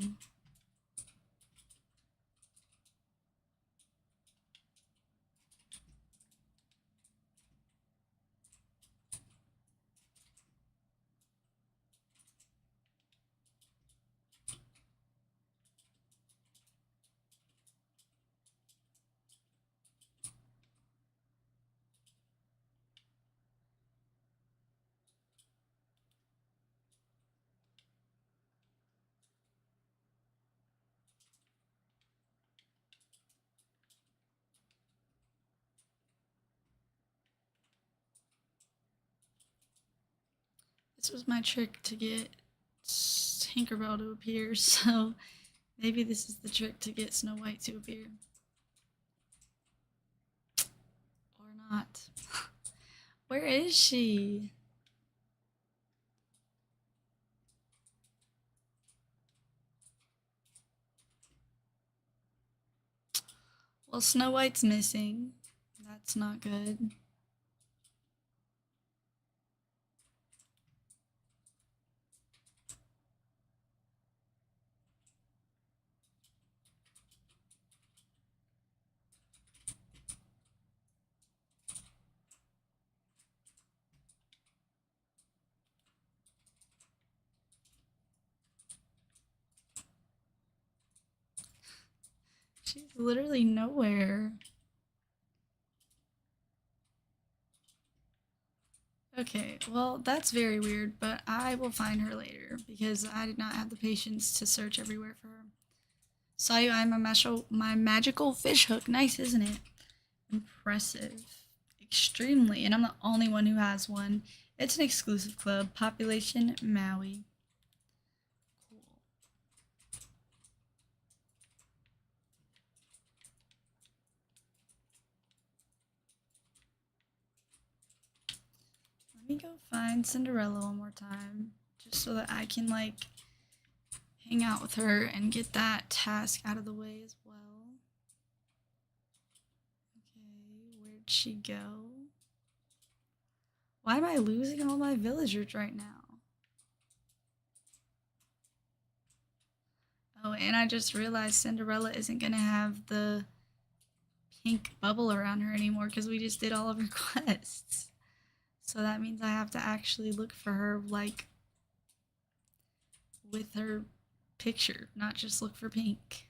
This was my trick to get Tinkerbell to appear, so maybe this is the trick to get Snow White to appear. Or not. Where is she? Well, Snow White's missing. That's not good. She's literally nowhere. Okay, well, that's very weird, but I will find her later because I did not have the patience to search everywhere for her. Saw you, I'm a my magical fish hook. Nice, isn't it? Impressive. Extremely, and I'm the only one who has one. It's an exclusive club. Population Maui. Cool. Let me go find Cinderella one more time, just so that I can like hang out with her and get that task out of the way as well. Okay, where'd she go? Why am I losing all my villagers right now? Oh, and I just realized Cinderella isn't gonna have the pink bubble around her anymore because we just did all of her quests. So that means I have to actually look for her, like, with her picture, not just look for pink.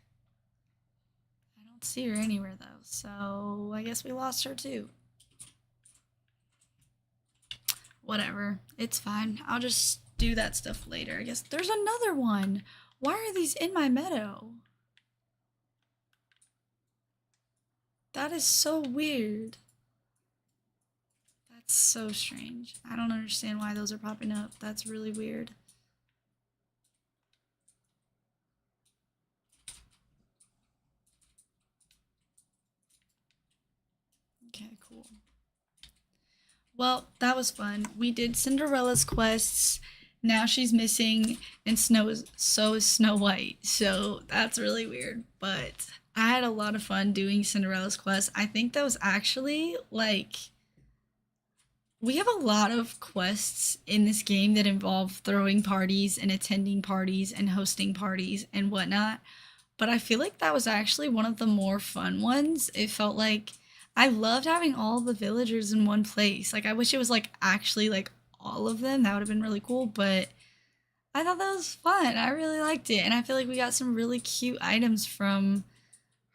I don't see her anywhere though, so I guess we lost her too. Whatever, it's fine. I'll just do that stuff later. I guess there's another one. Why are these in my meadow? That is so weird. That's so strange. I don't understand why those are popping up. That's really weird. Okay, cool. Well, that was fun. We did Cinderella's quests. Now she's missing, and so is Snow White. So that's really weird. But I had a lot of fun doing Cinderella's quest. I think that was actually like we have a lot of quests in this game that involve throwing parties and attending parties and hosting parties and whatnot. But I feel like that was actually one of the more fun ones. It felt like I loved having all the villagers in one place. Like I wish it was like actually like all of them. That would have been really cool, but I thought that was fun. I really liked it. And I feel like we got some really cute items from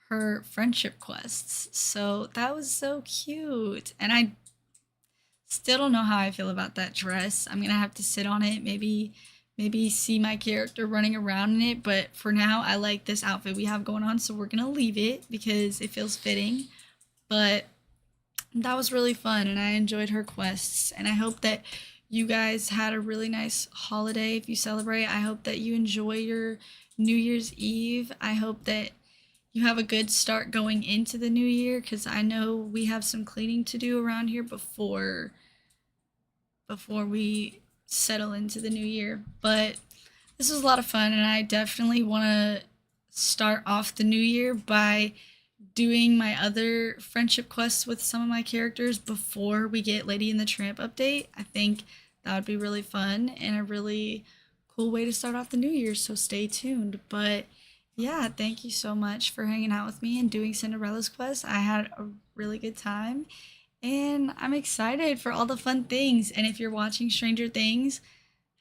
her friendship quests. So that was so cute. And I still don't know how I feel about that dress. I'm gonna have to sit on it, maybe see my character running around in it, but for now I like this outfit we have going on, so we're gonna leave it because it feels fitting. But that was really fun and I enjoyed her quests and I hope that you guys had a really nice holiday if you celebrate. I hope that you enjoy your New Year's Eve. I hope that you have a good start going into the new year because I know we have some cleaning to do around here before we settle into the new year. But this was a lot of fun, and I definitely want to start off the new year by doing my other friendship quests with some of my characters before we get Lady and the Tramp update. I think that would be really fun and a really cool way to start off the new year, so stay tuned. But yeah, thank you so much for hanging out with me and doing Cinderella's quest. I had a really good time and I'm excited for all the fun things. And if you're watching Stranger Things,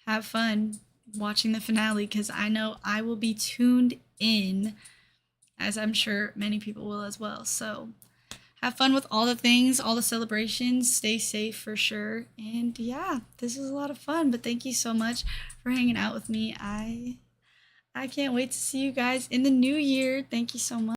have fun watching the finale because I know I will be tuned in, as I'm sure many people will as well. So have fun with all the things, all the celebrations. Stay safe for sure. And yeah, this was a lot of fun. But thank you so much for hanging out with me. I can't wait to see you guys in the new year. Thank you so much.